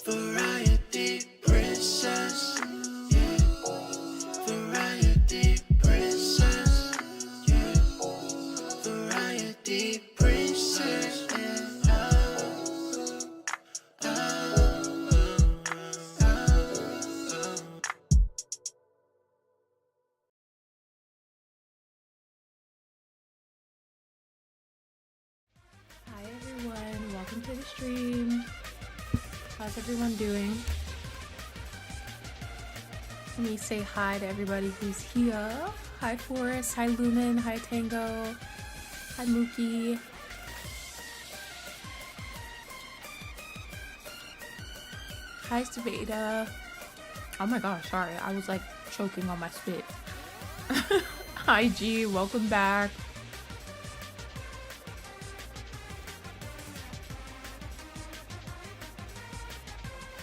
Variety princess, yeah. Variety princess, yeah. Variety princess, yeah. Hi everyone, welcome to the stream. How's everyone doing? Let me say hi to everybody who's here. Hi Forrest, hi Lumen, hi Tango, hi Mookie. Hi Saveda. Oh my gosh, sorry, I was like choking on my spit. Hi G, welcome back.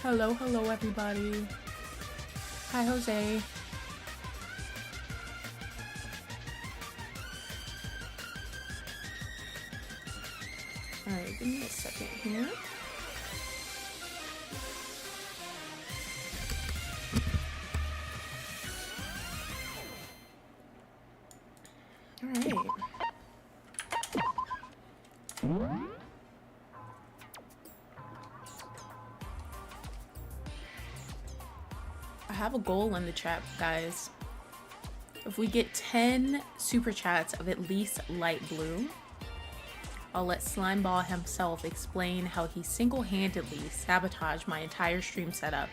Hello, hello everybody. Hi Jose. Alright, give me a second here. Alright. I have a goal in the chat, guys. If we get 10 super chats of at least light blue, I'll let Slimeball himself explain how he single-handedly sabotaged my entire stream setup.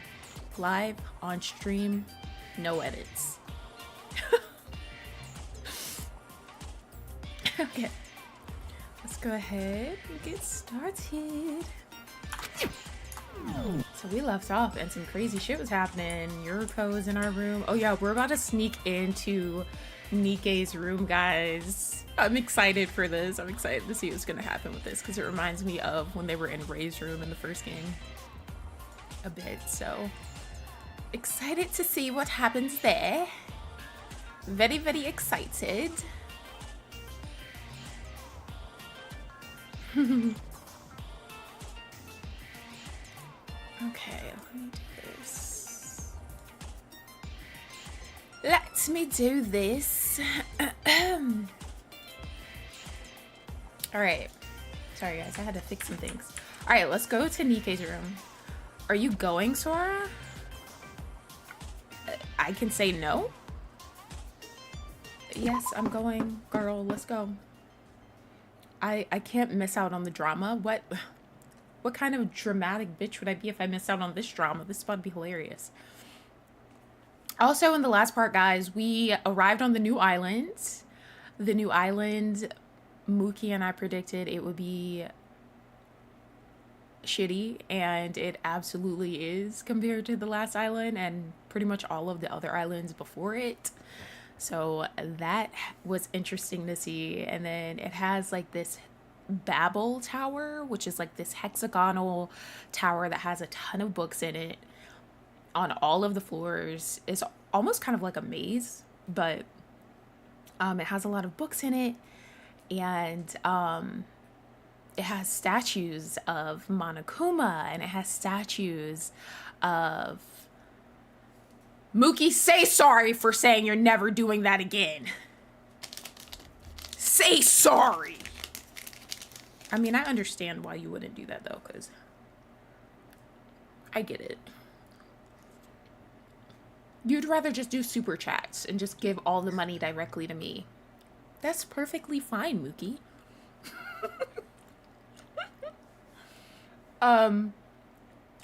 Live, on stream, no edits. Okay, let's go ahead and get started. So we left off and some crazy shit was happening. Yuriko's in our room. Oh yeah, we're about to sneak into Nikke's room, guys. I'm excited for this. I'm excited to see what's gonna happen with this because it reminds me of when they were in Ray's room in the first game a bit. So excited to see what happens there. Very, very excited. Okay, let me do this. Let me do this. All right. Sorry, guys. I had to fix some things. All right, let's go to Nikke's room. Are you going, Sora? I can say no. Yes, I'm going, girl. Let's go. I can't miss out on the drama. What kind of dramatic bitch would I be if I missed out on this drama? This is about to be hilarious. Also, in the last part, guys, we arrived on the new island. The new island, Mookie and I predicted it would be shitty, and it absolutely is compared to the last island and pretty much all of the other islands before it. So that was interesting to see. And then it has like this Babel tower, which is like this hexagonal tower that has a ton of books in it on all of the floors. It's almost kind of like a maze, but it has a lot of books in it, and it has statues of Monokuma, and it has statues of Mookie. Say sorry for saying you're never doing that again. Say sorry. I mean, I understand why you wouldn't do that though, because I get it. You'd rather just do super chats and just give all the money directly to me. That's perfectly fine, Mookie.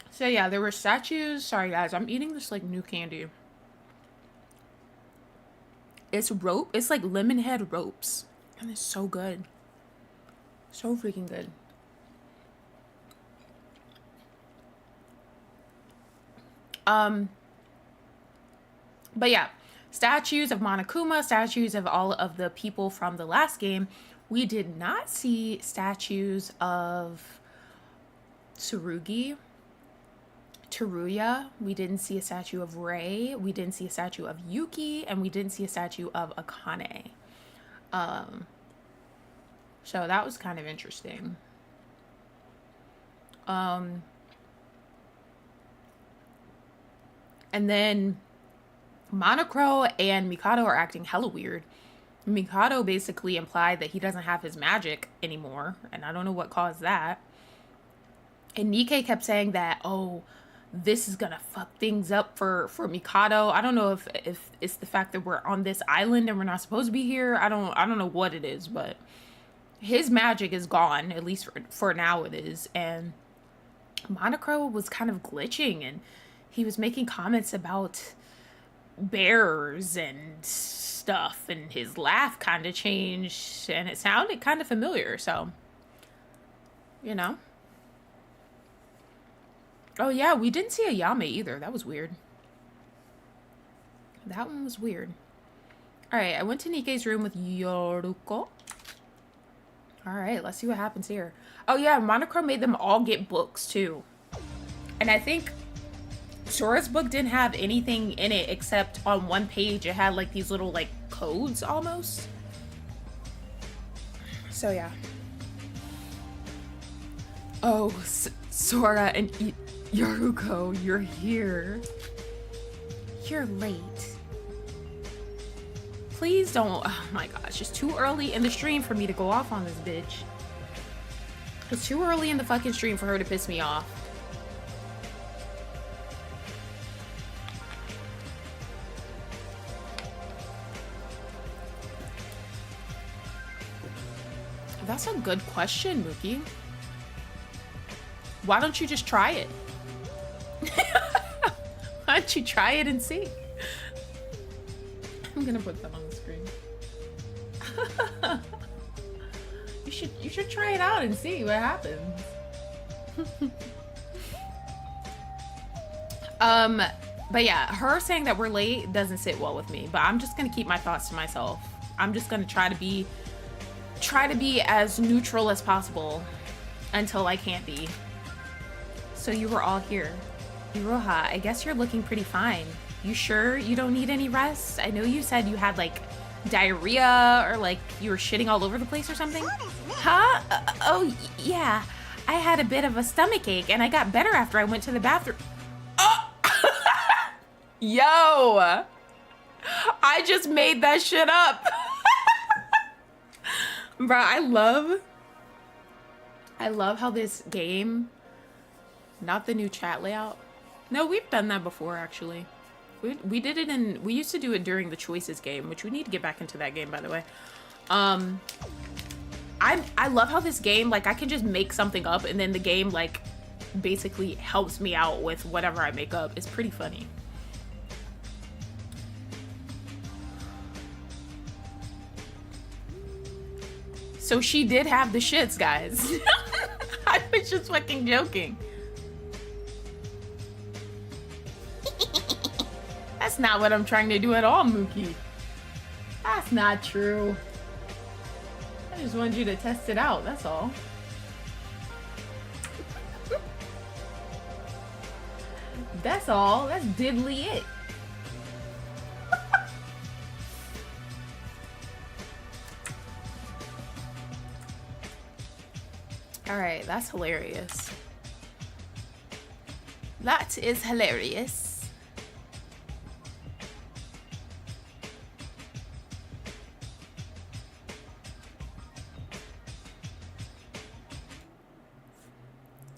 So yeah, there were statues. Sorry guys, I'm eating this like new candy. It's rope. It's like lemon head ropes, and it's so good. So freaking good. But yeah, statues of Monokuma, statues of all of the people from the last game. We did not see statues of Tsurugi, Teruya. We didn't see a statue of Rei. We didn't see a statue of Yuki, and we didn't see a statue of Akane. So that was kind of interesting. And then Monocro and Mikado are acting hella weird. Mikado basically implied that he doesn't have his magic anymore, and I don't know what caused that. And Nikkei kept saying that, oh, this is gonna fuck things up for Mikado. I don't know if it's the fact that we're on this island and we're not supposed to be here. I don't know what it is, but his magic is gone, at least for now it is. And Monocro was kind of glitching, and he was making comments about bears and stuff, and his laugh kind of changed and it sounded kind of familiar. So, you know. Oh yeah, we didn't see a Yame either. That was weird. That one was weird. Alright, I went to Nikkei's room with Yoruko. Alright, let's see what happens here. Oh yeah, Monochrome made them all get books too. And I think Sora's book didn't have anything in it except on one page it had like these little like codes almost. So yeah. Oh, Sora and Yoruko, you're here. You're late. Please don't. Oh my gosh, it's too early in the stream for me to go off on this bitch. It's too early in the fucking stream for her to piss me off. That's a good question, Mookie. Why don't you just try it? Why don't you try it and see? I'm gonna put that on the screen. You should try it out and see what happens. But yeah, her saying that we're late doesn't sit well with me, but I'm just gonna keep my thoughts to myself. I'm just gonna try to be as neutral as possible until I can't be. So you were all here. Iroha, I guess you're looking pretty fine. You sure you don't need any rest? I know you said you had like diarrhea or like you were shitting all over the place or something. Huh? Yeah. I had a bit of a stomach ache and I got better after I went to the bathroom. Oh! Yo! I just made that shit up. Bro, I love how this game, not the new chat layout. No, we've done that before actually. We did it we used to do it during the choices game, which we need to get back into that game, by the way. I love how this game, like I can just make something up and then the game like basically helps me out with whatever I make up. It's pretty funny. So she did have the shits, guys. I was just fucking joking. That's not what I'm trying to do at all, Mookie. That's not true. I just wanted you to test it out, that's all. That's all. That's diddly it. Alright, that's hilarious. That is hilarious.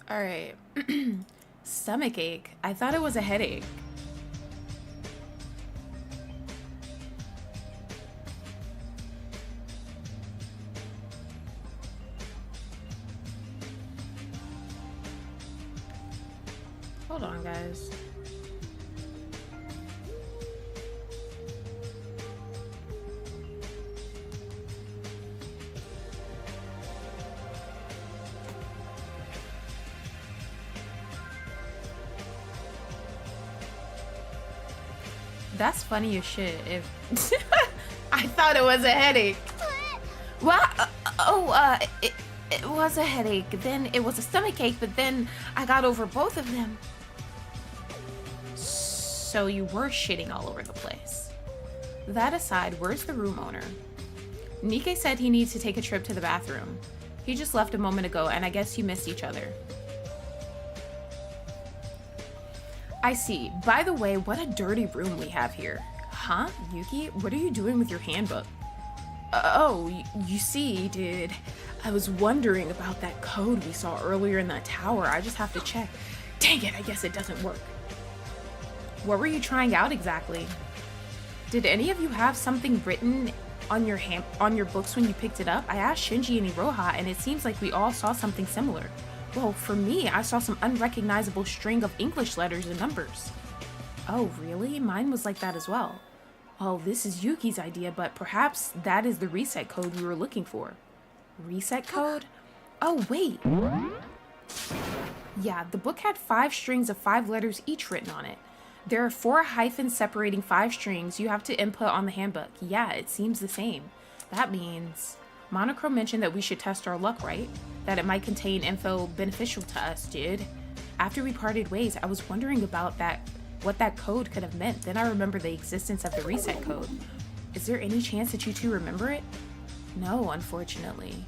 Alright. Stomach ache. I thought it was a headache. Hold on, guys. That's funny as shit. If I thought it was a headache. What? It was a headache. Then it was a stomach ache, but then I got over both of them. So you were shitting all over the place. That aside, where's the room owner? Nikkei said he needs to take a trip to the bathroom. He just left a moment ago, and I guess you missed each other. I see. By the way, what a dirty room we have here. Huh? Yuki, what are you doing with your handbook? Oh, you see, dude, I was wondering about that code we saw earlier in that tower. I just have to check. Dang it, I guess it doesn't work. What were you trying out exactly? Did any of you have something written on your books when you picked it up? I asked Shinji and Iroha, and it seems like we all saw something similar. Well, for me, I saw some unrecognizable string of English letters and numbers. Oh, really? Mine was like that as well. Well, this is Yuki's idea, but perhaps that is the reset code we were looking for. Reset code? Oh, wait. Yeah, the book had 5 strings of 5 letters each written on it. There are 4 hyphens separating 5 strings you have to input on the handbook. Yeah, it seems the same. That means... Monochrome mentioned that we should test our luck, right? That it might contain info beneficial to us, dude. After we parted ways, I was wondering about what that code could have meant. Then I remembered the existence of the reset code. Is there any chance that you two remember it? No, unfortunately.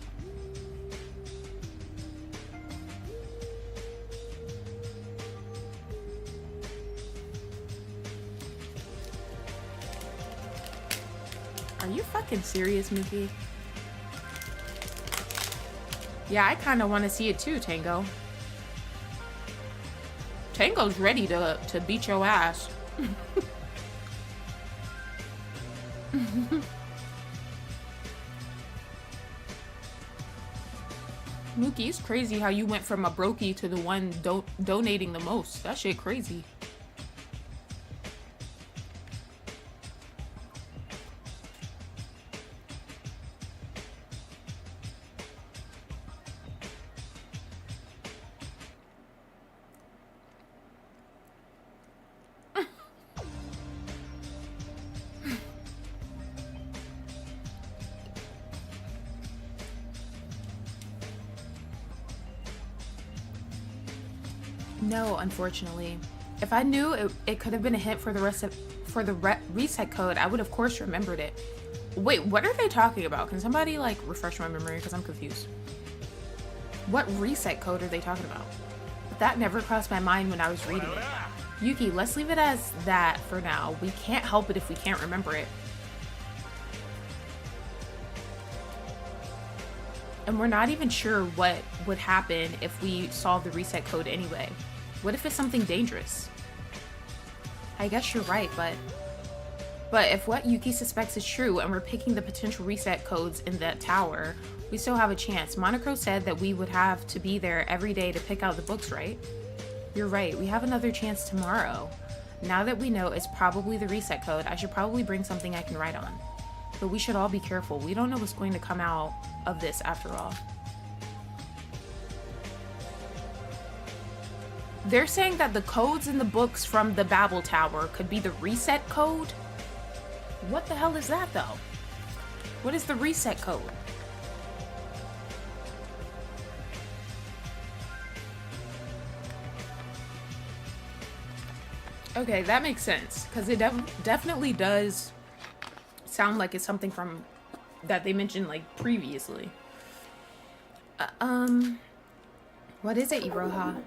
Are you fucking serious, Mickey? Yeah, I kind of want to see it too, Tango. Tango's ready to beat your ass. Mookie, it's crazy how you went from a brokey to the one donating the most. That shit crazy. No, unfortunately. If I knew it could have been a hint for the reset code, I would of course remembered it. Wait, what are they talking about? Can somebody like refresh my memory because I'm confused. What reset code are they talking about? That never crossed my mind when I was reading it. Yuki, let's leave it as that for now. We can't help it if we can't remember it. And we're not even sure what would happen if we solve the reset code anyway. What if it's something dangerous? I guess you're right, but if what Yuki suspects is true and we're picking the potential reset codes in that tower, we still have a chance. Monochrome said that we would have to be there every day to pick out the books, right? You're right, we have another chance tomorrow. Now that we know it's probably the reset code, I should probably bring something I can write on. But we should all be careful. We don't know what's going to come out of this after all. They're saying that the codes in the books from the Babel Tower could be the reset code? What the hell is that though? What is the reset code? Okay, that makes sense because it definitely does sound like it's something from that they mentioned like previously. What is it, Iroha?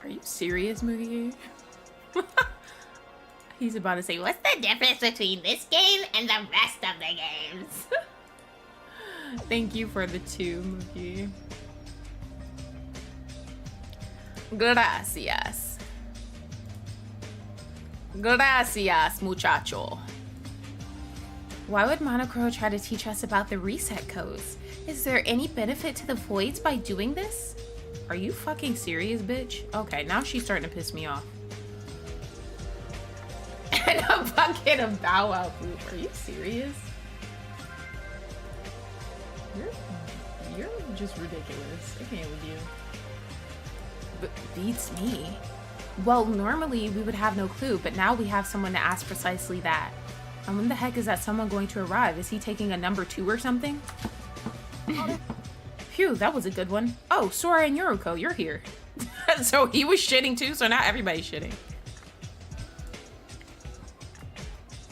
Are you serious, Moogie? He's about to say, what's the difference between this game and the rest of the games? Thank you for the 2, Moogie. Gracias. Gracias, muchacho. Why would Monochrome try to teach us about the reset codes? Is there any benefit to the Voids by doing this? Are you fucking serious, bitch? Okay, now she's starting to piss me off. And a bucket of Bow Wow poop. Are you serious? You're just ridiculous. I can't with you. But beats me. Well, normally we would have no clue, but now we have someone to ask precisely that. And when the heck is that someone going to arrive? Is he taking a number 2 or something? Phew, that was a good one. Oh, Sora and Yuriko, you're here. So he was shitting too, so now everybody's shitting.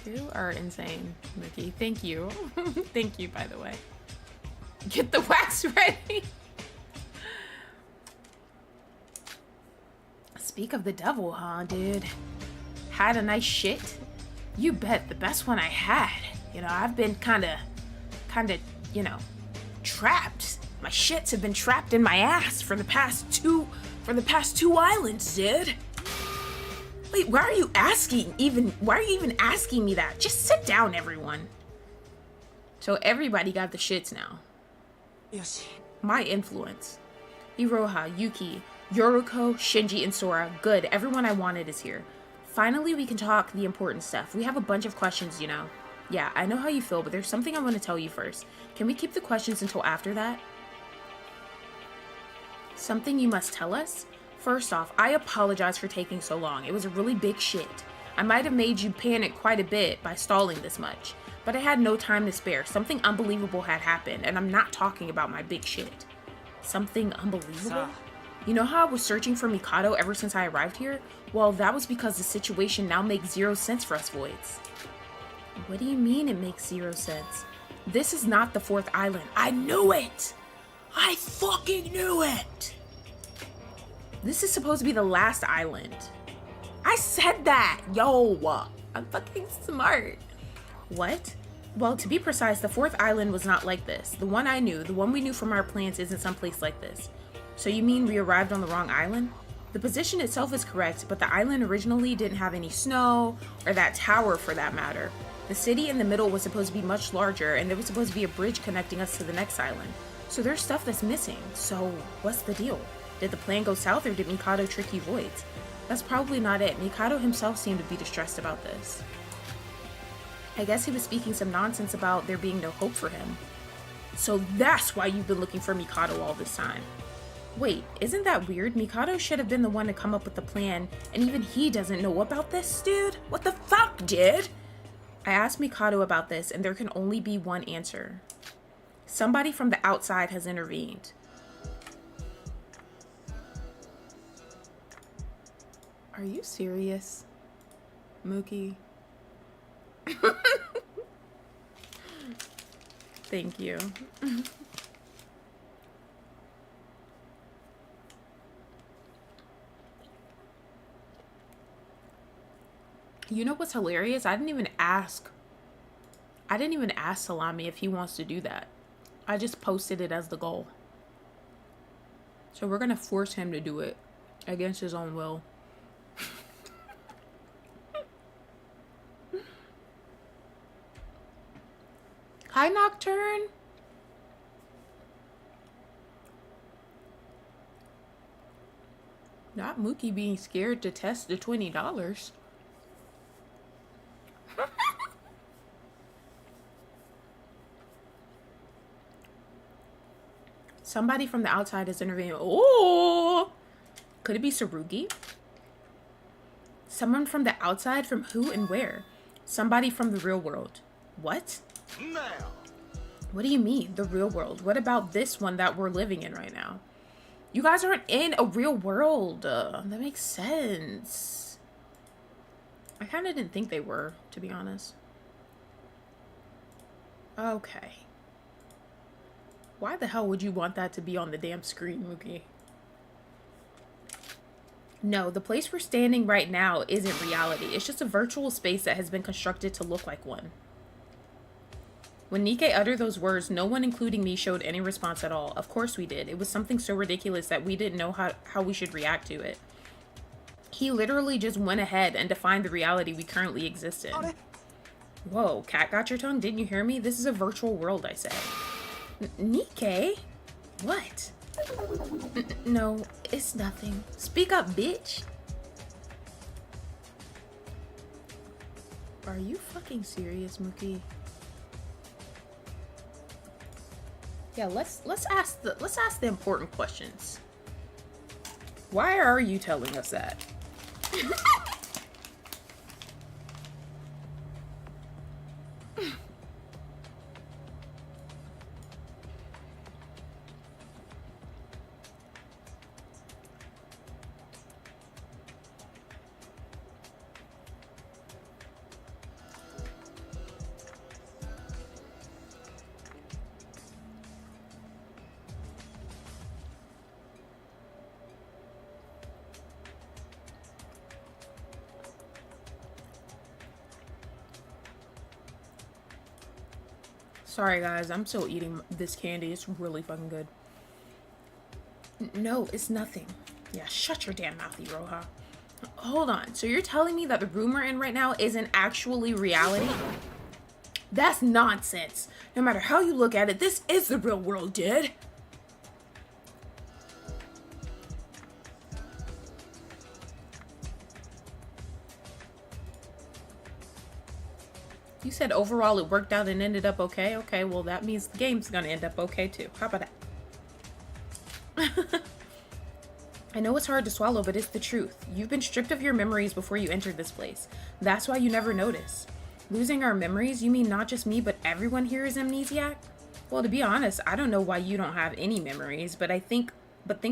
You are insane, Mickey. Thank you. Thank you, by the way. Get the wax ready. Speak of the devil, huh, dude? Had a nice shit? You bet, the best one I had. You know, I've been kinda, you know, trapped. My shits have been trapped in my ass for the past two islands, dude. Wait, why are you even asking me that? Just sit down, everyone. So everybody got the shits now. Yoshi. My influence. Iroha, Yuki, Yoriko, Shinji, and Sora. Good, everyone I wanted is here. Finally, we can talk the important stuff. We have a bunch of questions, you know. Yeah, I know how you feel, but there's something I want to tell you first. Can we keep the questions until after that? Something you must tell us? First off, I apologize for taking so long. It was a really big shit. I might have made you panic quite a bit by stalling this much, but I had no time to spare. Something unbelievable had happened, and I'm not talking about my big shit. Something unbelievable? You know how I was searching for Mikado ever since I arrived here? Well, that was because the situation now makes 0 sense for us voids. What do you mean it makes 0 sense? This is not the 4th island. I knew it! I fucking knew it! This is supposed to be the last island. I said that! Yo! I'm fucking smart. What? Well, to be precise, the 4th island was not like this. The one I knew, the one we knew from our plans, isn't someplace like this. So you mean we arrived on the wrong island? The position itself is correct, but the island originally didn't have any snow, or that tower for that matter. The city in the middle was supposed to be much larger, and there was supposed to be a bridge connecting us to the next island. So there's stuff that's missing. So what's the deal? Did the plan go south, or did Mikado trick you voids? That's probably not it. Mikado himself seemed to be distressed about this. I guess he was speaking some nonsense about there being no hope for him. So that's why you've been looking for Mikado all this time. Wait, isn't that weird? Mikado should have been the one to come up with the plan, and even he doesn't know about this, dude? What the fuck, dude? I asked Mikado about this, and there can only be one answer. Somebody from the outside has intervened. Are you serious, Mookie? Thank you. You know what's hilarious? I didn't even ask Salami if he wants to do that. I just posted it as the goal. So we're gonna force him to do it against his own will. Hi, Nocturne. Not Mookie being scared to test the $20. Somebody from the outside is intervening. Oh, could it be Sarugi? Someone from the outside? From who and where? Somebody from the real world. What? Now. What do you mean, the real world? What about this one that we're living in right now? You guys aren't in a real world. That makes sense. I kind of didn't think they were, to be honest. Okay. Why the hell would you want that to be on the damn screen, Mookie? No, the place we're standing right now isn't reality. It's just a virtual space that has been constructed to look like one. When Nikke uttered those words, no one, including me, showed any response at all. Of course we did. It was something so ridiculous that we didn't know how we should react to it. He literally just went ahead and defined the reality we currently exist in. Whoa, cat got your tongue? Didn't you hear me? This is a virtual world, I said. Nikke? What? No, it's nothing. Speak up, bitch. Are you fucking serious, Mookie? Yeah, let's ask the important questions. Why are you telling us that? Sorry guys, I'm still eating this candy. It's really fucking good. No, it's nothing. Yeah, shut your damn mouth, Iroha. Hold on. So you're telling me that the room we're in right now isn't actually reality? That's nonsense. No matter how you look at it, this is the real world, dude. You said overall it worked out and ended up okay? Okay, well that means the game's gonna end up okay too. How about that? I know it's hard to swallow, but it's the truth. You've been stripped of your memories before you entered this place. That's why you never notice. Losing our memories? You mean not just me, but everyone here is amnesiac? Well, to be honest, I don't know why you don't have any memories, but think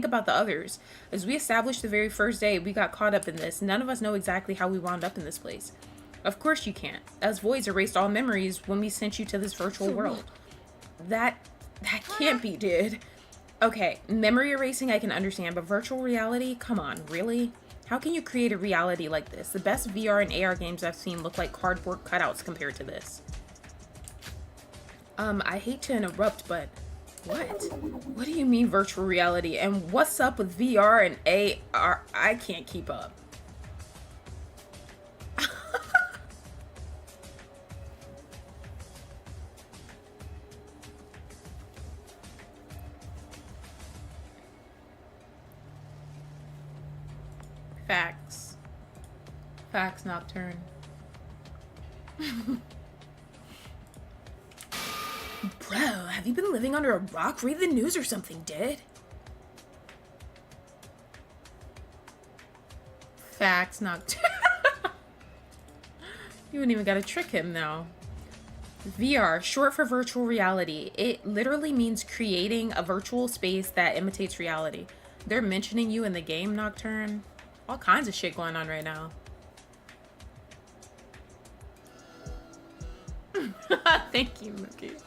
about the others. As we established the very first day we got caught up in this, none of us know exactly how we wound up in this place. Of course you can't, as Voids erased all memories when we sent you to this virtual world. That can't be, dude. Okay, memory erasing I can understand, but virtual reality? Come on, really? How can you create a reality like this? The best VR and AR games I've seen look like cardboard cutouts compared to this. I hate to interrupt, but what? What do you mean virtual reality? And what's up with VR and AR? I can't keep up. Facts. Facts, Nocturne. Bro, have you been living under a rock? Read the news or something, dude. Facts, Nocturne. You wouldn't even gotta trick him now. VR, short for virtual reality. It literally means creating a virtual space that imitates reality. They're mentioning you in the game, Nocturne. All kinds of shit going on right now. Thank you, Mookie.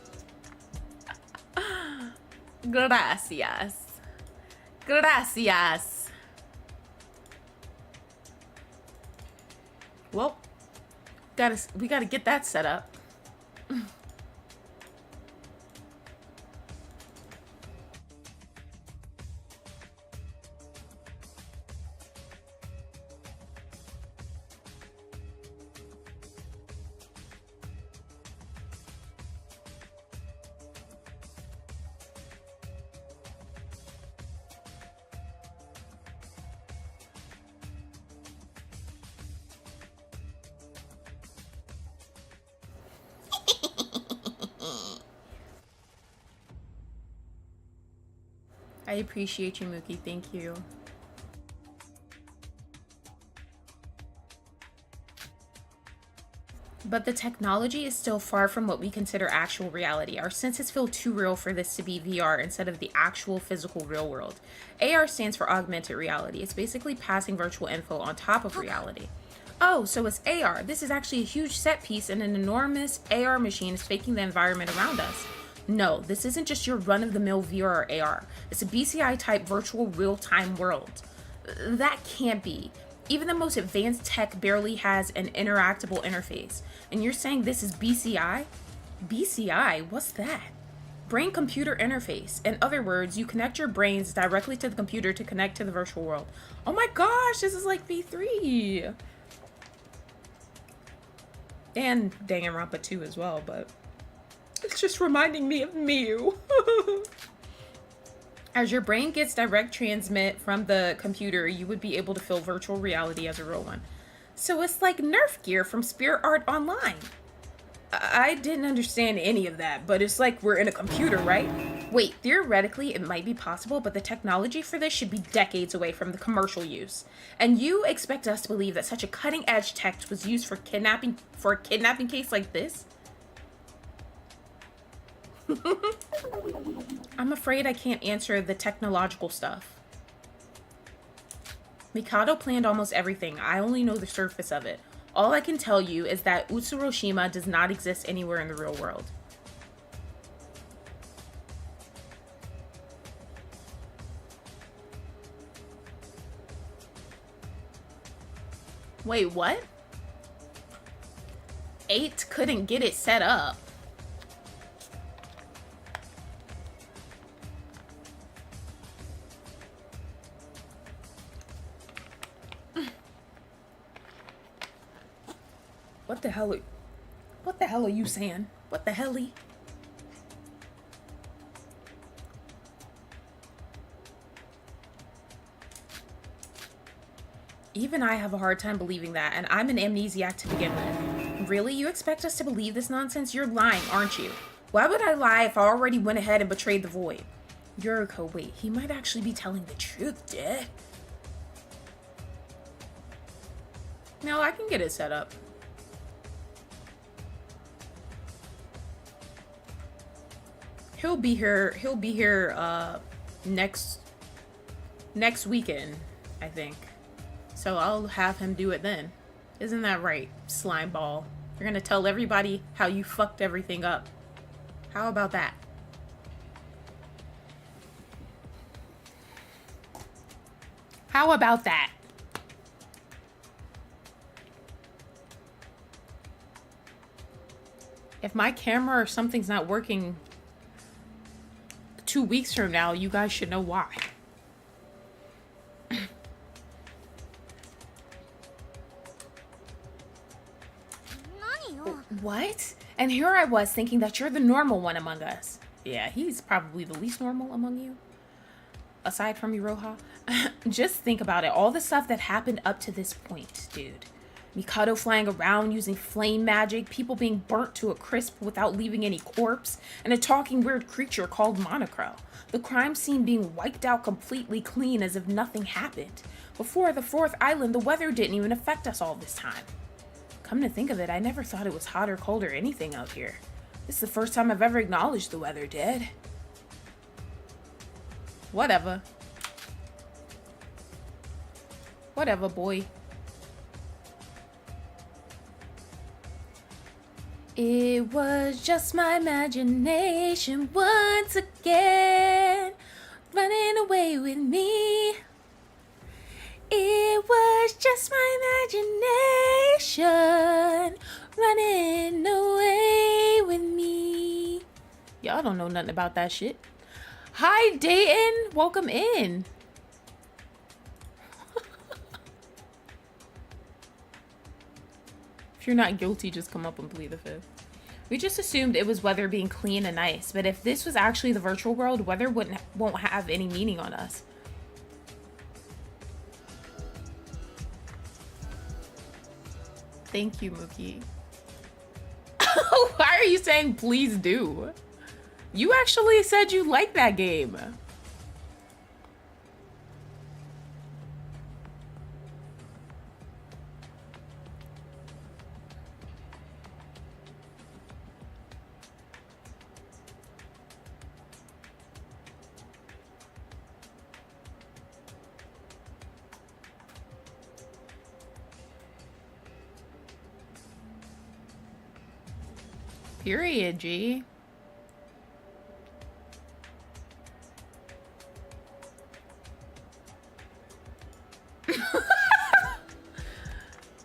Gracias. Gracias. Well, we gotta get that set up. I appreciate you, Mookie. Thank you. But the technology is still far from what we consider actual reality. Our senses feel too real for this to be VR instead of the actual physical real world. AR stands for augmented reality. It's basically passing virtual info on top of reality. Oh, so it's AR. This is actually a huge set piece and an enormous AR machine is faking the environment around us. No, this isn't just your run-of-the-mill VR or AR. It's a BCI-type virtual real-time world. That can't be. Even the most advanced tech barely has an interactable interface. And you're saying this is BCI? BCI? What's that? Brain-computer interface. In other words, you connect your brains directly to the computer to connect to the virtual world. Oh my gosh, this is like V3! And Danganronpa 2 as well, but it's just reminding me of Mew. As your brain gets direct transmit from the computer, you would be able to feel virtual reality as a real one. So it's like Nerf gear from Spirit Art Online. I didn't understand any of that, but it's like we're in a computer, right? Wait, theoretically it might be possible, but the technology for this should be decades away from the commercial use. And you expect us to believe that such a cutting-edge tech was used for a kidnapping case like this? I'm afraid I can't answer the technological stuff. Mikado planned almost everything. I only know the surface of it. All I can tell you is that Utsuroshima does not exist anywhere in the real world. Wait, what? 8 couldn't get it set up. the hell are you saying? What the helly? Even I have a hard time believing that, and I'm an amnesiac to begin with. Really? You expect us to believe this nonsense? You're lying, aren't you? Why would I lie if I already went ahead and betrayed the void? Yuriko, wait, he might actually be telling the truth, dude. No, I can get it set up. He'll be here next weekend, I think. So I'll have him do it then. Isn't that right, slime ball? You're gonna tell everybody how you fucked everything up. How about that? How about that? If my camera or something's not working 2 weeks from now, you guys should know why. What? And here I was thinking that you're the normal one among us. Yeah, he's probably the least normal among you. Aside from Iroha. Just think about it. All the stuff that happened up to this point, dude. Mikado flying around using flame magic, people being burnt to a crisp without leaving any corpse, and a talking weird creature called Monocro. The crime scene being wiped out completely clean as if nothing happened. Before the 4th island, the weather didn't even affect us all this time. Come to think of it, I never thought it was hot or cold or anything out here. This is the first time I've ever acknowledged the weather, Dad. Whatever. Whatever, boy. It was just my imagination once again, running away with me. It was just my imagination running away with me. Y'all don't know nothing about that shit. Hi, Dayton. Welcome in. If you're not guilty, just come up and plead the fifth. We just assumed it was weather being clean and nice, but if this was actually the virtual world, weather won't have any meaning on us. Thank you, Mookie. Why are you saying please do? You actually said you like that game. Period, G.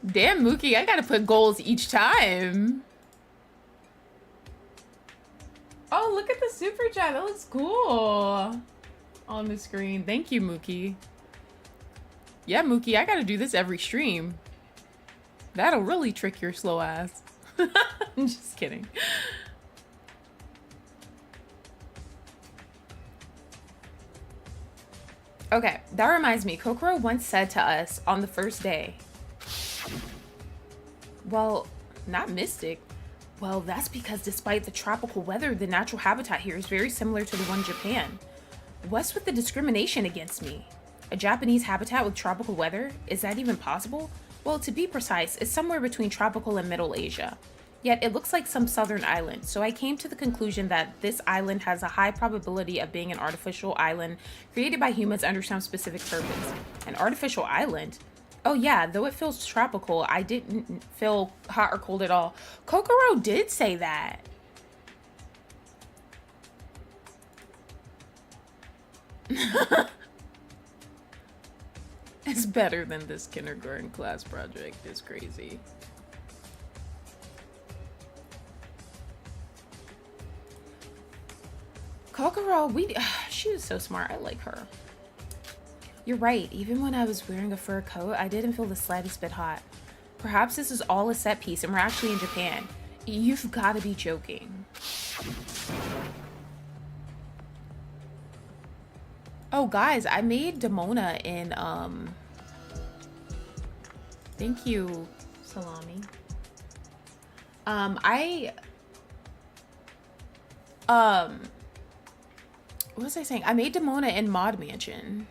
Damn, Mookie, I gotta put goals each time. Oh, look at the super chat. That looks cool on the screen. Thank you, Mookie. Yeah, Mookie, I gotta do this every stream. That'll really trick your slow ass. I'm just kidding. Okay, that reminds me. Kokoro once said to us on the first day, well, not mystic. Well, that's because despite the tropical weather, the natural habitat here is very similar to the one in Japan. What's with the discrimination against me? A Japanese habitat with tropical weather? Is that even possible? Well, to be precise, it's somewhere between tropical and Middle Asia. Yet it looks like some southern island, so I came to the conclusion that this island has a high probability of being an artificial island created by humans under some specific purpose. An artificial island? Oh yeah, though it feels tropical, I didn't feel hot or cold at all. Kokoro did say that. It's better than this kindergarten class project. It's crazy. Kokoro, she was so smart. I like her. You're right. Even when I was wearing a fur coat, I didn't feel the slightest bit hot. Perhaps this is all a set piece and we're actually in Japan. You've got to be joking. Oh, guys, I made Demona in, thank you, Salami. What was I saying? I made Demona in Mod Mansion.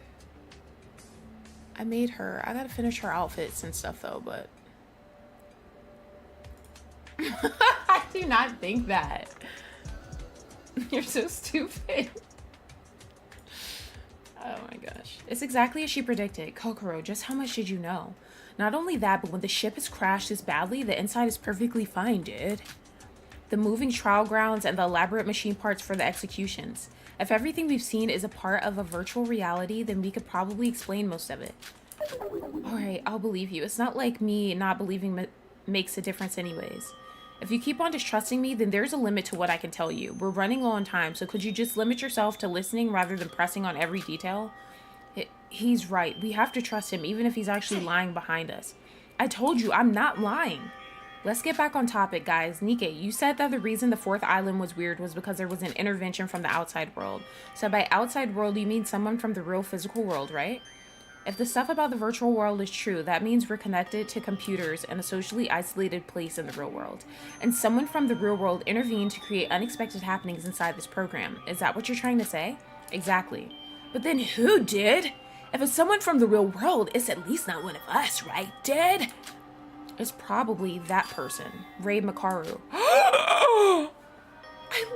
I made her. I gotta finish her outfits and stuff, though, but... I do not think that. You're so stupid. Oh my gosh. It's exactly as she predicted. Kokoro, just how much did you know? Not only that, but when the ship has crashed this badly, the inside is perfectly fine, dude. The moving trial grounds and the elaborate machine parts for the executions. If everything we've seen is a part of a virtual reality, then we could probably explain most of it. Alright, I'll believe you. It's not like me not believing makes a difference anyways. If you keep on distrusting me, then there's a limit to what I can tell you. We're running low on time, so could you just limit yourself to listening rather than pressing on every detail? He's right. We have to trust him, even if he's actually lying behind us. I told you, I'm not lying. Let's get back on topic, guys. Nikke, you said that the reason the fourth island was weird was because there was an intervention from the outside world. So by outside world, you mean someone from the real physical world, right? If the stuff about the virtual world is true, that means we're connected to computers in a socially isolated place in the real world. And someone from the real world intervened to create unexpected happenings inside this program. Is that what you're trying to say? Exactly. But then who did? If it's someone from the real world, it's at least not one of us, right, Dad? It's probably that person, Rei Makaru. I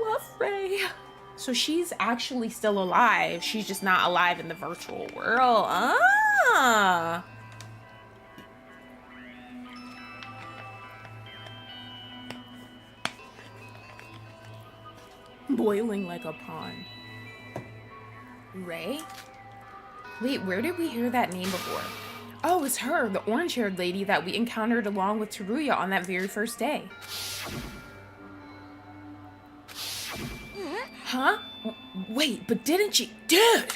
love Rei. So she's actually still alive. She's just not alive in the virtual world. Ah. Boiling like a pond. Rei? Wait, where did we hear that name before? Oh, it's her, the orange-haired lady that we encountered along with Teruya on that very first day. Huh? Wait, but didn't she? Dude!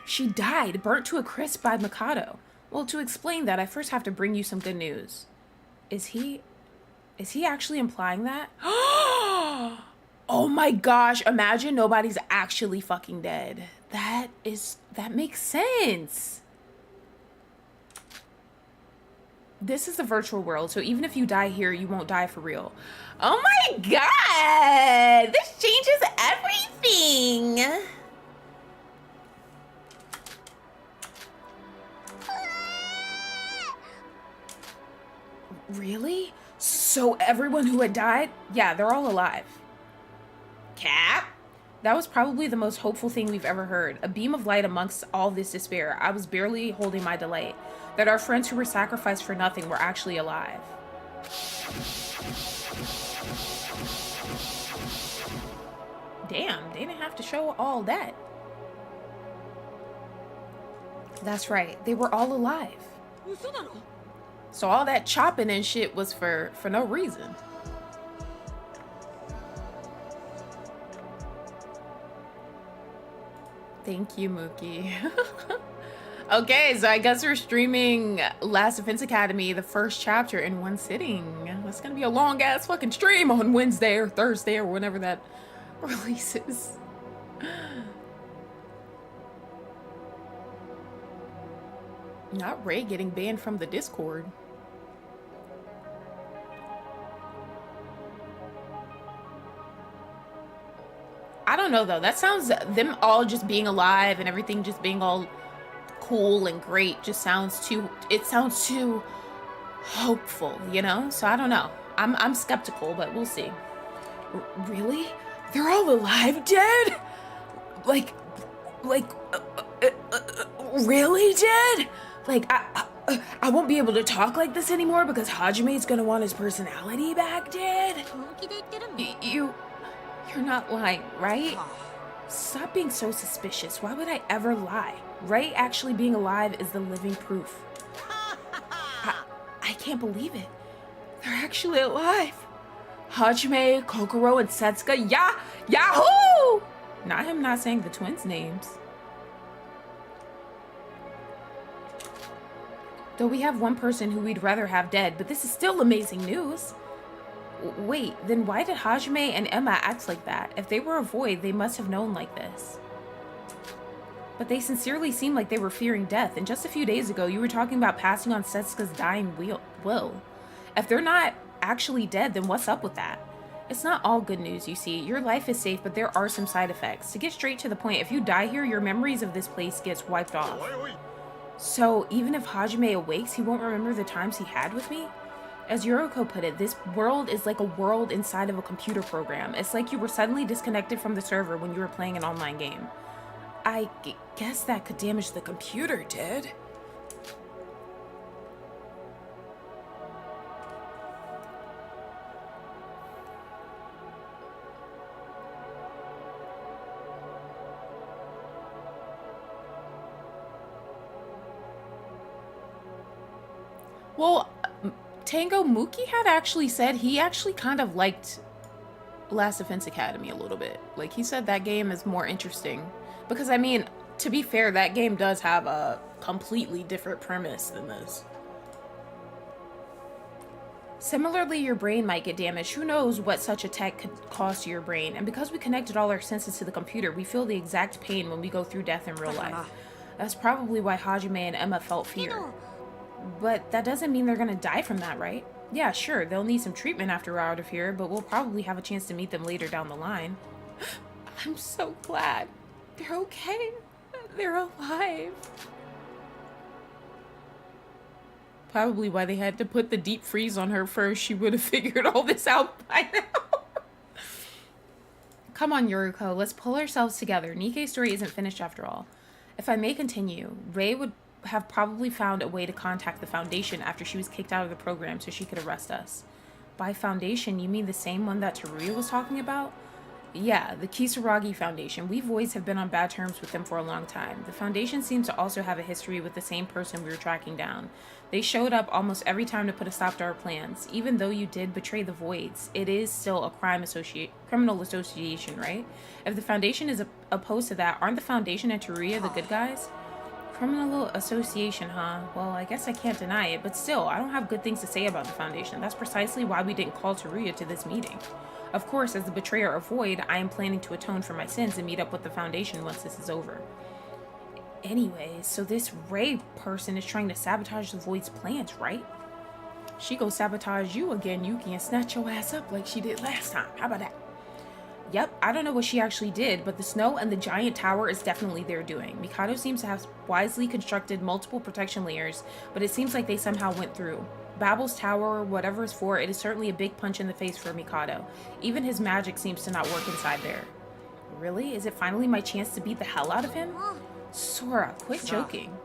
She died, burnt to a crisp by Mikado. Well, to explain that, I first have to bring you some good news. Is he actually implying that? Oh my gosh, imagine nobody's actually fucking dead. That makes sense. This is the virtual world, so even if you die here, you won't die for real. Oh my god! This changes everything! Really? So everyone who had died? Yeah, they're all alive. Cap? That was probably the most hopeful thing we've ever heard. A beam of light amongst all this despair. I was barely holding my delight. That our friends who were sacrificed for nothing were actually alive. Damn, they didn't have to show all that. That's right, they were all alive. So all that chopping and shit was for no reason. Thank you, Mookie. Okay, so I guess we're streaming Last Defense Academy, the first chapter, in one sitting. That's gonna be a long ass fucking stream on Wednesday or Thursday or whenever that releases. Not Ray getting banned from the Discord. I don't know though, that sounds, them all just being alive and everything just being all cool and great just sounds too, it sounds too hopeful, you know? So I don't know. I'm skeptical, but we'll see. Really? They're all alive, Dad? Like, really, Dad? Like, I won't be able to talk like this anymore because Hajime's gonna want his personality back, Dad? You're not lying, right? Stop being so suspicious. Why would I ever lie? Ray actually being alive is the living proof. I can't believe it. They're actually alive. Hajime, Kokoro, and Setsuka. Yahoo! Not him not saying the twins' names. Though we have one person who we'd rather have dead, but this is still amazing news. Wait, then why did Hajime and Emma act like that? If they were a void, they must have known like this. But they sincerely seemed like they were fearing death, and just a few days ago, you were talking about passing on Setsuka's dying will. If they're not actually dead, then what's up with that? It's not all good news, you see. Your life is safe, but there are some side effects. To get straight to the point, if you die here, your memories of this place gets wiped off. So, even if Hajime awakes, he won't remember the times he had with me? As Yoriko put it, this world is like a world inside of a computer program. It's like you were suddenly disconnected from the server when you were playing an online game. I guess that could damage the computer, did? Well, Tango Muki had actually said he actually kind of liked Last Defense Academy a little bit. Like, he said that game is more interesting. Because, I mean, to be fair, that game does have a completely different premise than this. Similarly, your brain might get damaged. Who knows what such a tech could cause to your brain. And because we connected all our senses to the computer, we feel the exact pain when we go through death in real life. That's probably why Hajime and Emma felt fear. But that doesn't mean they're gonna die from that, right? Yeah, sure, they'll need some treatment after we're out of here, but we'll probably have a chance to meet them later down the line. I'm so glad. They're okay. They're alive. Probably why they had to put the deep freeze on her first. She would have figured all this out by now. Come on, Yoriko, let's pull ourselves together. Nikkei's story isn't finished after all. If I may continue, Rei would have probably found a way to contact the Foundation after she was kicked out of the program so she could arrest us. By Foundation, you mean the same one that Teruya was talking about? Yeah, the Kisaragi Foundation. We voids have been on bad terms with them for a long time. The Foundation seems to also have a history with the same person we were tracking down. They showed up almost every time to put a stop to our plans. Even though you did betray the voids, it is still a criminal association, right? If the Foundation is opposed to that, aren't the Foundation and Teruya the good guys? Criminal association, huh? Well, I guess I can't deny it, but still, I don't have good things to say about the Foundation. That's precisely why we didn't call Teruya to this meeting. Of course, as the betrayer of Void, I am planning to atone for my sins and meet up with the Foundation once this is over. Anyways, so this Rei person is trying to sabotage the Void's plans, right? She go sabotage you again, Yuki, and snatch your ass up like she did last time. How about that? Yep, I don't know what she actually did, but the snow and the giant tower is definitely their doing. Mikado seems to have wisely constructed multiple protection layers, but it seems like they somehow went through. Babel's tower, whatever it's for, it is certainly a big punch in the face for Mikado. Even his magic seems to not work inside there. Really? Is it finally my chance to beat the hell out of him? Sora, quit joking.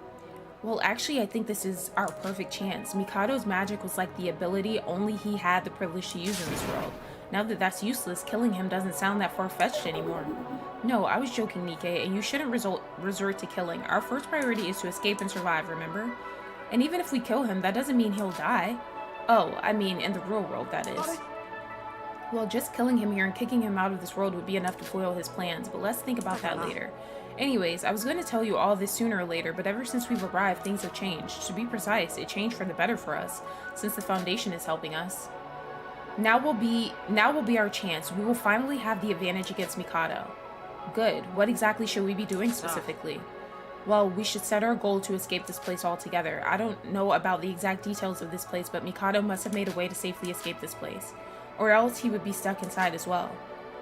Well, actually, I think this is our perfect chance. Mikado's magic was like the ability only he had the privilege to use in this world. Now that that's useless, killing him doesn't sound that far-fetched anymore. No, I was joking, Nikkei, and you shouldn't resort to killing. Our first priority is to escape and survive, remember? And even if we kill him, that doesn't mean he'll die. Oh, I mean, in the real world, that is. Well, just killing him here and kicking him out of this world would be enough to foil his plans, but let's think about that later. Anyways, I was going to tell you all this sooner or later, but ever since we've arrived, things have changed. To be precise, it changed for the better for us, since the Foundation is helping us. Now will be our chance. We will finally have the advantage against Mikado. Good. What exactly should we be doing specifically? Well, we should set our goal to escape this place altogether. I don't know about the exact details of this place, but Mikado must have made a way to safely escape this place. Or else he would be stuck inside as well.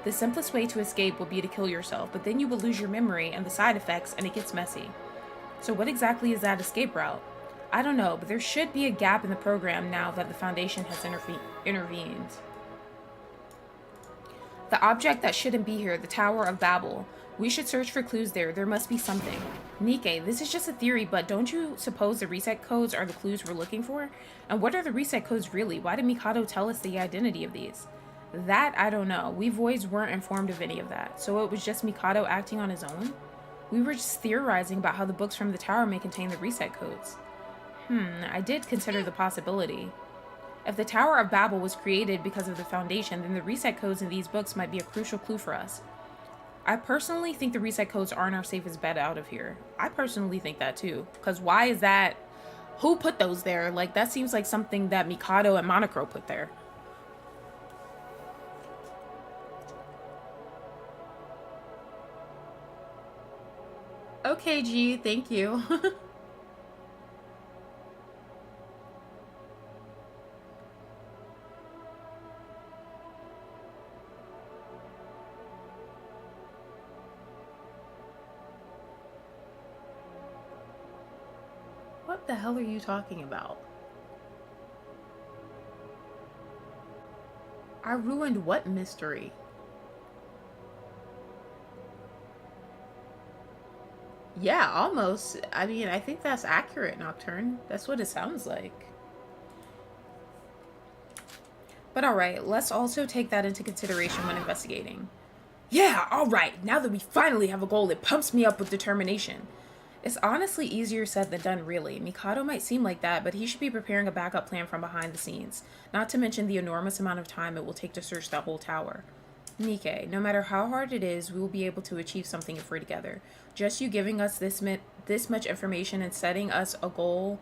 The simplest way to escape would be to kill yourself, but then you will lose your memory and the side effects, and it gets messy. So what exactly is that escape route? I don't know, but there should be a gap in the program now that the Foundation has intervened. The object that shouldn't be here, the Tower of Babel. We should search for clues there. There must be something. Nikkei, this is just a theory, but don't you suppose the reset codes are the clues we're looking for? And what are the reset codes really? Why did Mikado tell us the identity of these? That, I don't know. We voids weren't informed of any of that. So it was just Mikado acting on his own? We were just theorizing about how the books from the tower may contain the reset codes. I did consider the possibility. If the Tower of Babel was created because of the Foundation, then the reset codes in these books might be a crucial clue for us. I personally think the reset codes aren't our safest bet out of here. I personally think that too. Because why is that Who put those there? Like, that seems like something that Mikado and Monocro put there. Okay, G, thank you. What the hell are you talking about? I ruined what mystery? Yeah, almost. I mean, I think that's accurate, Nocturne. That's what it sounds like. But alright, let's also take that into consideration when investigating. Yeah, alright, now that we finally have a goal, it pumps me up with determination. It's honestly easier said than done, really. Mikado might seem like that, but he should be preparing a backup plan from behind the scenes. Not to mention the enormous amount of time it will take to search that whole tower. Nikkei, no matter how hard it is, we will be able to achieve something if we're together. Just you giving us this much information and setting us a goal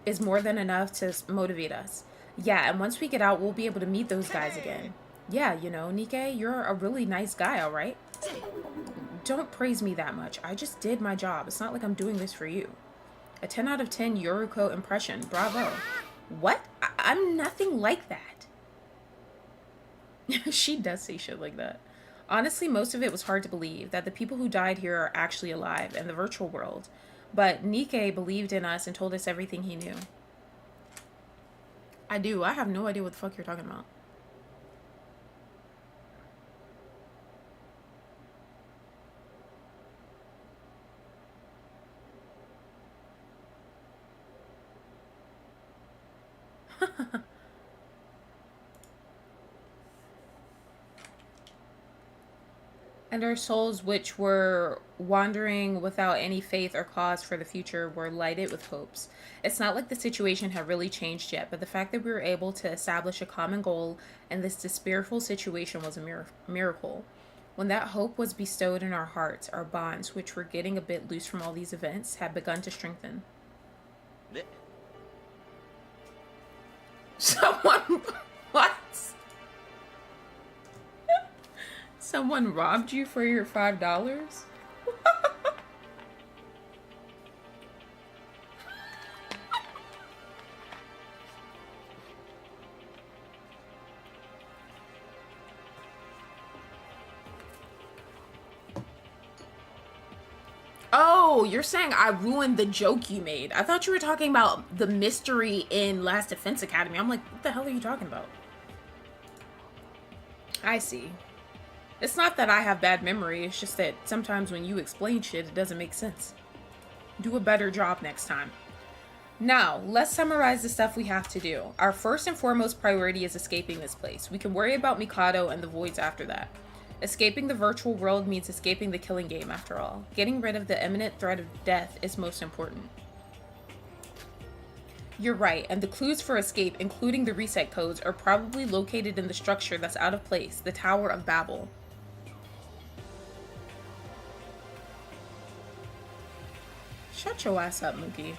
is more than enough to motivate us. Yeah, and once we get out, we'll be able to meet those guys again. Yeah, you know, Nikkei, you're a really nice guy, alright? Don't praise me that much. I just did my job. It's not like I'm doing this for you. A 10 out of 10 Yoruko impression. Bravo. What? I'm nothing like that. She does say shit like that. Honestly, most of it was hard to believe, that the people who died here are actually alive in the virtual world. But Nikkei believed in us and told us everything he knew. I do. I have no idea what the fuck you're talking about. And our souls, which were wandering without any faith or cause for the future, were lighted with hopes. It's not like the situation had really changed yet, but the fact that we were able to establish a common goal in this despairful situation was a miracle. When that hope was bestowed in our hearts, our bonds, which were getting a bit loose from all these events, had begun to strengthen. Someone... What? Someone robbed you for your $5? Oh, you're saying I ruined the joke you made. I thought you were talking about the mystery in Last Defense Academy. I'm like, what the hell are you talking about? I see. It's not that I have bad memory, it's just that sometimes when you explain shit, it doesn't make sense. Do a better job next time. Now, let's summarize the stuff we have to do. Our first and foremost priority is escaping this place. We can worry about Mikado and the voids after that. Escaping the virtual world means escaping the killing game after all. Getting rid of the imminent threat of death is most important. You're right, and the clues for escape, including the reset codes, are probably located in the structure that's out of place, the Tower of Babel. Shut your ass up, Mookie.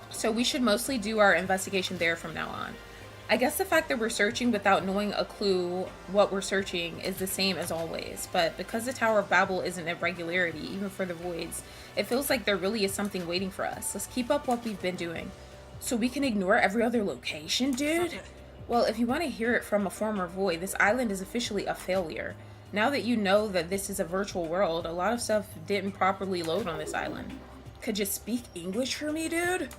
So we should mostly do our investigation there from now on. I guess the fact that we're searching without knowing a clue what we're searching is the same as always, but because the Tower of Babel isn't a regularity, even for the voids, it feels like there really is something waiting for us. Let's keep up what we've been doing. So we can ignore every other location, dude? Well, if you want to hear it from a former void, this island is officially a failure. Now that you know that this is a virtual world, a lot of stuff didn't properly load on this island. Could you speak English for me, dude?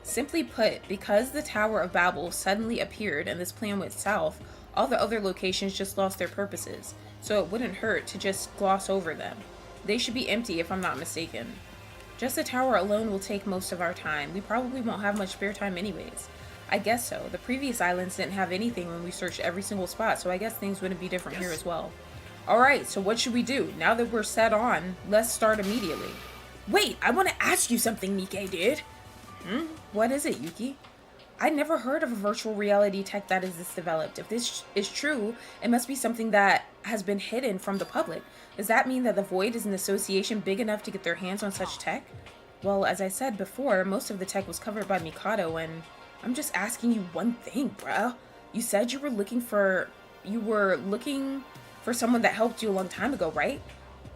Simply put, because the Tower of Babel suddenly appeared and this plan went south, all the other locations just lost their purposes, so it wouldn't hurt to just gloss over them. They should be empty if I'm not mistaken. Just the tower alone will take most of our time. We probably won't have much spare time anyways. I guess so. The previous islands didn't have anything when we searched every single spot, so I guess things wouldn't be different here as well. Alright, so what should we do? Now that we're set on, let's start immediately. Wait, I want to ask you something, Nikkei, dude. What is it, Yuki? I never heard of a virtual reality tech that is this developed. If this is true, it must be something that has been hidden from the public. Does that mean that the Void is an association big enough to get their hands on such tech? Well, as I said before, most of the tech was covered by Mikado, and I'm just asking you one thing, bruh. You said you were looking for someone that helped you a long time ago, right?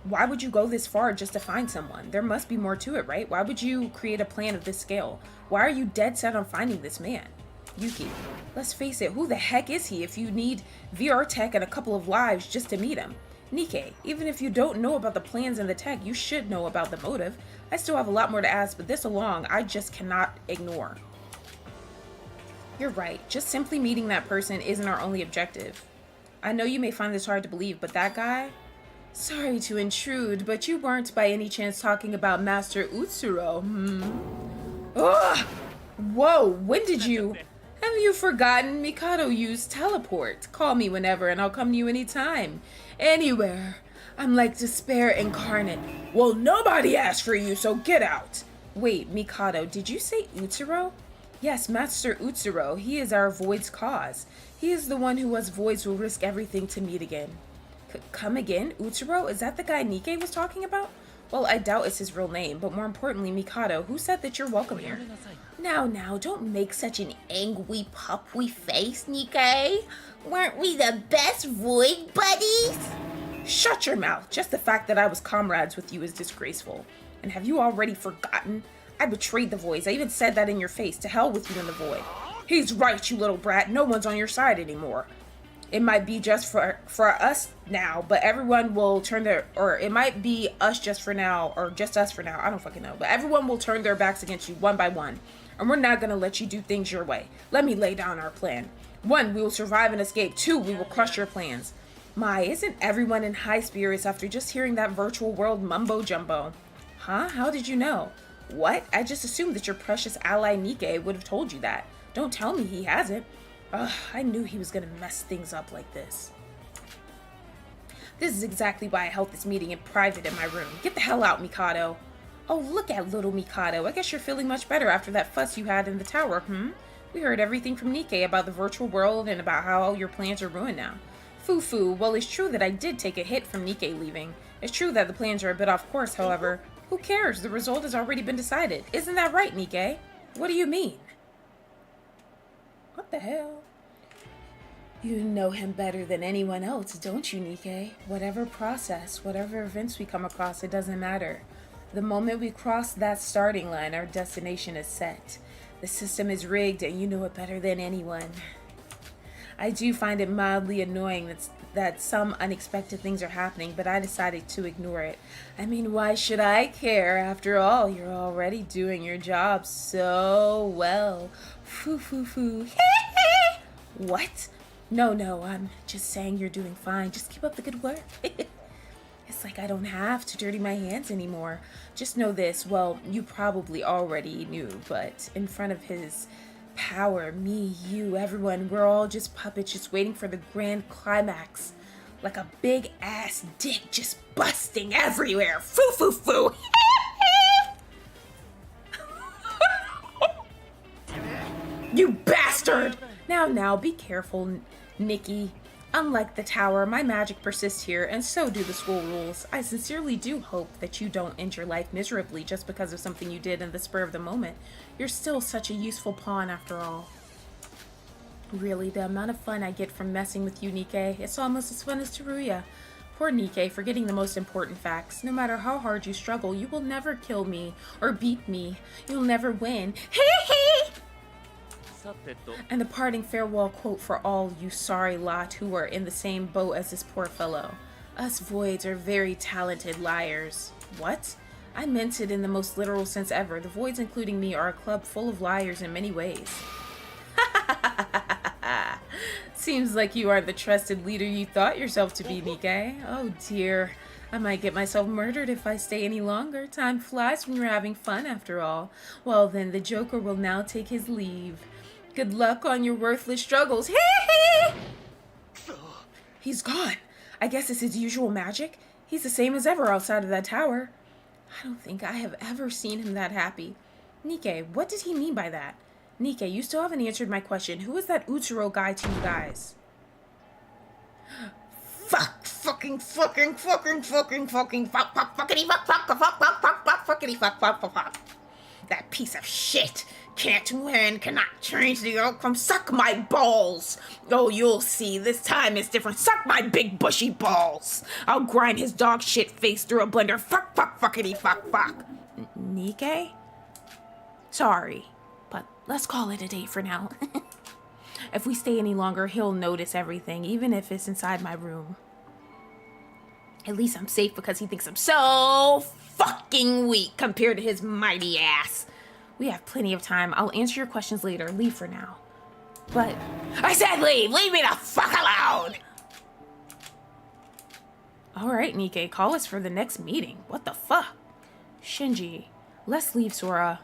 Why would you go this far just to find someone? There must be more to it, right? Why would you create a plan of this scale? Why are you dead set on finding this man? Yuki, let's face it, who the heck is he if you need VR tech and a couple of lives just to meet him? Nikkei, even if you don't know about the plans and the tech, you should know about the motive. I still have a lot more to ask, but this along, I just cannot ignore. You're right, just simply meeting that person isn't our only objective. I know you may find this hard to believe, but that guy? Sorry to intrude, but you weren't by any chance talking about Master Utsuro, Ugh! Whoa, when did you... Have you forgotten? Mikado used teleport. Call me whenever and I'll come to you anytime. Anywhere. I'm like despair incarnate. Well, nobody asked for you, so get out. Wait, Mikado, did you say Utsuro? Yes, Master Utsuro. He is our void's cause. He is the one who us voids will risk everything to meet again. Come again? Utsuro? Is that the guy Nikkei was talking about? Well, I doubt it's his real name, but more importantly, Mikado, who said that you're welcome here? Now, don't make such an angry puppy face, Nikkei. Weren't we the best void buddies? Shut your mouth. Just the fact that I was comrades with you is disgraceful. And have you already forgotten? I betrayed the voids. I even said that in your face. To hell with you in the void. He's right, you little brat. No one's on your side anymore. It might be just for us now, but everyone will turn their, or it might be us just for now, or just us for now. I don't fucking know. But everyone will turn their backs against you one by one. And we're not going to let you do things your way. Let me lay down our plan. 1, we will survive and escape. 2, we will crush your plans. My, isn't everyone in high spirits after just hearing that virtual world mumbo jumbo? Huh? How did you know? What? I just assumed that your precious ally Nikkei would have told you that. Don't tell me he hasn't. Ugh, I knew he was gonna mess things up like this. This is exactly why I held this meeting in private in my room. Get the hell out, Mikado. Oh, look at little Mikado. I guess you're feeling much better after that fuss you had in the tower, We heard everything from Nikkei about the virtual world and about how all your plans are ruined now. Foo-foo. Well, it's true that I did take a hit from Nikkei leaving. It's true that the plans are a bit off course, however. Who cares? The result has already been decided. Isn't that right, Nikkei? What do you mean? What the hell? You know him better than anyone else, don't you, Nikkei? Whatever process, whatever events we come across, it doesn't matter. The moment we cross that starting line, our destination is set. The system is rigged, and you know it better than anyone. I do find it mildly annoying that some unexpected things are happening, but I decided to ignore it. I mean, why should I care? After all, you're already doing your job so well. Foo. What? No, I'm just saying you're doing fine. Just keep up the good work. It's like I don't have to dirty my hands anymore. Just know this, well, you probably already knew, but in front of his power, me, you, everyone, we're all just puppets just waiting for the grand climax. Like a big ass dick just busting everywhere. Foo. You bastard! Now, be careful, Nikki. Unlike the tower, my magic persists here, and so do the school rules. I sincerely do hope that you don't end your life miserably just because of something you did in the spur of the moment. You're still such a useful pawn after all. Really, the amount of fun I get from messing with you, Nikkei, it's almost as fun as Teruya. Poor Nikkei, forgetting the most important facts. No matter how hard you struggle, you will never kill me or beat me. You'll never win. Hee. And the parting farewell quote for all you sorry lot who are in the same boat as this poor fellow. Us voids are very talented liars. What? I meant it in the most literal sense ever. The voids, including me, are a club full of liars in many ways. Seems like you are the trusted leader you thought yourself to be, Nikkei. Oh dear. I might get myself murdered if I stay any longer. Time flies when you're having fun, after all. Well then, the Joker will now take his leave. Good luck on your worthless struggles. Hee. He's gone. I guess it's his usual magic. He's the same as ever outside of that tower. I don't think I have ever seen him that happy. Nikkei, what did he mean by that? Nikkei, you still haven't answered my question. Who is that Utsuro guy to you guys? Fuck. That piece of shit can't win, cannot change the outcome. Suck my balls. Oh, you'll see. This time it's different. Suck my big bushy balls. I'll grind his dog shit face through a blender. Fuck, fuck, fuckity, fuck, fuck. Nikke? Sorry, but let's call it a day for now. If we stay any longer, he'll notice everything, even if it's inside my room. At least I'm safe because he thinks I'm so fucking weak compared to his mighty ass. We have plenty of time. I'll answer your questions later. Leave for now. But I said leave! Leave me the fuck alone! Alright, Nikke, call us for the next meeting. What the fuck? Shinji, let's leave, Sora.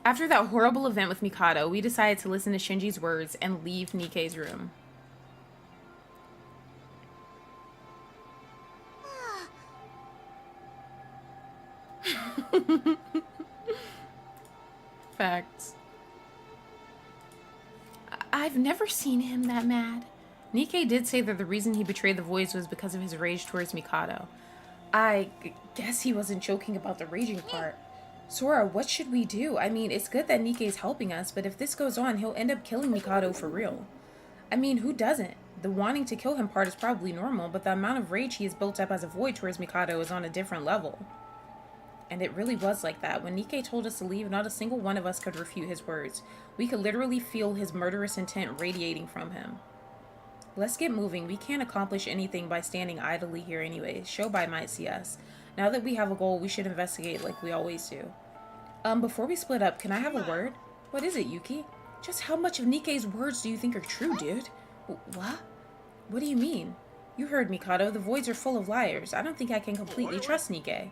After that horrible event with Mikado, we decided to listen to Shinji's words and leave Nikke's room. Facts. I've never seen him that mad. Nikke did say that the reason he betrayed the voids was because of his rage towards Mikado. I guess he wasn't joking about the raging part. Sora, what should we do? I mean, it's good that Nikke's helping us, but if this goes on, he'll end up killing Mikado for real. I mean, who doesn't? The wanting to kill him part is probably normal, but the amount of rage he has built up as a void towards Mikado is on a different level. And it really was like that. When Nikke told us to leave, not a single one of us could refute his words. We could literally feel his murderous intent radiating from him. Let's get moving. We can't accomplish anything by standing idly here anyways. Shobai might see us. Now that we have a goal, we should investigate like we always do. Before we split up, can I have a word? What is it, Yuki? Just how much of Nikke's words do you think are true, dude? What? What do you mean? You heard, Mikado. The voids are full of liars. I don't think I can completely trust Nikke.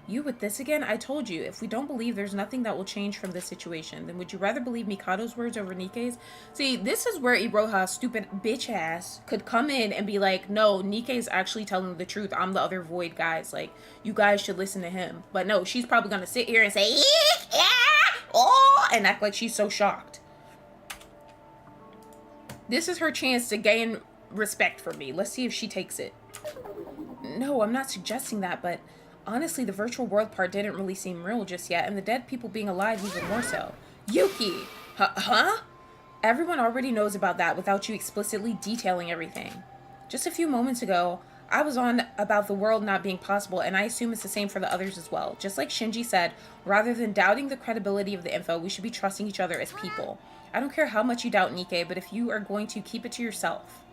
You with this again? I told you, if we don't believe there's nothing that will change from this situation, then would you rather believe Mikado's words over Nikke's? See, this is where Iroha, stupid bitch ass, could come in and be like, no, Nikke's actually telling the truth. I'm the other void, guys. Like, you guys should listen to him. But no, she's probably gonna sit here and say, yeah, oh, and act like she's so shocked. This is her chance to gain respect for me. Let's see if she takes it. No, I'm not suggesting that, but honestly, the virtual world part didn't really seem real just yet, and the dead people being alive even more so. Yuki! Huh? Everyone already knows about that without you explicitly detailing everything. Just a few moments ago, I was on about the world not being possible, and I assume it's the same for the others as well. Just like Shinji said, rather than doubting the credibility of the info, we should be trusting each other as people. I don't care how much you doubt Nikke, but if you are going to, keep it to yourself.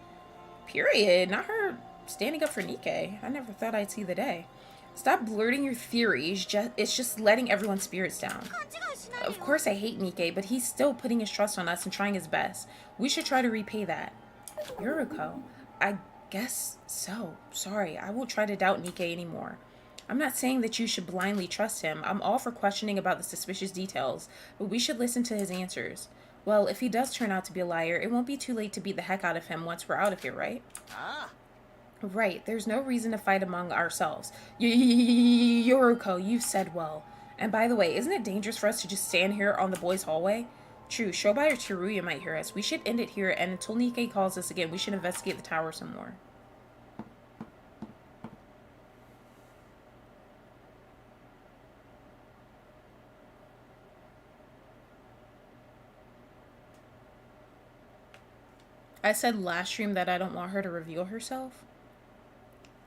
Period. Not her standing up for Nikke. I never thought I'd see the day. Stop blurting your theories, it's just letting everyone's spirits down. Of course I hate Nikke, but he's still putting his trust on us and trying his best. We should try to repay that. Yuriko, I guess so. Sorry, I won't try to doubt Nikke anymore. I'm not saying that you should blindly trust him. I'm all for questioning about the suspicious details, but we should listen to his answers. Well, if he does turn out to be a liar, it won't be too late to beat the heck out of him once we're out of here, right? Right, there's no reason to fight among ourselves. Yuriko, you said well. And by the way, isn't it dangerous for us to just stand here on the boys' hallway? True, Shobai or Teruya might hear us. We should end it here, and until Nikke calls us again, we should investigate the tower some more. I said last stream that I don't want her to reveal herself.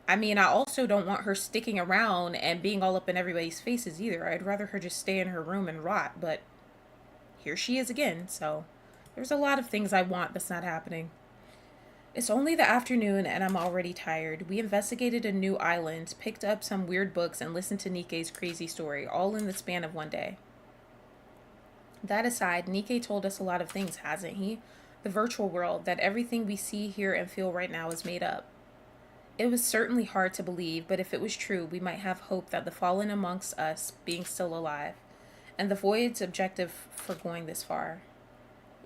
I mean, I also don't want her sticking around and being all up in everybody's faces either. I'd rather her just stay in her room and rot, but here she is again, so there's a lot of things I want that's not happening. It's only the afternoon and I'm already tired. We investigated a new island, picked up some weird books, and listened to Nikke's crazy story, all in the span of one day. That aside, Nikke told us a lot of things, hasn't he? The virtual world, that everything we see, hear, and feel right now is made up. It was certainly hard to believe, but if it was true, we might have hope that the fallen amongst us being still alive, and the void's objective for going this far.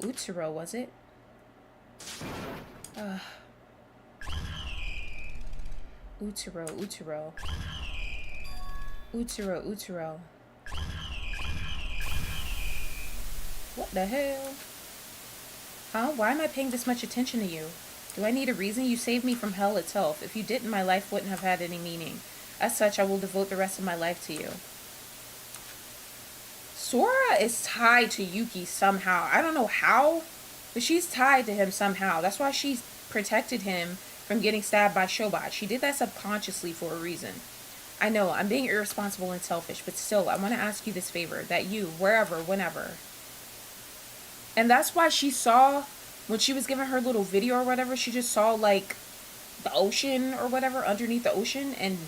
Utsuro, was it? Utsuro. What the hell? Huh? Why am I paying this much attention to you? Do I need a reason? You saved me from hell itself. If you didn't, my life wouldn't have had any meaning. As such, I will devote the rest of my life to you. Sora is tied to Yuki somehow. I don't know how, but she's tied to him somehow. That's why she protected him from getting stabbed by Shobot. She did that subconsciously for a reason. I know, I'm being irresponsible and selfish, but still, I want to ask you this favor. That you, wherever, whenever. And that's why she saw, when she was giving her little video or whatever, she just saw, like, the ocean or whatever, underneath the ocean, and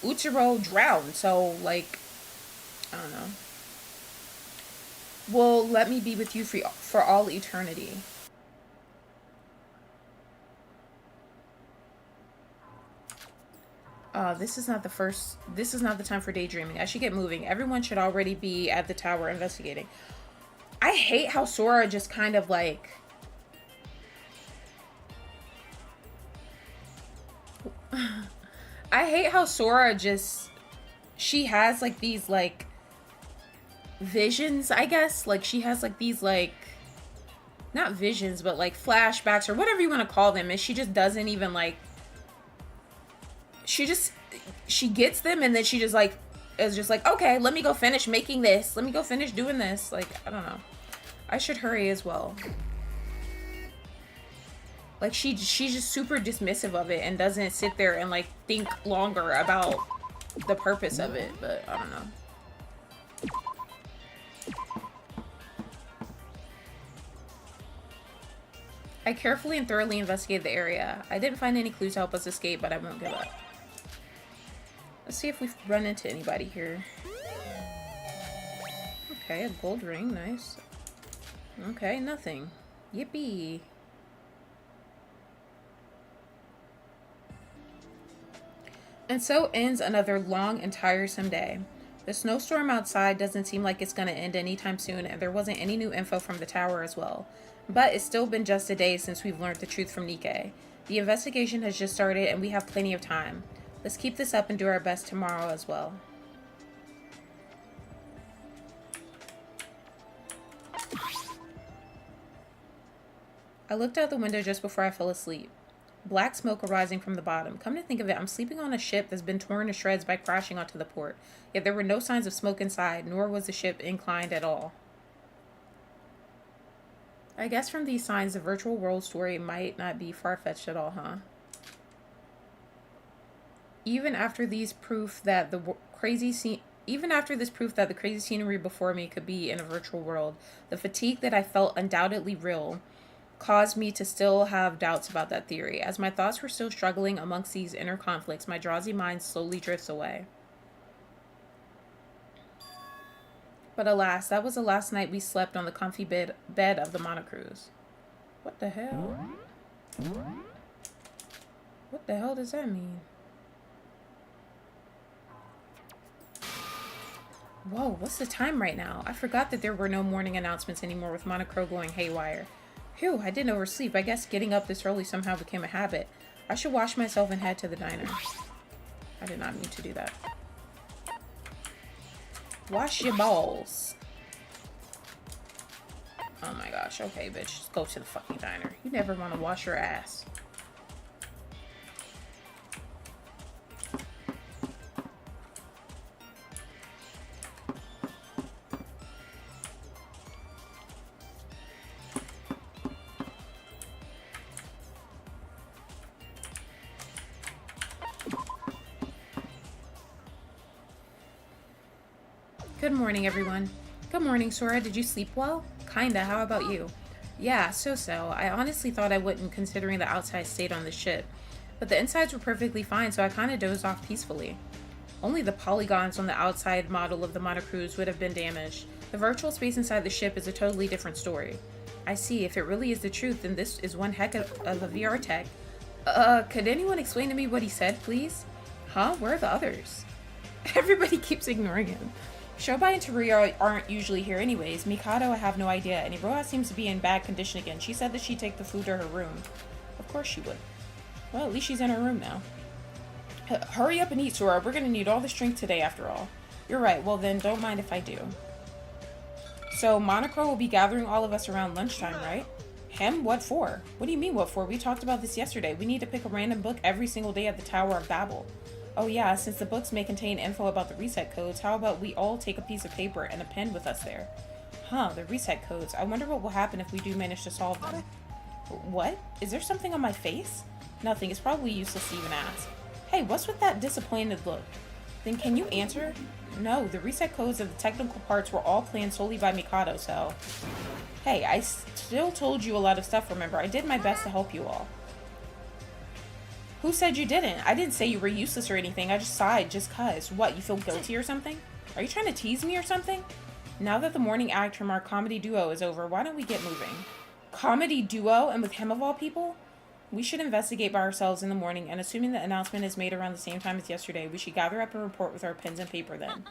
Utsuro drowned. So, like, I don't know. Well, let me be with you for all eternity. This is not the time for daydreaming. I should get moving. Everyone should already be at the tower investigating. I hate how Sora just kind of like... I hate how Sora just... She has like these like... visions, I guess. Like she has like these like... Not visions, but like flashbacks or whatever you want to call them. And she just doesn't even like... She gets them and then she just like is just like, okay, let me go finish making this. Let me go finish doing this. Like, I don't know. I should hurry as well. Like she's just super dismissive of it and doesn't sit there and like think longer about the purpose of it, but I don't know. I carefully and thoroughly investigated the area. I didn't find any clues to help us escape, but I won't give up. Let's see if we've run into anybody here. Okay, a gold ring, nice. Okay, nothing. Yippee. And so ends another long and tiresome day. The snowstorm outside doesn't seem like it's going to end anytime soon, and there wasn't any new info from the tower as well. But it's still been just a day since we've learned the truth from Nikke. The investigation has just started, and we have plenty of time. Let's keep this up and do our best tomorrow as well. I looked out the window just before I fell asleep. Black smoke arising from the bottom. Come to think of it, I'm sleeping on a ship that's been torn to shreds by crashing onto the port. Yet there were no signs of smoke inside, nor was the ship inclined at all. I guess from these signs, the virtual world story might not be far-fetched at all, huh? Even after this proof that the crazy scenery before me could be in a virtual world, the fatigue that I felt undoubtedly real caused me to still have doubts about that theory. As my thoughts were still struggling amongst these inner conflicts, my drowsy mind slowly drifts away. But alas, that was the last night we slept on the comfy bed of the monocruise. What the hell? What the hell does that mean? Whoa, what's the time right now? I forgot that there were no morning announcements anymore with Monocro going haywire. Phew, I didn't oversleep. I guess getting up this early somehow became a habit. I should wash myself and head to the diner. I did not mean to do that. Wash your balls. Oh my gosh, okay, bitch. Just go to the fucking diner. You never want to wash your ass. Good morning, everyone. Good morning, Sora. Did you sleep well? Kinda. How about you? Yeah, so-so. I honestly thought I wouldn't, considering the outside state on the ship. But the insides were perfectly fine, so I kinda dozed off peacefully. Only the polygons on the outside model of the monocruise would have been damaged. The virtual space inside the ship is a totally different story. I see. If it really is the truth, then this is one heck of a VR tech. Could anyone explain to me what he said, please? Huh? Where are the others? Everybody keeps ignoring him. Shobai and Teruya aren't usually here anyways. Mikado, I have no idea. And Iroha seems to be in bad condition again. She said that she'd take the food to her room. Of course she would. Well, at least she's in her room now. Hurry up and eat, Sora. We're gonna need all the strength today after all. You're right. Well then, don't mind if I do. So, Monocro will be gathering all of us around lunchtime, right? Him? What for? What do you mean what for? We talked about this yesterday. We need to pick a random book every single day at the Tower of Babel. Oh yeah, since the books may contain info about the reset codes, how about we all take a piece of paper and a pen with us there? Huh, the reset codes. I wonder what will happen if we do manage to solve them. What? Is there something on my face? Nothing. It's probably useless to even ask. Hey, what's with that disappointed look? Then can you answer? No, the reset codes of the technical parts were all planned solely by Mikado, so... Hey, I still told you a lot of stuff, remember? I did my best to help you all. Who said you didn't? I didn't say you were useless or anything. I just sighed just cuz. What, you feel guilty or something? Are you trying to tease me or something? Now that the morning act from our comedy duo is over, why don't we get moving? Comedy duo? And with him of all people? We should investigate by ourselves in the morning, and assuming the announcement is made around the same time as yesterday, we should gather up a report with our pens and paper then.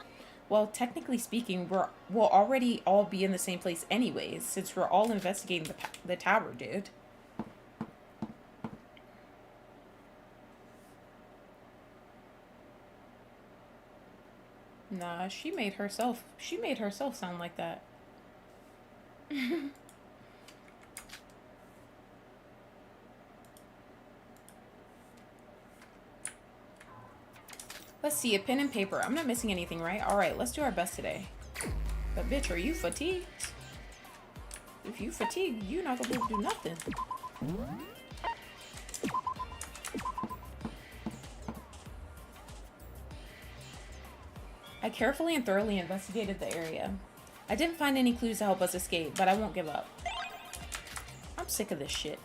Well, technically speaking, we'll already all be in the same place anyways, since we're all investigating the tower, dude. Nah, she made herself sound like that. Let's see, a pen and paper. I'm not missing anything, right? Alright, let's do our best today. But bitch, are you fatigued? If you fatigued, you're not gonna be able to do nothing. I carefully and thoroughly investigated the area. I didn't find any clues to help us escape, but I won't give up. I'm sick of this shit.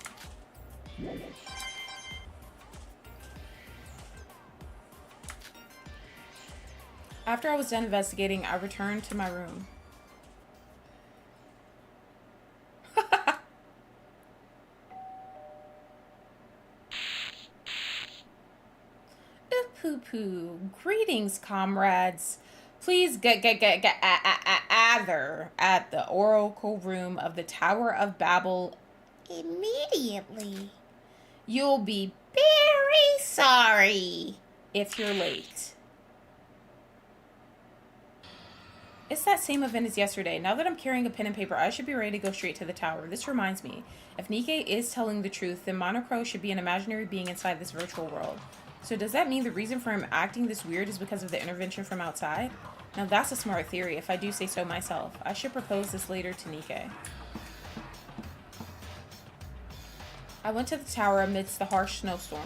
After I was done investigating, I returned to my room. Poo-poo. Greetings, comrades. Please gather at the oracle room of the Tower of Babel immediately. You'll be very sorry if you're late. It's that same event as yesterday. Now that I'm carrying a pen and paper, I should be ready to go straight to the tower. This reminds me, if Nikke is telling the truth, then Monocro should be an imaginary being inside this virtual world. So does that mean the reason for him acting this weird is because of the intervention from outside? Now that's a smart theory, if I do say so myself. I should propose this later to Nikke. I went to the tower amidst the harsh snowstorm.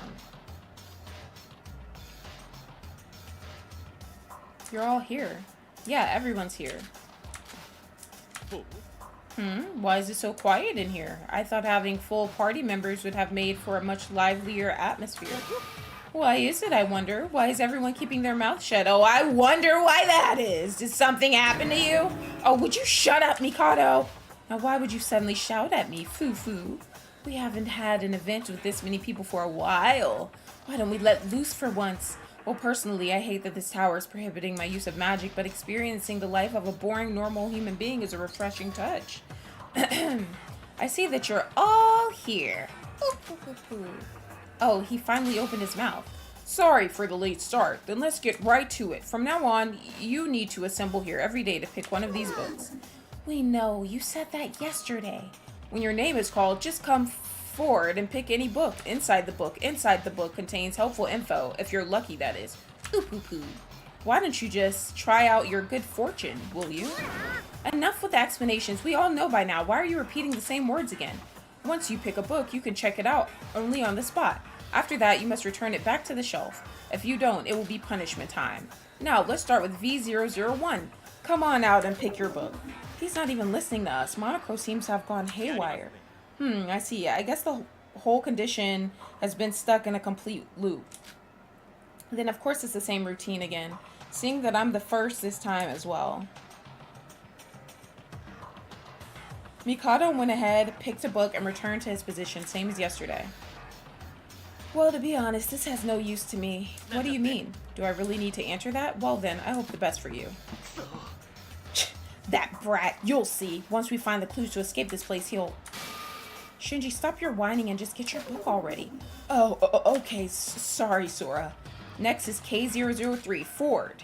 You're all here. Yeah, everyone's here. Why is it so quiet in here? I thought having full party members would have made for a much livelier atmosphere. Why is it, I wonder? Why is everyone keeping their mouth shut? Oh, I wonder why that is. Did something happen to you? Oh, would you shut up, Mikado? Now, why would you suddenly shout at me, Foo-Foo? We haven't had an event with this many people for a while. Why don't we let loose for once? Well, personally, I hate that this tower is prohibiting my use of magic, but experiencing the life of a boring, normal human being is a refreshing touch. I see that you're all here. Oh, he finally opened his mouth. Sorry for the late start. Then let's get right to it. From now on, you need to assemble here every day to pick one of these books. We know. You said that yesterday. When your name is called, just come forward and pick any book. Inside the book contains helpful info, if you're lucky, that is. Ooh-poo-poo. Why don't you just try out your good fortune, will you? Enough with the explanations. We all know by now. Why are you repeating the same words again? Once you pick a book, you can check it out only on the spot. After that, you must return it back to the shelf. If you don't, it will be punishment time. Now, let's start with V001. Come on out and pick your book. He's not even listening to us. Monocro seems to have gone haywire. I see. I guess the whole condition has been stuck in a complete loop. Then, of course, it's the same routine again. Seeing that I'm the first this time as well. Mikado went ahead, picked a book, and returned to his position, same as yesterday. Well, to be honest, this has no use to me. What do you mean? Do I really need to answer that? Well then, I hope the best for you. That brat, you'll see. Once we find the clues to escape this place, he'll... Shinji, stop your whining and just get your book already. Oh, okay, sorry, Sora. Next is K003, Ford.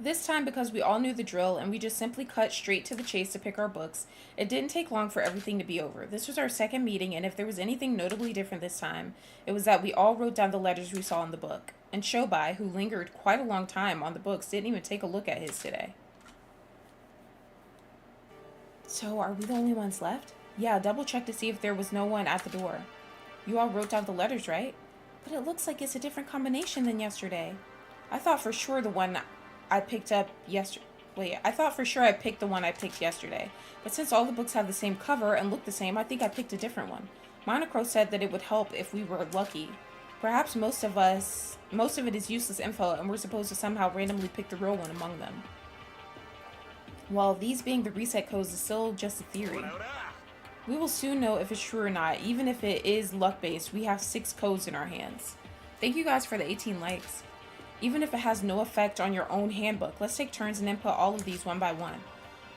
This time, because we all knew the drill and we just simply cut straight to the chase to pick our books, it didn't take long for everything to be over. This was our second meeting, and if there was anything notably different this time, it was that we all wrote down the letters we saw in the book. And Shobai, who lingered quite a long time on the books, didn't even take a look at his today. So, are we the only ones left? Yeah, double check to see if there was no one at the door. You all wrote down the letters, right? But it looks like it's a different combination than yesterday. I thought for sure the one I picked up yesterday. Wait, I thought for sure I picked the one I picked yesterday. But since all the books have the same cover and look the same, I think I picked a different one. Monocro said that it would help if we were lucky. Perhaps most of it is useless info and we're supposed to somehow randomly pick the real one among them. While these being the reset codes is still just a theory. We will soon know if it's true or not. Even if it is luck-based, we have 6 codes in our hands. Thank you guys for the 18 likes. Even if it has no effect on your own handbook, let's take turns and input all of these one by one.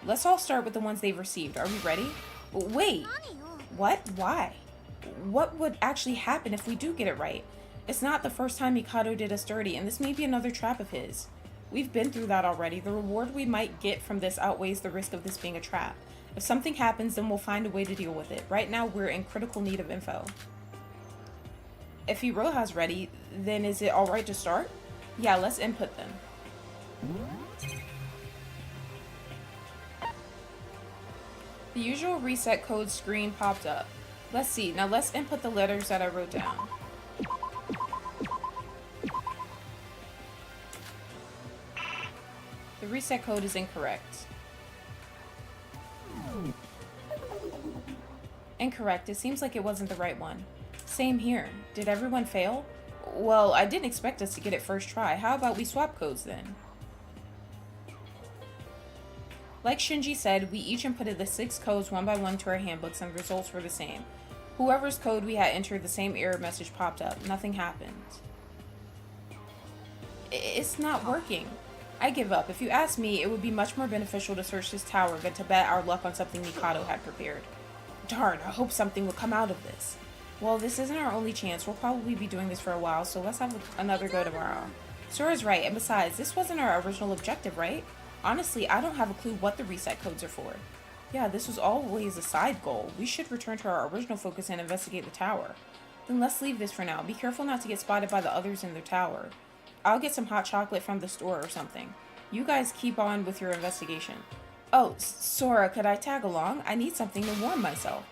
Let's all start with the ones they've received. Are we ready? Wait. What? Why? What would actually happen if we do get it right? It's not the first time Mikado did us dirty, and this may be another trap of his. We've been through that already. The reward we might get from this outweighs the risk of this being a trap. If something happens, then we'll find a way to deal with it. Right now, we're in critical need of info. If Hiroha's ready, then is it alright to start? Yeah, let's input them. The usual reset code screen popped up. Let's see. Now let's input the letters that I wrote down. The reset code is incorrect. Incorrect. It seems like it wasn't the right one. Same here. Did everyone fail? Well, I didn't expect us to get it first try. How about we swap codes then? Like Shinji said, we each inputted the 6 codes one by one to our handbooks and the results were the same. Whoever's code we had entered, the same error message popped up. Nothing happened. It's not working. I give up. If you ask me, it would be much more beneficial to search this tower than to bet our luck on something Mikado had prepared. Darn, I hope something will come out of this. Well, this isn't our only chance. We'll probably be doing this for a while, so let's have another go tomorrow. Sora's right, and besides, this wasn't our original objective, right? Honestly, I don't have a clue what the reset codes are for. Yeah, this was always a side goal. We should return to our original focus and investigate the tower. Then let's leave this for now. Be careful not to get spotted by the others in the tower. I'll get some hot chocolate from the store or something. You guys keep on with your investigation. Oh, Sora, could I tag along? I need something to warm myself.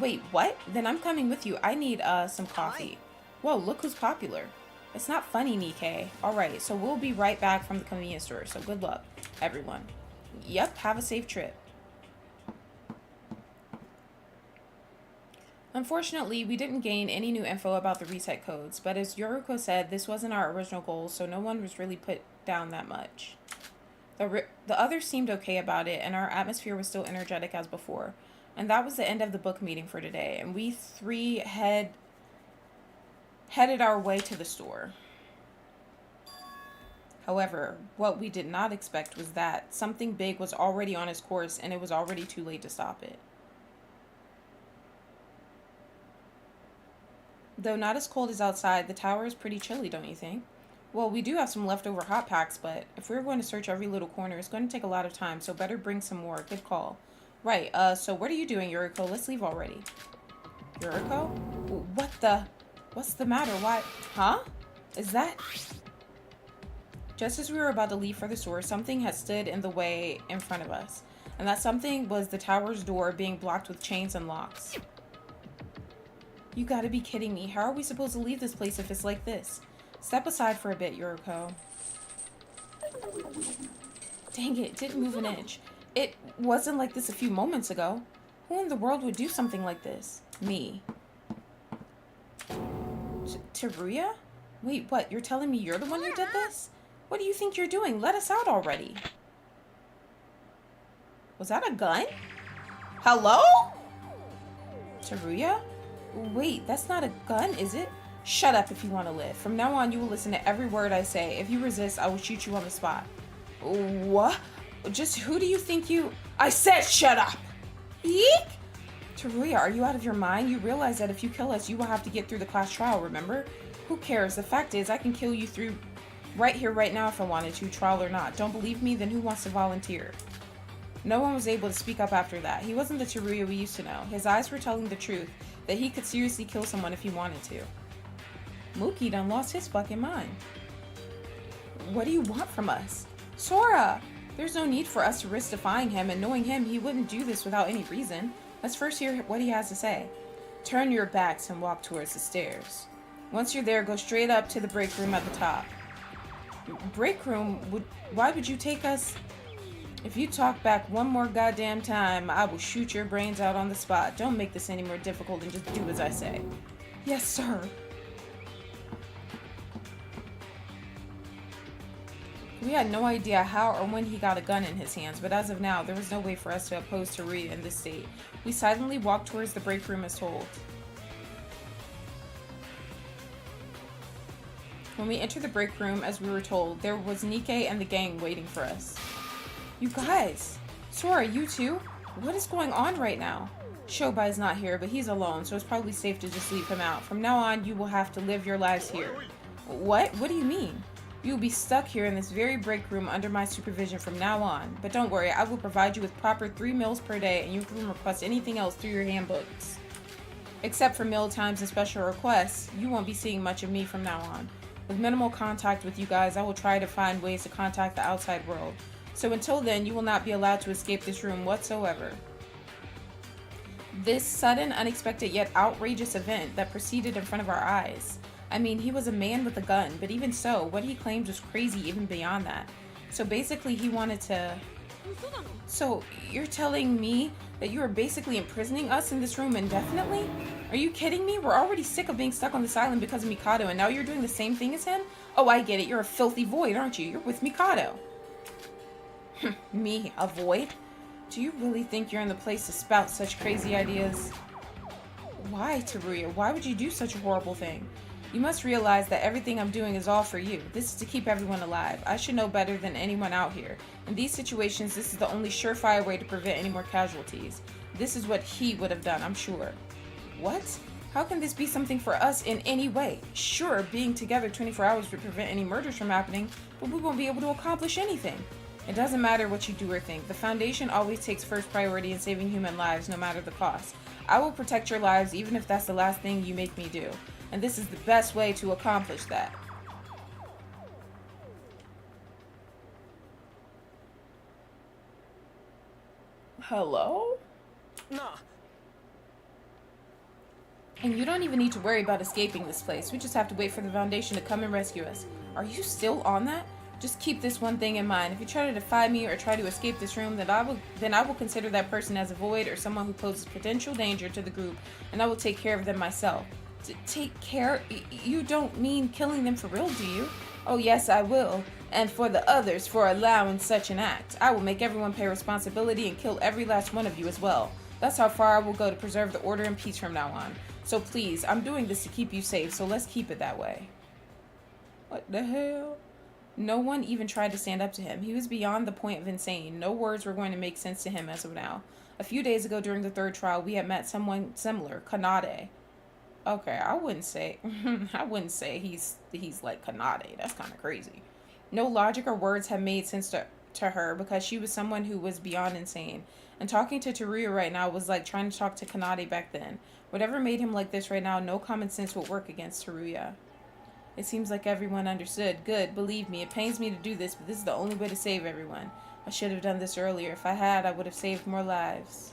Wait, what? Then I'm coming with you. I need, some coffee. Whoa, look who's popular. It's not funny, Nikkei. Alright, so we'll be right back from the convenience store, so good luck, everyone. Yep, have a safe trip. Unfortunately, we didn't gain any new info about the reset codes, but as Yoruko said, this wasn't our original goal, so no one was really put down that much. The others seemed okay about it, and our atmosphere was still energetic as before. And that was the end of the book meeting for today, and we 3 headed our way to the store. However, what we did not expect was that something big was already on its course, and it was already too late to stop it. Though not as cold as outside, the tower is pretty chilly, don't you think? Well, we do have some leftover hot packs, but if we're going to search every little corner, it's going to take a lot of time, so better bring some more. Good call. Right, so what are you doing, Yuriko? Let's leave already. Yuriko? What's the matter? Why? Huh? Is that... Just as we were about to leave for the store, something had stood in the way in front of us. And that something was the tower's door being blocked with chains and locks. You gotta be kidding me. How are we supposed to leave this place if it's like this? Step aside for a bit, Yuriko. Dang it didn't move an inch. It wasn't like this a few moments ago. Who in the world would do something like this? Me. Teruya? Wait, what? You're telling me you're the one who did this? What do you think you're doing? Let us out already. Was that a gun? Hello? Teruya? Wait, that's not a gun, is it? Shut up if you want to live. From now on, you will listen to every word I say. If you resist, I will shoot you on the spot. What? Just who do you think you... I said shut up! Eek! Teruya, are you out of your mind? You realize that if you kill us, you will have to get through the class trial, remember? Who cares? The fact is, I can kill you through Right here, right now if I wanted to, trial or not. Don't believe me? Then who wants to volunteer? No one was able to speak up after that. He wasn't the Teruya we used to know. His eyes were telling the truth, that he could seriously kill someone if he wanted to. Mookie done lost his fucking mind. What do you want from us? Sora! There's no need for us to risk defying him, and knowing him, he wouldn't do this without any reason. Let's first hear what he has to say. Turn your backs and walk towards the stairs. Once you're there, go straight up to the break room at the top. Break room? Why would you take us? If you talk back one more goddamn time, I will shoot your brains out on the spot. Don't make this any more difficult and just do as I say. Yes, sir. We had no idea how or when he got a gun in his hands, but as of now, there was no way for us to oppose Teruya in this state. We silently walked towards the break room as told. When we entered the break room, as we were told, there was Nikkei and the gang waiting for us. You guys! Sora, you too? What is going on right now? Shobai is not here, but he's alone, so it's probably safe to just leave him out. From now on, you will have to live your lives here. What? What do you mean? You will be stuck here in this very break room under my supervision from now on. But don't worry, I will provide you with proper 3 meals per day, and you can request anything else through your handbooks. Except for meal times and special requests, you won't be seeing much of me from now on. With minimal contact with you guys, I will try to find ways to contact the outside world. So until then, you will not be allowed to escape this room whatsoever. This sudden, unexpected, yet outrageous event that proceeded in front of our eyes. I mean, he was a man with a gun, but even so, what he claimed was crazy even beyond that. So basically, he wanted to... So, you're telling me that you are basically imprisoning us in this room indefinitely? Are you kidding me? We're already sick of being stuck on this island because of Mikado, and now you're doing the same thing as him? Oh, I get it. You're a filthy void, aren't you? You're with Mikado. Me, a void? Do you really think you're in the place to spout such crazy ideas? Why, Teruya? Why would you do such a horrible thing? You must realize that everything I'm doing is all for you. This is to keep everyone alive. I should know better than anyone out here. In these situations, this is the only surefire way to prevent any more casualties. This is what he would have done, I'm sure. What? How can this be something for us in any way? Sure, being together 24 hours would prevent any murders from happening, but we won't be able to accomplish anything. It doesn't matter what you do or think. The Foundation always takes first priority in saving human lives, no matter the cost. I will protect your lives even if that's the last thing you make me do. And this is the best way to accomplish that. Hello? Nah. And you don't even need to worry about escaping this place. We just have to wait for the Foundation to come and rescue us. Are you still on that? Just keep this one thing in mind. If you try to defy me or try to escape this room, then I will consider that person as a void or someone who poses potential danger to the group, and I will take care of them myself. Take care? You don't mean killing them for real, do you? Oh yes, I will. And for the others for allowing such an act. I will make everyone pay responsibility and kill every last one of you as well. That's how far I will go to preserve the order and peace from now on. So please, I'm doing this to keep you safe, so let's keep it that way. What the hell? No one even tried to stand up to him. He was beyond the point of insane. No words were going to make sense to him as of now. A few days ago during the 3rd trial, we had met someone similar, Kanade. Okay, I wouldn't say he's like Kanade. That's kind of crazy. No logic or words have made sense to her because she was someone who was beyond insane. And talking to Teruya right now was like trying to talk to Kanade back then. Whatever made him like this right now, no common sense would work against Teruya. It seems like everyone understood. Good, believe me, it pains me to do this, but this is the only way to save everyone. I should have done this earlier. If I had, I would have saved more lives.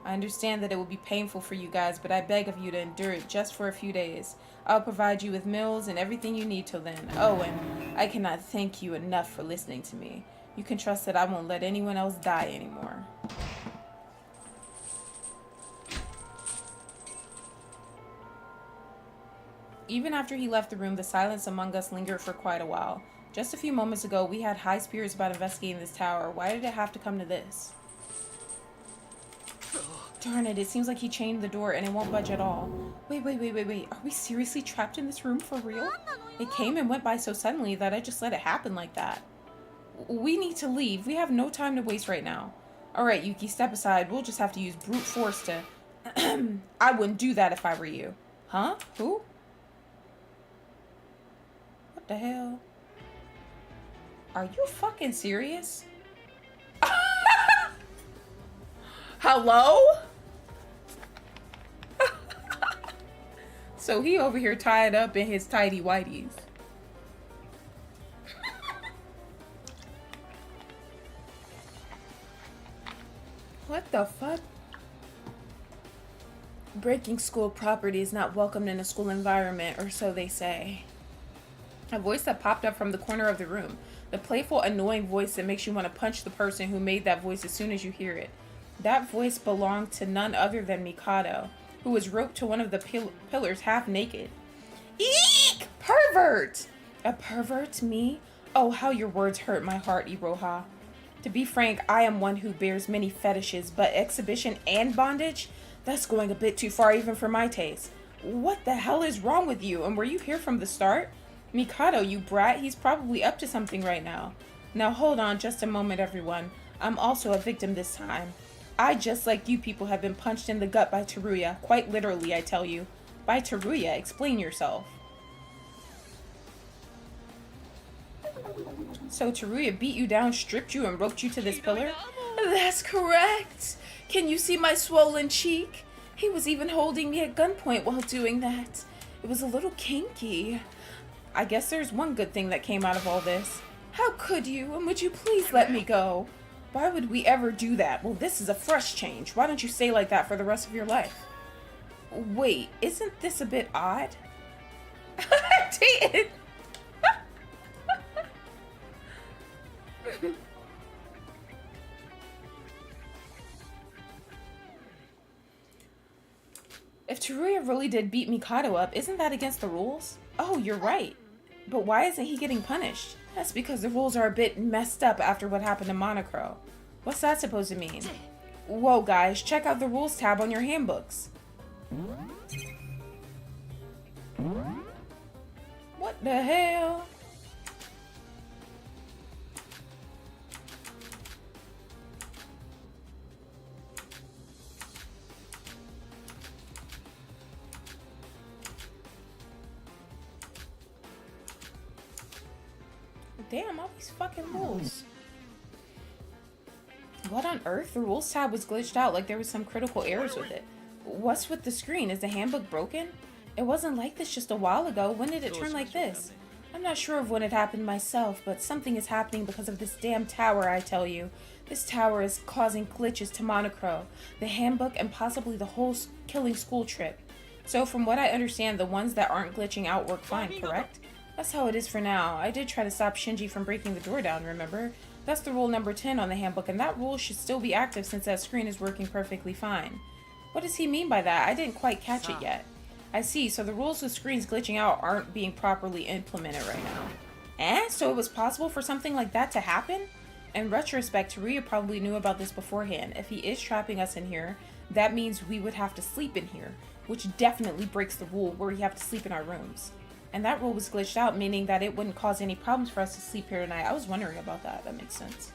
I understand that it will be painful for you guys, but I beg of you to endure it just for a few days. I'll provide you with meals and everything you need till then. Oh, and I cannot thank you enough for listening to me. You can trust that I won't let anyone else die anymore. Even after he left the room, the silence among us lingered for quite a while. Just a few moments ago, we had high spirits about investigating this tower. Why did it have to come to this? Darn it, it seems like he chained the door and it won't budge at all. Wait. Are we seriously trapped in this room for real? It came and went by so suddenly that I just let it happen like that. We need to leave. We have no time to waste right now. Alright, Yuki, step aside. We'll just have to use brute force to... I wouldn't do that if I were you. Huh? Who? What the hell? Are you fucking serious? Hello? So he over here tied up in his tidy whities. What the fuck? Breaking school property is not welcomed in a school environment, or so they say. A voice that popped up from the corner of the room. The playful, annoying voice that makes you want to punch the person who made that voice as soon as you hear it. That voice belonged to none other than Mikado, who was roped to one of the pillars half naked. Eek! Pervert! A pervert, me? Oh, how your words hurt my heart, Iroha. To be frank, I am one who bears many fetishes, but exhibition and bondage? That's going a bit too far even for my taste. What the hell is wrong with you? And were you here from the start? Mikado, you brat, he's probably up to something right now. Now hold on just a moment, everyone. I'm also a victim this time. I, just like you people, have been punched in the gut by Teruya. Quite literally, I tell you. By Teruya, explain yourself. So Teruya beat you down, stripped you, and roped you to this pillar? That's correct. Can you see my swollen cheek? He was even holding me at gunpoint while doing that. It was a little kinky. I guess there's one good thing that came out of all this. How could you? And would you please let me go? Why would we ever do that? Well, this is a fresh change. Why don't you stay like that for the rest of your life? Wait, isn't this a bit odd? Dated. If Teruya really did beat Mikado up, isn't that against the rules? Oh, you're right. But why isn't he getting punished? That's because the rules are a bit messed up after what happened to Monocro. What's that supposed to mean? Whoa, guys, check out the rules tab on your handbooks. What the hell? Damn, all these fucking rules. What on earth? The rules tab was glitched out like there was some critical errors with it. What's with the screen? Is the handbook broken? It wasn't like this just a while ago. When did it turn like this? I'm not sure of when it happened myself, but something is happening because of this damn tower, I tell you. This tower is causing glitches to Monocro, the handbook, and possibly the whole killing school trip. So from what I understand, the ones that aren't glitching out work fine, correct? That's how it is for now. I did try to stop Shinji from breaking the door down, remember? That's the rule number 10 on the handbook, and that rule should still be active since that screen is working perfectly fine. What does he mean by that? I didn't quite catch it yet. I see, so the rules with screens glitching out aren't being properly implemented right now. So it was possible for something like that to happen? In retrospect, Teruya probably knew about this beforehand. If he is trapping us in here, that means we would have to sleep in here, which definitely breaks the rule where we have to sleep in our rooms. And that rule was glitched out, meaning that it wouldn't cause any problems for us to sleep here tonight. I was wondering about that. That makes sense.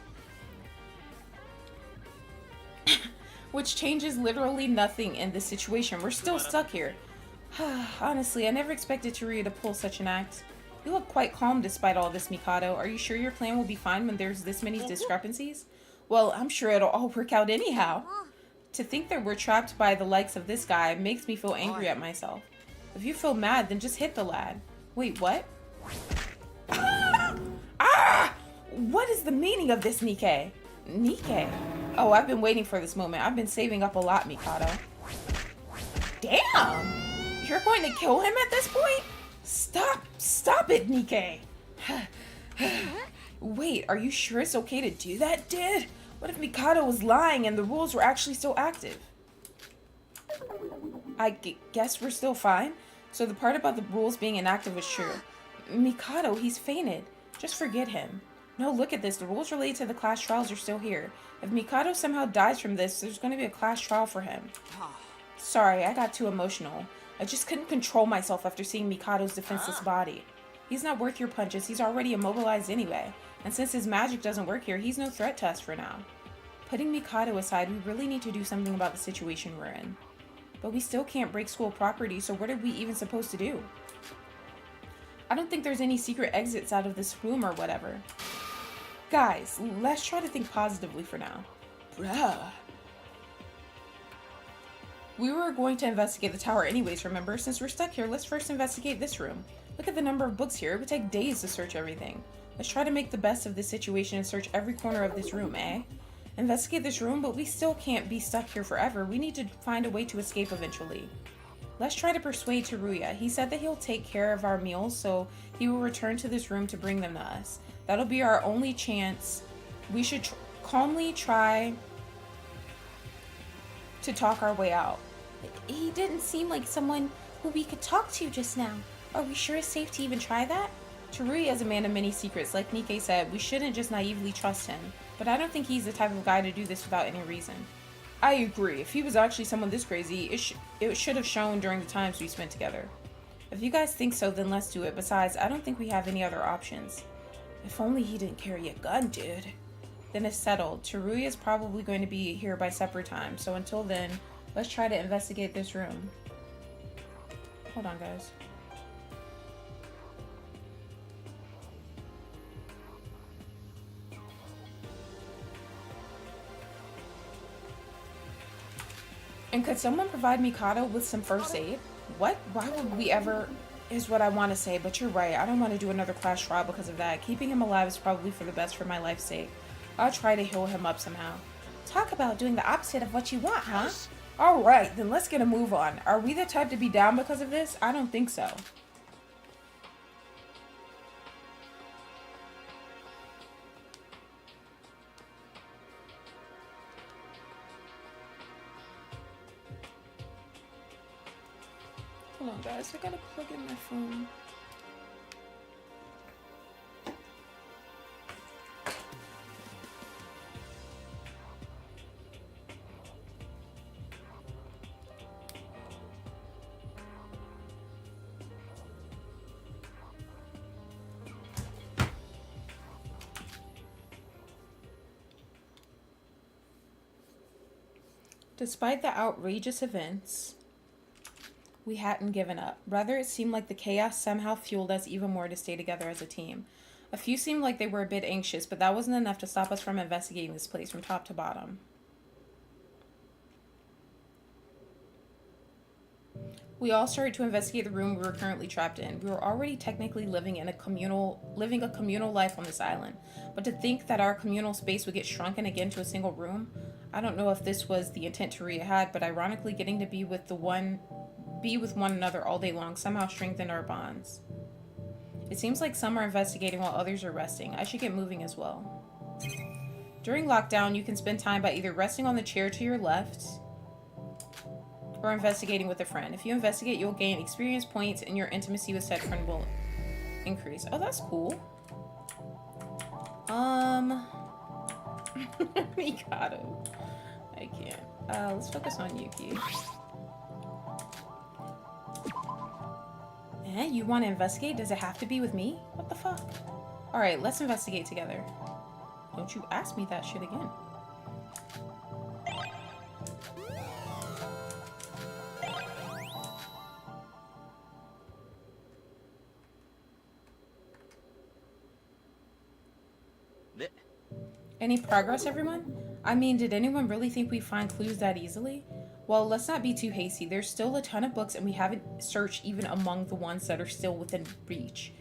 Which changes literally nothing in this situation. We're still stuck here. Honestly, I never expected Teruya to pull such an act. You look quite calm despite all this, Mikado. Are you sure your plan will be fine when there's this many discrepancies? Well, I'm sure it'll all work out anyhow. To think that we're trapped by the likes of this guy makes me feel angry at myself. If you feel mad, then just hit the lad. Wait, what? Ah! What is the meaning of this, Nikke? Nikke? Oh, I've been waiting for this moment. I've been saving up a lot, Mikado. Damn! You're going to kill him at this point? Stop it, Nikke. Wait, are you sure it's okay to do that, dude? What if Mikado was lying and the rules were actually still active? I guess we're still fine. So the part about the rules being inactive was true. Mikado, he's fainted. Just forget him. No, look at this. The rules related to the class trials are still here. If Mikado somehow dies from this, there's going to be a class trial for him. Sorry, I got too emotional. I just couldn't control myself after seeing Mikado's defenseless body. He's not worth your punches. He's already immobilized anyway. And since his magic doesn't work here, he's no threat to us for now. Putting Mikado aside, we really need to do something about the situation we're in. But we still can't break school property, so what are we even supposed to do? I don't think there's any secret exits out of this room or whatever. Guys, let's try to think positively for now. Bruh. We were going to investigate the tower anyways, remember? Since we're stuck here, let's first investigate this room. Look at the number of books here. It would take days to search everything. Let's try to make the best of this situation and search every corner of this room, eh? Investigate this room, but we still can't be stuck here forever. We need to find a way to escape eventually. Let's try to persuade Teruya. He said that he'll take care of our meals, so he will return to this room to bring them to us. That'll be our only chance. We should calmly try to talk our way out. He didn't seem like someone who we could talk to just now. Are we sure it's safe to even try that? Teruya is a man of many secrets. Like Nikkei said, we shouldn't just naively trust him. But I don't think he's the type of guy to do this without any reason. I agree. If he was actually someone this crazy, it should have shown during the times we spent together. If you guys think so, then let's do it. Besides, I don't think we have any other options. If only he didn't carry a gun, dude. Then it's settled. Teruya is probably going to be here by supper time. So until then, let's try to investigate this room. Hold on, guys. And could someone provide Mikado with some first aid? What? Why would we ever... is what I want to say, but you're right. I don't want to do another class trial because of that. Keeping him alive is probably for the best for my life's sake. I'll try to heal him up somehow. Talk about doing the opposite of what you want, huh? Alright, then let's get a move on. Are we the type to be down because of this? I don't think so. Hold on, guys. I gotta plug in my phone. Despite the outrageous events, we hadn't given up. Rather, it seemed like the chaos somehow fueled us even more to stay together as a team. A few seemed like they were a bit anxious, but that wasn't enough to stop us from investigating this place from top to bottom. We all started to investigate the room we were currently trapped in. We were already technically living a communal life on this island, but to think that our communal space would get shrunken again to a single room, I don't know if this was the intent Teruya had, but ironically, getting to be with one another all day long somehow strengthened our bonds. It seems like some are investigating while others are resting. I should get moving as well. During lockdown, you can spend time by either resting on the chair to your left or investigating with a friend. If you investigate, you'll gain experience points and your intimacy with said friend will increase. Oh, that's cool. Mikado. I can't. Let's focus on Yuki. You want to investigate? Does it have to be with me? What the fuck? Alright, let's investigate together. Don't you ask me that shit again. Any progress, everyone? I mean, did anyone really think we'd find clues that easily? Well, let's not be too hasty. There's still a ton of books and we haven't searched even among the ones that are still within reach.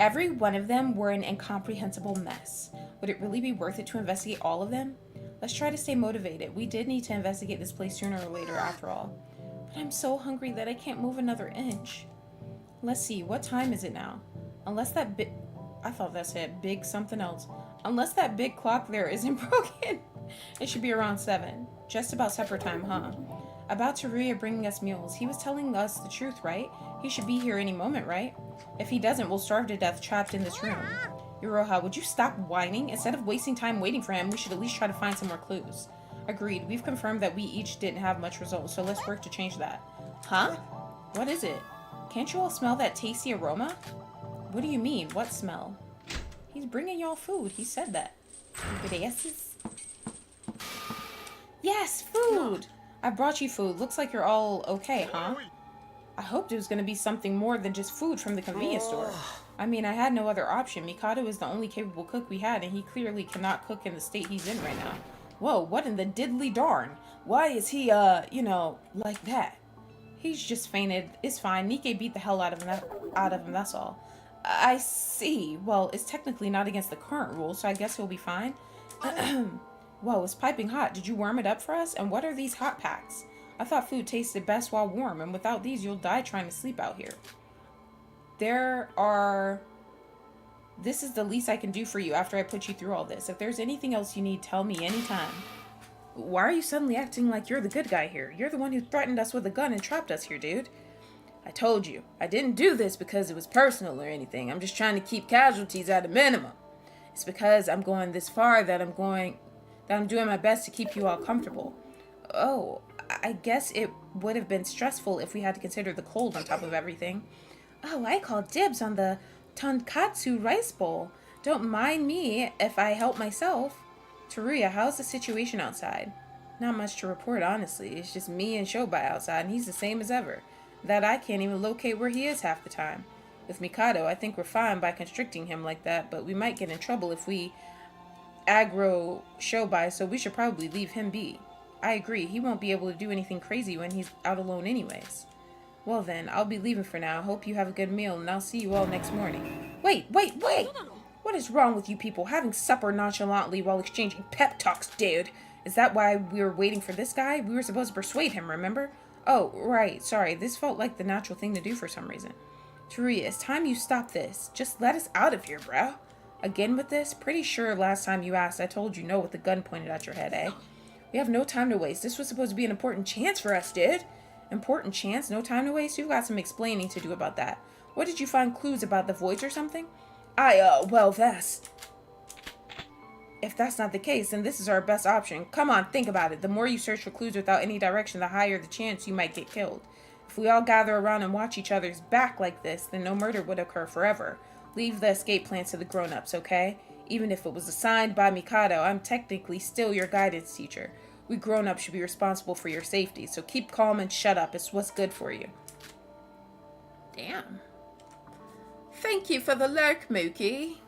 Every one of them were an incomprehensible mess. Would it really be worth it to investigate all of them? Let's try to stay motivated. We did need to investigate this place sooner or later after all. But I'm so hungry that I can't move another inch. Let's see, what time is it now? Unless that I thought that said big something else. Unless that big clock there isn't broken. It should be around 7. Just about supper time, huh? About Teruya bringing us meals. He was telling us the truth, right? He should be here any moment, right? If he doesn't, we'll starve to death trapped in this room. Iroha, would you stop whining? Instead of wasting time waiting for him, we should at least try to find some more clues. Agreed. We've confirmed that we each didn't have much results, so let's work to change that. Huh? What is it? Can't you all smell that tasty aroma? What do you mean? What smell? He's bringing y'all food. He said that. Yes, food! I brought you food. Looks like you're all okay, huh? I hoped it was going to be something more than just food from the convenience store. I mean, I had no other option. Mikado is the only capable cook we had, and he clearly cannot cook in the state he's in right now. Whoa, what in the diddly darn? Why is he, like that? He's just fainted. It's fine. Nikke beat the hell out of him, that's all. I see. Well, it's technically not against the current rules, so I guess he'll be fine. Whoa, it's piping hot. Did you warm it up for us? And what are these hot packs? I thought food tasted best while warm, and without these, you'll die trying to sleep out here. This is the least I can do for you after I put you through all this. If there's anything else you need, tell me anytime. Why are you suddenly acting like you're the good guy here? You're the one who threatened us with a gun and trapped us here, dude. I told you, I didn't do this because it was personal or anything. I'm just trying to keep casualties at a minimum. It's because I'm going this far that I'm doing my best to keep you all comfortable. Oh, I guess it would have been stressful if we had to consider the cold on top of everything. Oh, I call dibs on the tonkatsu rice bowl. Don't mind me if I help myself. Teruya, how's the situation outside? Not much to report, honestly. It's just me and Shobai outside, and he's the same as ever. That I can't even locate where he is half the time. With Mikado, I think we're fine by constricting him like that, but we might get in trouble if we aggro Shobai, so we should probably leave him be. I agree, he won't be able to do anything crazy when he's out alone anyways. Well then, I'll be leaving for now. Hope you have a good meal, and I'll see you all next morning. Wait! What is wrong with you people? Having supper nonchalantly while exchanging pep talks, dude. Is that why we were waiting for this guy? We were supposed to persuade him, remember? Oh, right. Sorry. This felt like the natural thing to do for some reason. Teruya, it's time you stop this. Just let us out of here, bro. Again with this? Pretty sure last time you asked, I told you no with the gun pointed at your head, eh? We have no time to waste. This was supposed to be an important chance for us, dude. Important chance? No time to waste? You've got some explaining to do about that. What, did you find clues about the voids or something? If that's not the case, then this is our best option. Come on, think about it. The more you search for clues without any direction, the higher the chance you might get killed. If we all gather around and watch each other's back like this, then no murder would occur forever. Leave the escape plans to the grown-ups, okay? Even if it was assigned by Mikado, I'm technically still your guidance teacher. We grown-ups should be responsible for your safety, so keep calm and shut up. It's what's good for you. Damn. Thank you for the lurk, Mookie.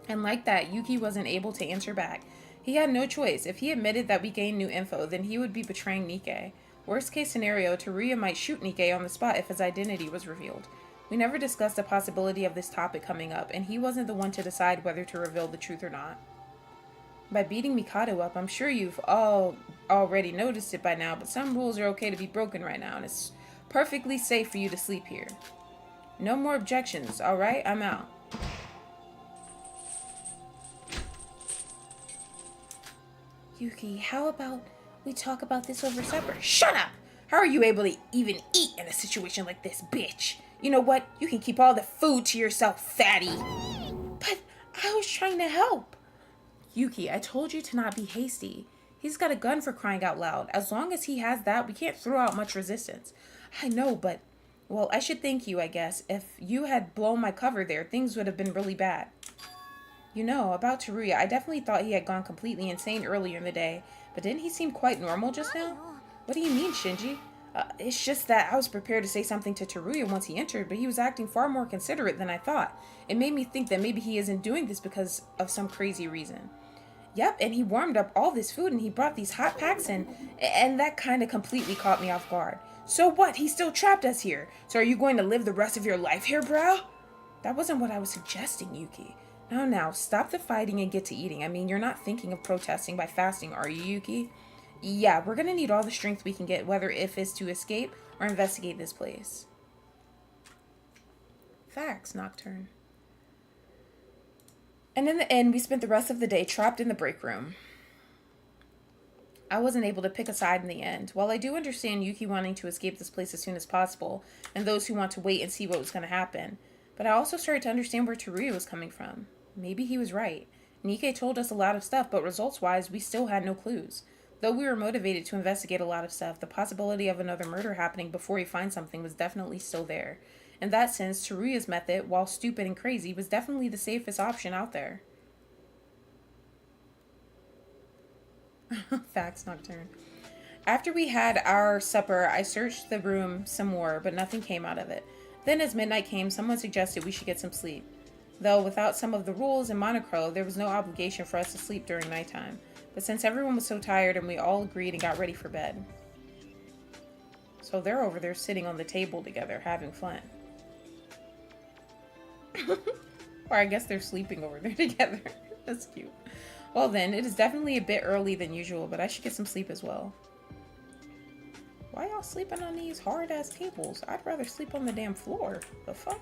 And like that, Yuki wasn't able to answer back. He had no choice. If he admitted that we gained new info, then he would be betraying Nikke. Worst case scenario, Teruya might shoot Nikke on the spot if his identity was revealed. We never discussed the possibility of this topic coming up, and he wasn't the one to decide whether to reveal the truth or not. By beating Mikado up, I'm sure you've all already noticed it by now, but some rules are okay to be broken right now, and it's perfectly safe for you to sleep here. No more objections, alright? I'm out. Yuki, how about we talk about this over supper? Shut up! How are you able to even eat in a situation like this, bitch? You know what? You can keep all the food to yourself, fatty. But I was trying to help. Yuki, I told you to not be hasty. He's got a gun, for crying out loud. As long as he has that, we can't throw out much resistance. I know, but... Well, I should thank you, I guess. If you had blown my cover there, things would have been really bad. You know, about Teruya, I definitely thought he had gone completely insane earlier in the day, but didn't he seem quite normal just now? What do you mean, Shinji? It's just that I was prepared to say something to Teruya once he entered, but he was acting far more considerate than I thought. It made me think that maybe he isn't doing this because of some crazy reason. Yep, and he warmed up all this food and he brought these hot packs in, and that kind of completely caught me off guard. So what? He still trapped us here. So are you going to live the rest of your life here, bro? That wasn't what I was suggesting, Yuki. Now, stop the fighting and get to eating. I mean, you're not thinking of protesting by fasting, are you, Yuki? Yeah, we're gonna need all the strength we can get, whether if it's to escape or investigate this place. Facts, Nocturne. And in the end, we spent the rest of the day trapped in the break room. I wasn't able to pick a side in the end. While I do understand Yuki wanting to escape this place as soon as possible, and those who want to wait and see what was going to happen, but I also started to understand where Teruya was coming from. Maybe he was right. Nikke told us a lot of stuff, but results-wise, we still had no clues. Though we were motivated to investigate a lot of stuff, the possibility of another murder happening before he finds something was definitely still there. In that sense, Teruya's method, while stupid and crazy, was definitely the safest option out there. Facts, Nocturne. After we had our supper, I searched the room some more, but nothing came out of it. Then as midnight came, someone suggested we should get some sleep. Though without some of the rules in Monocro, there was no obligation for us to sleep during nighttime. But since everyone was so tired and we all agreed and got ready for bed. So they're over there sitting on the table together, having fun. Or I guess they're sleeping over there together. That's cute. Well then, it is definitely a bit early than usual, but I should get some sleep as well. Why y'all sleeping on these hard-ass tables? I'd rather sleep on the damn floor. The fuck?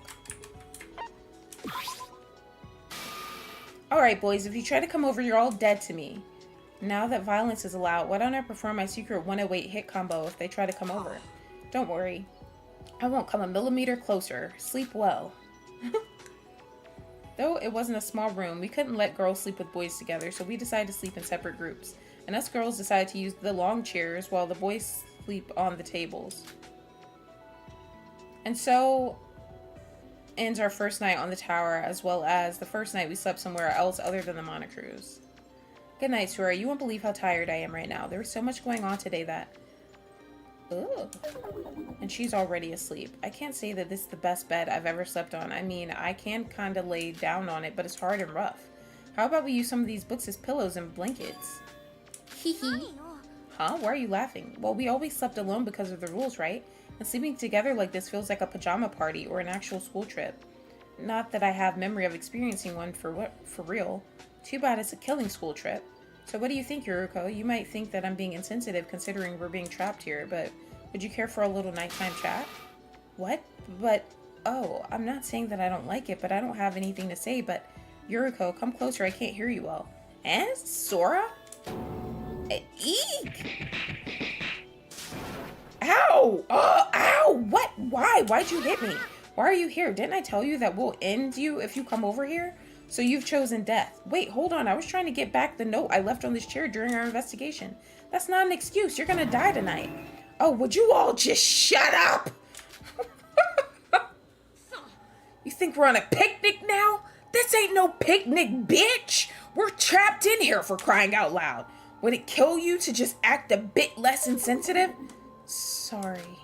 Alright, boys, if you try to come over, you're all dead to me. Now that violence is allowed, why don't I perform my secret 108 hit combo if they try to come over? Don't worry. I won't come a millimeter closer. Sleep well. Though it wasn't a small room, we couldn't let girls sleep with boys together, so we decided to sleep in separate groups. And us girls decided to use the long chairs while the boys sleep on the tables. And so ends our first night on the tower, as well as the first night we slept somewhere else other than the Monocruise. Good night, Sora. You won't believe how tired I am right now. There was so much going on today that... Ugh. And she's already asleep. I can't say that this is the best bed I've ever slept on. I mean, I can kind of lay down on it, but it's hard and rough. How about we use some of these books as pillows and blankets? Hee hee. Huh? Why are you laughing? Well, we always slept alone because of the rules, right? And sleeping together like this feels like a pajama party or an actual school trip. Not that I have memory of experiencing one for real. Too bad it's a killing school trip. So what do you think, Yuruko? You might think that I'm being insensitive considering we're being trapped here, but would you care for a little nighttime chat? What? But, oh, I'm not saying that I don't like it, but I don't have anything to say, but Yuruko, come closer, I can't hear you well. Eh? Sora? Eek! Ow! Ow! What? Why? Why'd you hit me? Why are you here? Didn't I tell you that we'll end you if you come over here? So you've chosen death. Wait, hold on. I was trying to get back the note I left on this chair during our investigation. That's not an excuse. You're gonna die tonight. Oh, would you all just shut up? You think we're on a picnic now? This ain't no picnic, bitch. We're trapped in here, for crying out loud. Would it kill you to just act a bit less insensitive? Sorry.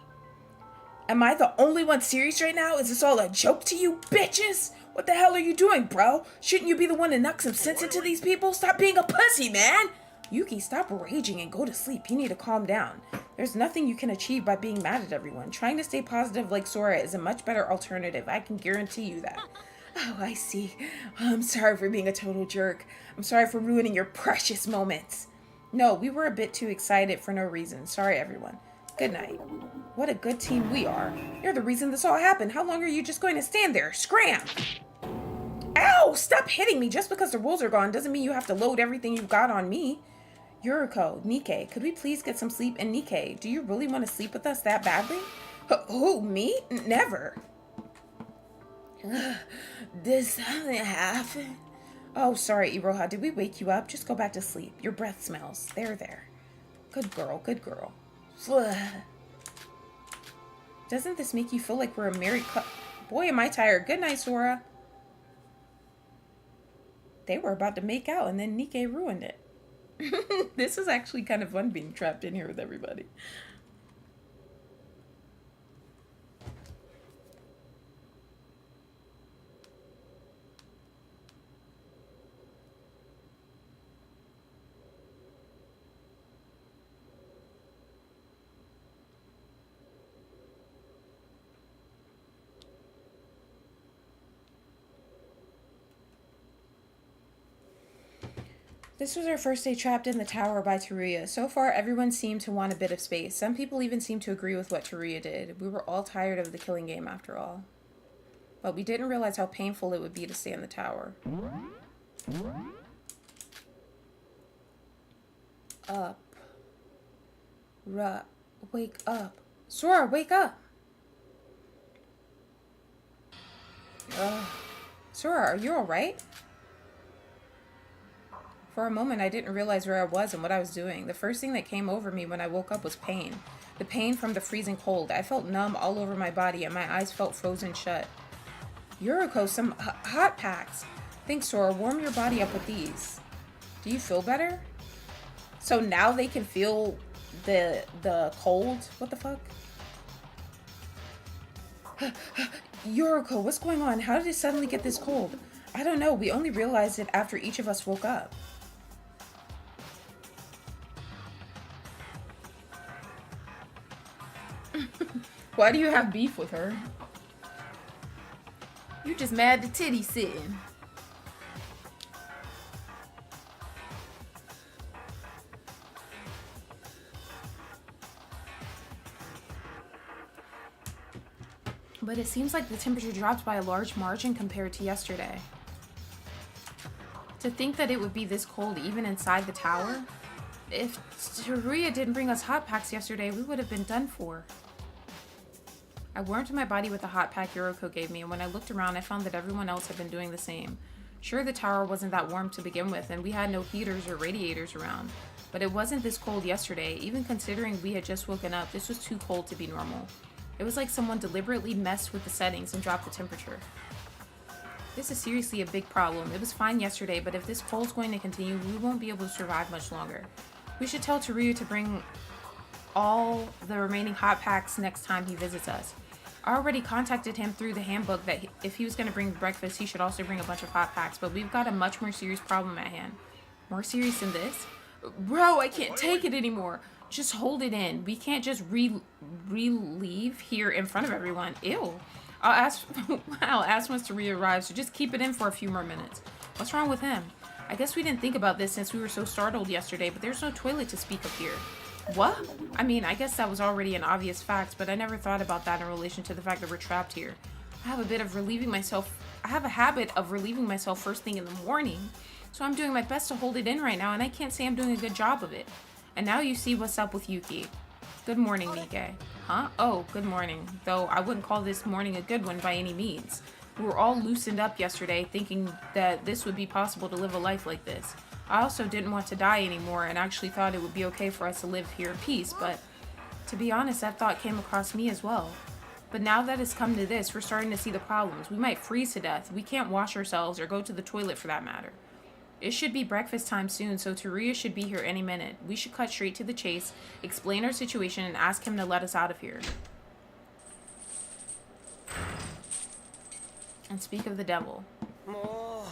Am I the only one serious right now? Is this all a joke to you, bitches? What the hell are you doing, bro? Shouldn't you be the one to knock some sense into these people? Stop being a pussy, man! Yuki, stop raging and go to sleep. You need to calm down. There's nothing you can achieve by being mad at everyone. Trying to stay positive like Sora is a much better alternative. I can guarantee you that. Oh, I see. I'm sorry for being a total jerk. I'm sorry for ruining your precious moments. No, we were a bit too excited for no reason. Sorry, everyone. Good night. What a good team we are. You're the reason this all happened. How long are you just going to stand there? Scram! Ow! Stop hitting me. Just because the rules are gone doesn't mean you have to load everything you've got on me. Yuriko, Nikke, could we please get some sleep? And Nikke, do you really want to sleep with us that badly? Who, me? Never. Did something happen? Oh, sorry, Iroha. Did we wake you up? Just go back to sleep. Your breath smells. There. Good girl, good girl. Doesn't this make you feel like we're a married couple? Boy, am I tired. Good night, Sora. They were about to make out, and then Nikke ruined it. This is actually kind of fun being trapped in here with everybody. This was our first day trapped in the tower by Teruya. So far, everyone seemed to want a bit of space. Some people even seemed to agree with what Teruya did. We were all tired of the killing game after all. But we didn't realize how painful it would be to stay in the tower. Up. Wake up. Sora, wake up! Sora, are you alright? For a moment, I didn't realize where I was and what I was doing. The first thing that came over me when I woke up was pain. The pain from the freezing cold. I felt numb all over my body and my eyes felt frozen shut. Yuriko, some hot packs. Thanks, Sora. Warm your body up with these. Do you feel better? So now they can feel the cold? What the fuck? Yoriko, what's going on? How did it suddenly get this cold? I don't know. We only realized it after each of us woke up. Why do you have beef with her? You just mad the titty sitting. But it seems like the temperature dropped by a large margin compared to yesterday. To think that it would be this cold even inside the tower? If Teruya didn't bring us hot packs yesterday, we would have been done for. I warmed my body with the hot pack Yoriko gave me, and when I looked around, I found that everyone else had been doing the same. Sure, the tower wasn't that warm to begin with, and we had no heaters or radiators around. But it wasn't this cold yesterday. Even considering we had just woken up, this was too cold to be normal. It was like someone deliberately messed with the settings and dropped the temperature. This is seriously a big problem. It was fine yesterday, but if this cold's going to continue, we won't be able to survive much longer. We should tell Teruya to bring all the remaining hot packs next time he visits us. I already contacted him through the handbook that if he was going to bring breakfast, he should also bring a bunch of hot packs, but we've got a much more serious problem at hand. More serious than this? Bro, I can't take it anymore. Just hold it in. We can't just leave here in front of everyone. Ew. I'll ask once Teruya arrives, so just keep it in for a few more minutes. What's wrong with him? I guess we didn't think about this since we were so startled yesterday, but there's no toilet to speak of here. What? I mean, I guess that was already an obvious fact, but I never thought about that in relation to the fact that we're trapped here. I have a habit of relieving myself first thing in the morning, so I'm doing my best to hold it in right now, and I can't say I'm doing a good job of it. And now you see what's up with Yuki. Good morning, Nike. Huh? Oh, good morning. Though I wouldn't call this morning a good one by any means. We were all loosened up yesterday, thinking that this would be possible to live a life like this. I also didn't want to die anymore and actually thought it would be okay for us to live here in peace, but to be honest, that thought came across me as well. But now that it's come to this, we're starting to see the problems. We might freeze to death. We can't wash ourselves or go to the toilet for that matter. It should be breakfast time soon, so Teruya should be here any minute. We should cut straight to the chase, explain our situation, and ask him to let us out of here. And speak of the devil.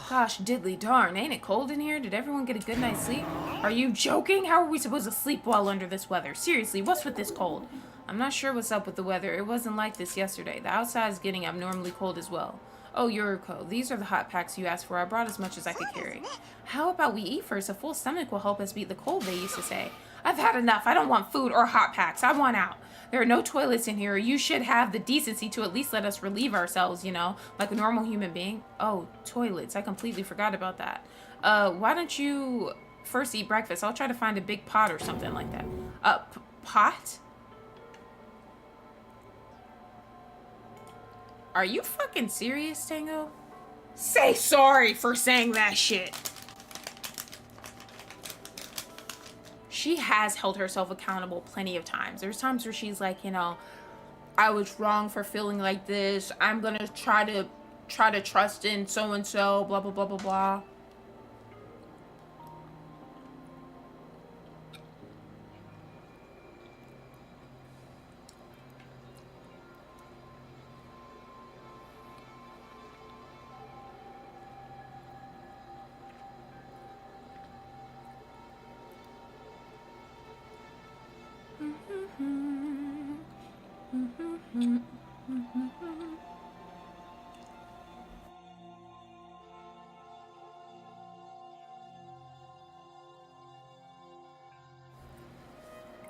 Gosh, diddly darn, ain't it cold in here? Did everyone get a good night's sleep? Are you joking? How are we supposed to sleep well under this weather? Seriously, what's with this cold? I'm not sure what's up with the weather. It wasn't like this yesterday. The outside is getting abnormally cold as well. Oh, Yoriko, these are the hot packs you asked for. I brought as much as I could carry. How about we eat first? A full stomach will help us beat the cold, they used to say. I've had enough. I don't want food or hot packs. I want out. There are no toilets in here. You should have the decency to at least let us relieve ourselves, you know, like a normal human being. Oh, toilets. I completely forgot about that. Why don't you first eat breakfast? I'll try to find a big pot or something like that. Pot? Are you fucking serious, Tango? Say sorry for saying that shit. She has held herself accountable plenty of times. There's times where she's like, you know, I was wrong for feeling like this. I'm gonna try to trust in so and so, blah blah blah blah blah.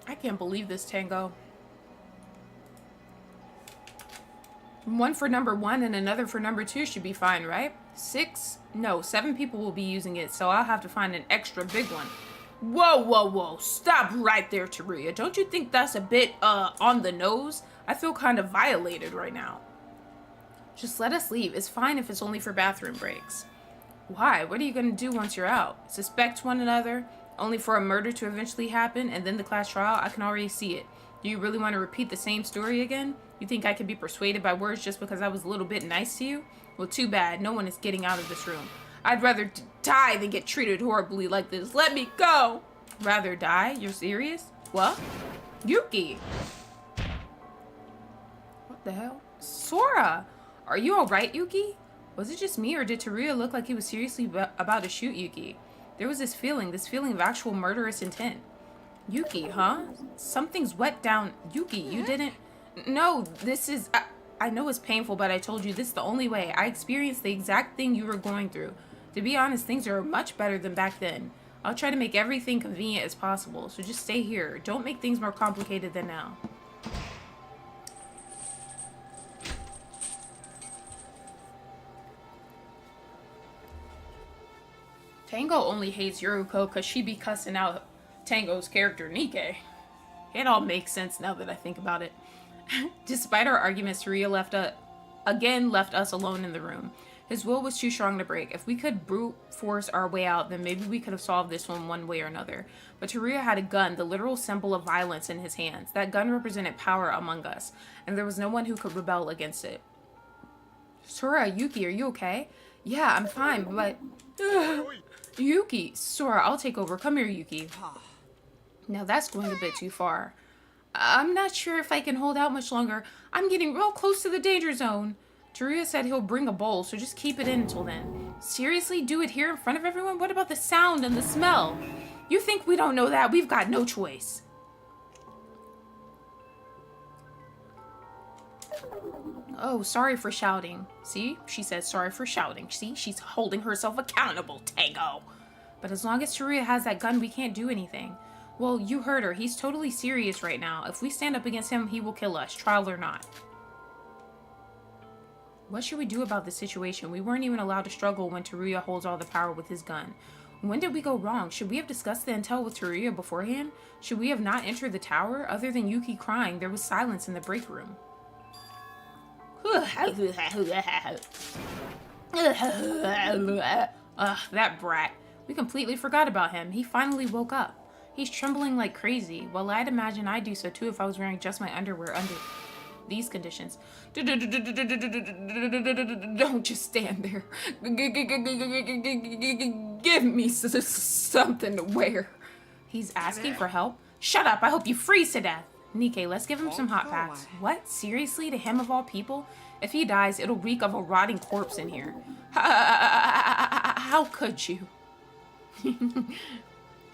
I can't believe this, Tango. One for number 1 and another for number 2 should be fine, right? 7 people will be using it, so I'll have to find an extra big one. Whoa, whoa, whoa. Stop right there, Teruya. Don't you think that's a bit, on the nose? I feel kind of violated right now. Just let us leave. It's fine if it's only for bathroom breaks. Why? What are you going to do once you're out? Suspect one another? Only for a murder to eventually happen, and then the class trial? I can already see it. Do you really want to repeat the same story again? You think I could be persuaded by words just because I was a little bit nice to you? Well, too bad. No one is getting out of this room. I'd rather die than get treated horribly like this. Let me go! Rather die? You're serious? What? Yuki! What the hell? Sora! Are you alright, Yuki? Was it just me, or did Teruya look like he was seriously about to shoot Yuki? There was this feeling of actual murderous intent. Yuki, huh? Something's wet down. Yuki, you didn't... No, this is... I know it's painful, but I told you this is the only way. I experienced the exact thing you were going through. To be honest, things are much better than back then. I'll try to make everything convenient as possible, so just stay here. Don't make things more complicated than now. Tango only hates Yuruko because she be cussing out Tango's character, Nikke. It all makes sense now that I think about it. Despite our arguments, Teruya again left us alone in the room. His will was too strong to break. If we could brute force our way out, then maybe we could have solved this one way or another. But Teruya had a gun, the literal symbol of violence, in his hands. That gun represented power among us, and there was no one who could rebel against it. Sora, Yuki, are you okay? Yeah, I'm fine, but... Yuki, Sora, I'll take over. Come here, Yuki. Now that's going a bit too far. I'm not sure if I can hold out much longer. I'm getting real close to the danger zone. Teruya said he'll bring a bowl, so just keep it in until then. Seriously? Do it here in front of everyone? What about the sound and the smell? You think we don't know that? We've got no choice. Oh, sorry for shouting. See? She says sorry for shouting. See? She's holding herself accountable, Tango. But as long as Teruya has that gun, we can't do anything. Well, you heard her. He's totally serious right now. If we stand up against him, he will kill us, trial or not. What should we do about this situation? We weren't even allowed to struggle when Teruya holds all the power with his gun. When did we go wrong? Should we have discussed the intel with Teruya beforehand? Should we have not entered the tower? Other than Yuki crying, there was silence in the break room. Ugh, that brat. We completely forgot about him. He finally woke up. He's trembling like crazy. Well, I'd imagine I'd do so too if I was wearing just my underwear under these conditions. Don't just stand there. Give me something to wear. He's asking for help? Shut up, I hope you freeze to death. Nikke, let's give him some hot packs. What? Seriously? To him of all people? If he dies, it'll reek of a rotting corpse in here. How could you?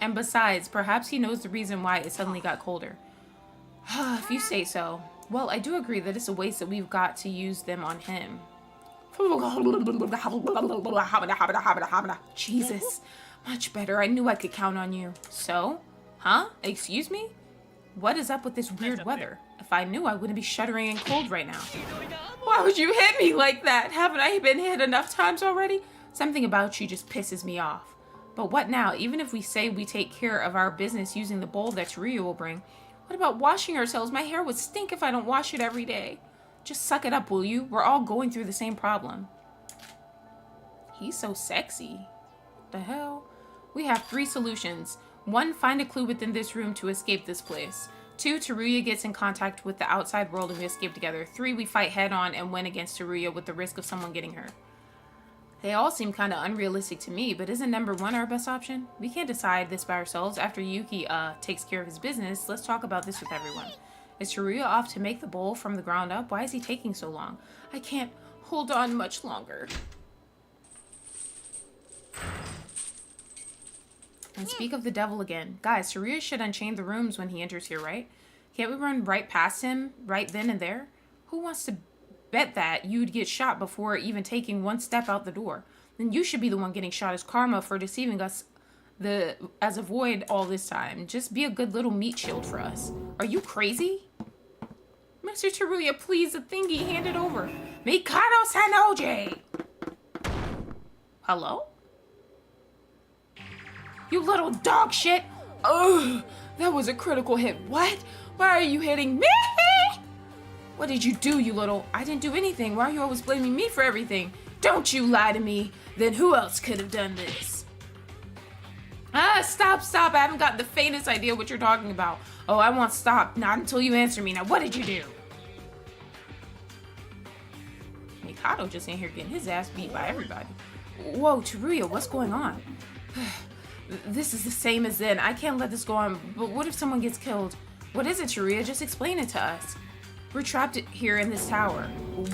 And besides, perhaps he knows the reason why it suddenly got colder. If you say so. Well, I do agree that it's a waste that we've got to use them on him. Jesus. Much better. I knew I could count on you. So? Huh? Excuse me? What is up with this weird weather? If I knew, I wouldn't be shuddering in cold right now. Why would you hit me like that? Haven't I been hit enough times already? Something about you just pisses me off. But what now? Even if we say we take care of our business using the bowl that Teruya will bring, what about washing ourselves? My hair would stink if I don't wash it every day. Just suck it up, will you? We're all going through the same problem. He's so sexy. The hell? We have 3 solutions. 1, find a clue within this room to escape this place. 2, Teruya gets in contact with the outside world and we escape together. 3, we fight head on and win against Teruya with the risk of someone getting hurt. They all seem kind of unrealistic to me, but isn't number 1 our best option? We can't decide this by ourselves. After Yuki takes care of his business, let's talk about this with everyone. Is Teruya off to make the bowl from the ground up? Why is he taking so long? I can't hold on much longer. And speak of the devil again. Guys, Teruya should unchain the rooms when he enters here, right? Can't we run right past him right then and there? Who wants to bet that you'd get shot before even taking 1 step out the door? Then you should be the one getting shot as karma for deceiving us as a void all this time. Just be a good little meat shield for us. Are you crazy? Mr. Teruya, please, the thingy, hand it over. Mikado Sanoji! Hello? You little dog shit! Ugh, that was a critical hit. What? Why are you hitting me? What did you do, you little... I didn't do anything. Why are you always blaming me for everything? Don't you lie to me. Then who else could have done this? Stop. I haven't got the faintest idea what you're talking about. Oh, I won't stop. Not until you answer me. Now, what did you do? Mikado just in here getting his ass beat by everybody. Whoa, Teruya, what's going on? This is the same as then. I can't let this go on. But what if someone gets killed? What is it, Teruya? Just explain it to us. We're trapped here in this tower.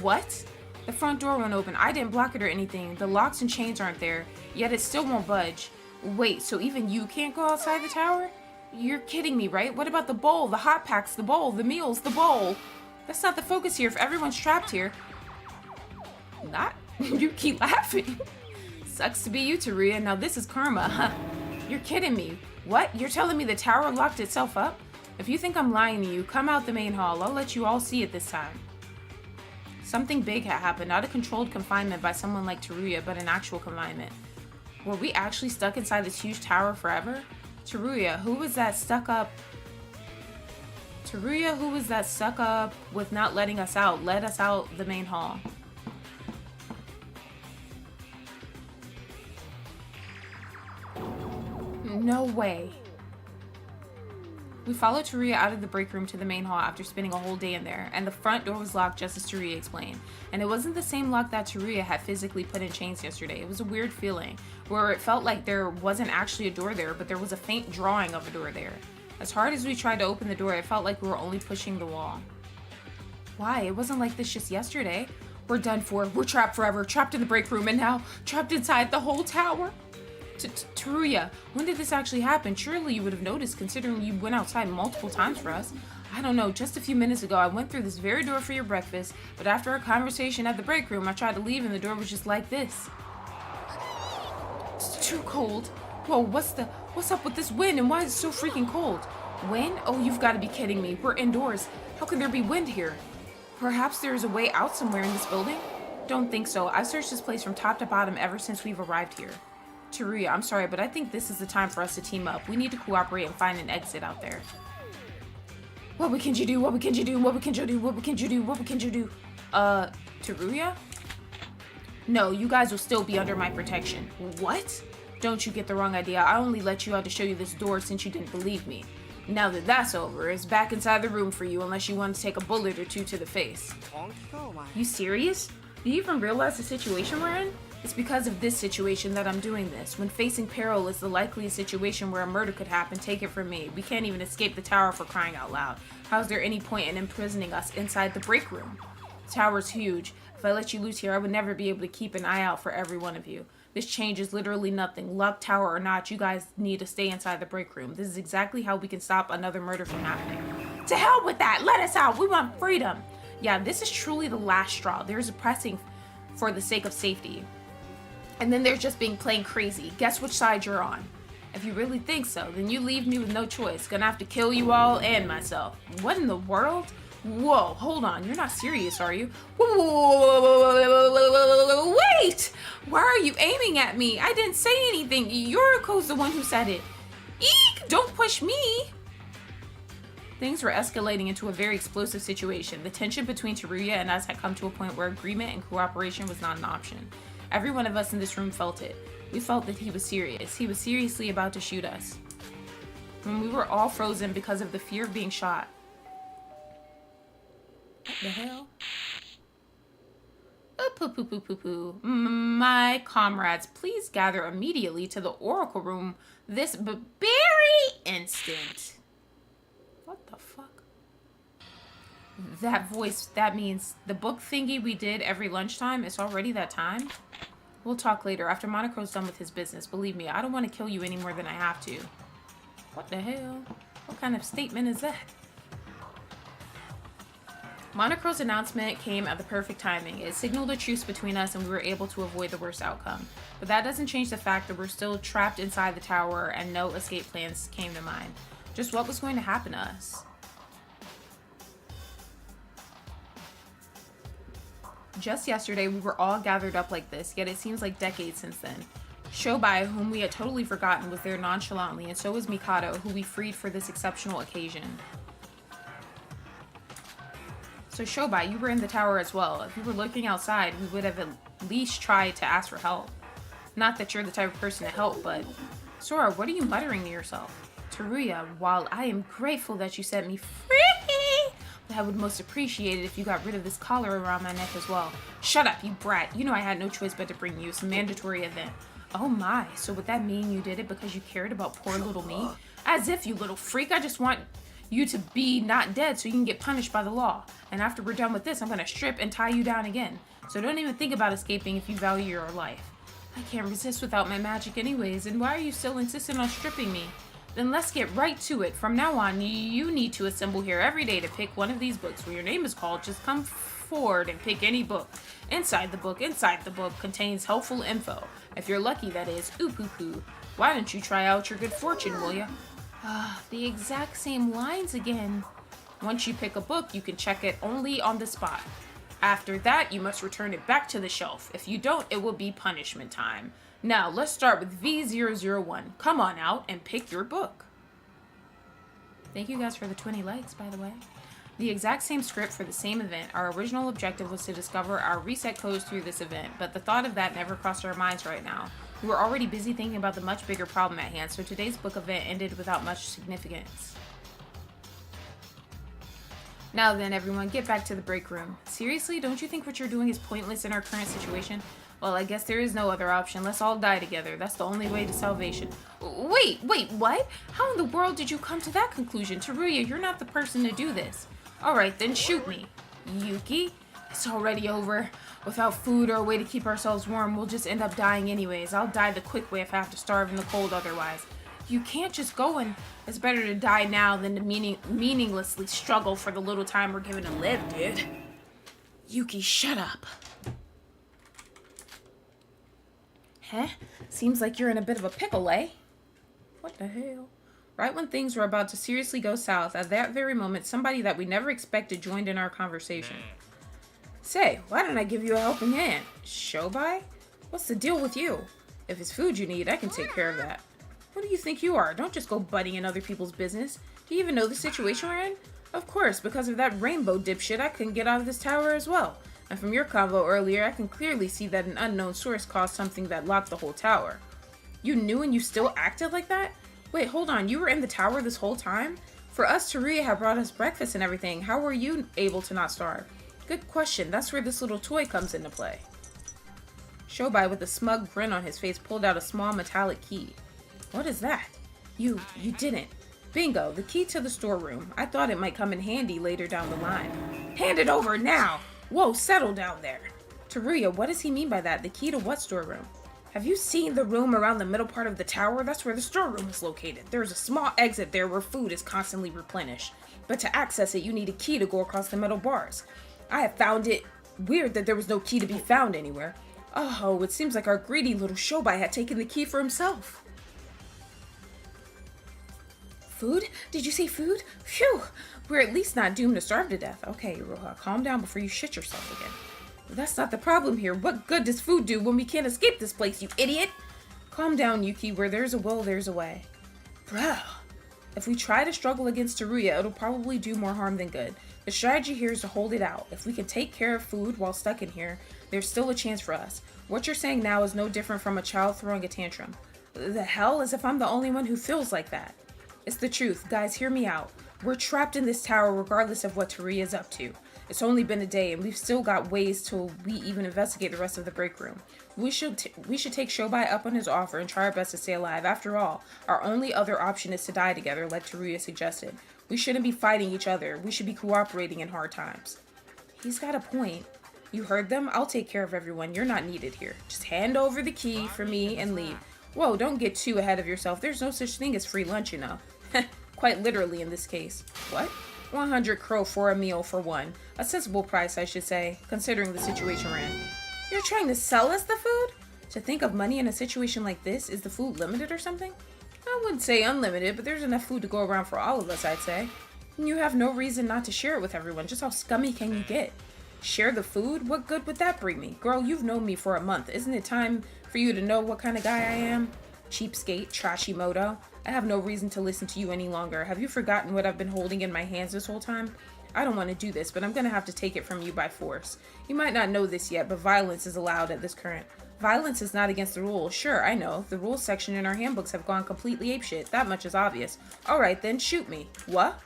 What? The front door won't open. I didn't block it or anything. The locks and chains aren't there, yet it still won't budge. Wait, so even you can't go outside the tower? You're kidding me, right? What about the bowl, the hot packs, the bowl, the meals, the bowl? That's not the focus here if everyone's trapped here. Not? You keep laughing. Sucks to be you, Taria. Now this is karma, huh? You're kidding me. What? You're telling me the tower locked itself up? If you think I'm lying to you, come out the main hall. I'll let you all see it this time. Something big had happened. Not a controlled confinement by someone like Taruya, but an actual confinement. Were we actually stuck inside this huge tower forever? Taruya, who was that stuck up? Taruya, who was that stuck up with not letting us out? Let us out the main hall. No way. We followed Taria out of the break room to the main hall after spending a whole day in there, and the front door was locked just as Taria explained. And it wasn't the same lock that Taria had physically put in chains yesterday. It was a weird feeling, where it felt like there wasn't actually a door there, but there was a faint drawing of a door there. As hard as we tried to open the door, it felt like we were only pushing the wall. Why? It wasn't like this just yesterday. We're done for. We're trapped forever, trapped in the break room, and now trapped inside the whole tower. Taruya, when did this actually happen? Surely you would have noticed, considering you went outside multiple times for us. I don't know, just a few minutes ago I went through this very door for your breakfast, but after our conversation at the break room I tried to leave and the door was just like this. It's too cold. Whoa, what's up with this wind and why is it so freaking cold? Wind? Oh, you've got to be kidding me. We're indoors. How can there be wind here? Perhaps there is a way out somewhere in this building? Don't think so. I've searched this place from top to bottom ever since we've arrived here. Taruya, I'm sorry, but I think this is the time for us to team up. We need to cooperate and find an exit out there. What can you do? What can you do? What can you do? What can you do? What can you do? Taruya? No, you guys will still be under my protection. What? Don't you get the wrong idea. I only let you out to show you this door since you didn't believe me. Now that that's over, it's back inside the room for you unless you want to take a bullet or two to the face. You serious? Do you even realize the situation we're in? It's because of this situation that I'm doing this. When facing peril is the likeliest situation where a murder could happen, take it from me. We can't even escape the tower for crying out loud. How is there any point in imprisoning us inside the break room? The tower's huge. If I let you loose here, I would never be able to keep an eye out for every one of you. This changes literally nothing. Luck, tower, or not, you guys need to stay inside the break room. This is exactly how we can stop another murder from happening. To hell with that! Let us out! We want freedom! Yeah, this is truly the last straw. There's a pressing for the sake of safety. And then there's just being plain crazy. Guess which side you're on. If you really think so, then you leave me with no choice. Gonna have to kill you all and myself. What in the world? Whoa, hold on. You're not serious, are you? Whoa, wait! Why are you aiming at me? I didn't say anything. Yoriko's the one who said it. Eek! Don't push me! Things were escalating into a very explosive situation. The tension between Taruya and us had come to a point where agreement and cooperation was not an option. Every one of us in this room felt it. We felt that he was serious. He was seriously about to shoot us. When we were all frozen because of the fear of being shot. What the hell? Oh, poo. My comrades, please gather immediately to the Oracle Room this very instant. What the fuck? That voice, that means the book thingy we did every lunchtime, it's already that time? We'll talk later after Monocro's done with his business. Believe me, I don't want to kill you any more than I have to. What the hell? What kind of statement is that? Monocro's announcement came at the perfect timing. It signaled a truce between us and we were able to avoid the worst outcome. But that doesn't change the fact that we're still trapped inside the tower and no escape plans came to mind. Just what was going to happen to us? Just yesterday, we were all gathered up like this, yet it seems like decades since then. Shobai, whom we had totally forgotten, was there nonchalantly, and so was Mikado, who we freed for this exceptional occasion. So Shobai, you were in the tower as well. If we were looking outside, we would have at least tried to ask for help. Not that you're the type of person to help, but... Sora, what are you muttering to yourself? Taruya, while I am grateful that you set me free, I would most appreciate it if you got rid of this collar around my neck as well. Shut up, you brat. You know I had no choice but to bring you. It's a mandatory event. Oh my, so would that mean you did it because you cared about poor little me? As if, you little freak. I just want you to be not dead so you can get punished by the law. And after we're done with this, I'm gonna strip and tie you down again. So don't even think about escaping if you value your life. I can't resist without my magic anyways, and why are you still insistent on stripping me? Then let's get right to it. From now on, you need to assemble here every day to pick one of these books. When your name is called, just come forward and pick any book. Inside the book contains helpful info. If you're lucky, that is. Ooh poo poo. Why don't you try out your good fortune, will ya? The exact same lines again. Once you pick a book, you can check it only on the spot. After that, you must return it back to the shelf. If you don't, it will be punishment time. Now, let's start with V001. Come on out and pick your book. Thank you guys for the 20 likes, by the way. The exact same script for the same event. Our original objective was to discover our reset codes through this event, but the thought of that never crossed our minds right now. We were already busy thinking about the much bigger problem at hand, so today's book event ended without much significance. Now then, everyone, get back to the break room. Seriously, don't you think what you're doing is pointless in our current situation? Well, I guess there is no other option. Let's all die together. That's the only way to salvation. Wait, what? How in the world did you come to that conclusion? Teruya, you're not the person to do this. Alright, then shoot me. Yuki, it's already over. Without food or a way to keep ourselves warm, we'll just end up dying anyways. I'll die the quick way if I have to starve in the cold otherwise. You can't just go and... It's better to die now than to meaninglessly struggle for the little time we're given to live, dude. Yuki, shut up. Huh? Seems like you're in a bit of a pickle, eh? What the hell? Right when things were about to seriously go south, at that very moment, somebody that we never expected joined in our conversation. Say, why don't I give you a helping hand? Shobai? What's the deal with you? If it's food you need, I can take care of that. What do you think you are? Don't just go butting in other people's business. Do you even know the situation we're in? Of course, because of that rainbow dipshit, I couldn't get out of this tower as well. And from your convo earlier, I can clearly see that an unknown source caused something that locked the whole tower. You knew and you still acted like that? Wait, hold on, you were in the tower this whole time? For us, Teruya had brought us breakfast and everything. How were you able to not starve? Good question. That's where this little toy comes into play. Shobai, with a smug grin on his face, pulled out a small metallic key. What is that? You didn't. Bingo, the key to the storeroom. I thought it might come in handy later down the line. Hand it over now! Whoa, settle down there. Teruya, what does he mean by that? The key to what storeroom? Have you seen the room around the middle part of the tower? That's where the storeroom is located. There's a small exit there where food is constantly replenished. But to access it, you need a key to go across the metal bars. I have found it weird that there was no key to be found anywhere. Oh, it seems like our greedy little Shobai had taken the key for himself. Food? Did you say food? Phew! We're at least not doomed to starve to death. Okay, Iroha, calm down before you shit yourself again. That's not the problem here. What good does food do when we can't escape this place, you idiot? Calm down, Yuki. Where there's a will, there's a way. Bro. If we try to struggle against Teruya, it'll probably do more harm than good. The strategy here is to hold it out. If we can take care of food while stuck in here, there's still a chance for us. What you're saying now is no different from a child throwing a tantrum. The hell? As if I'm the only one who feels like that. It's the truth. Guys, hear me out. We're trapped in this tower regardless of what Teruya's up to. It's only been a day and we've still got ways till we even investigate the rest of the break room. We should take Shobai up on his offer and try our best to stay alive. After all, our only other option is to die together, like Teruya suggested. We shouldn't be fighting each other. We should be cooperating in hard times. He's got a point. You heard them? I'll take care of everyone. You're not needed here. Just hand over the key for me and leave. Whoa, don't get too ahead of yourself. There's no such thing as free lunch, you know. Quite literally in this case. What? 100 crow for a meal for one. A sensible price, I should say, considering the situation we're in. You're trying to sell us the food? To think of money in a situation like this, is the food limited or something? I wouldn't say unlimited, but there's enough food to go around for all of us, I'd say. And you have no reason not to share it with everyone. Just how scummy can you get? Share the food? What good would that bring me? Girl, you've known me for a month. Isn't it time for you to know what kind of guy I am? Cheapskate, trashy moto. I have no reason to listen to you any longer. Have you forgotten what I've been holding in my hands this whole time? I don't want to do this, but I'm gonna have to take it from you by force. You might not know this yet, but violence is allowed at this current. Violence is not against the rules. Sure, I know. The rules section in our handbooks have gone completely apeshit. That much is obvious. Alright then, shoot me. What?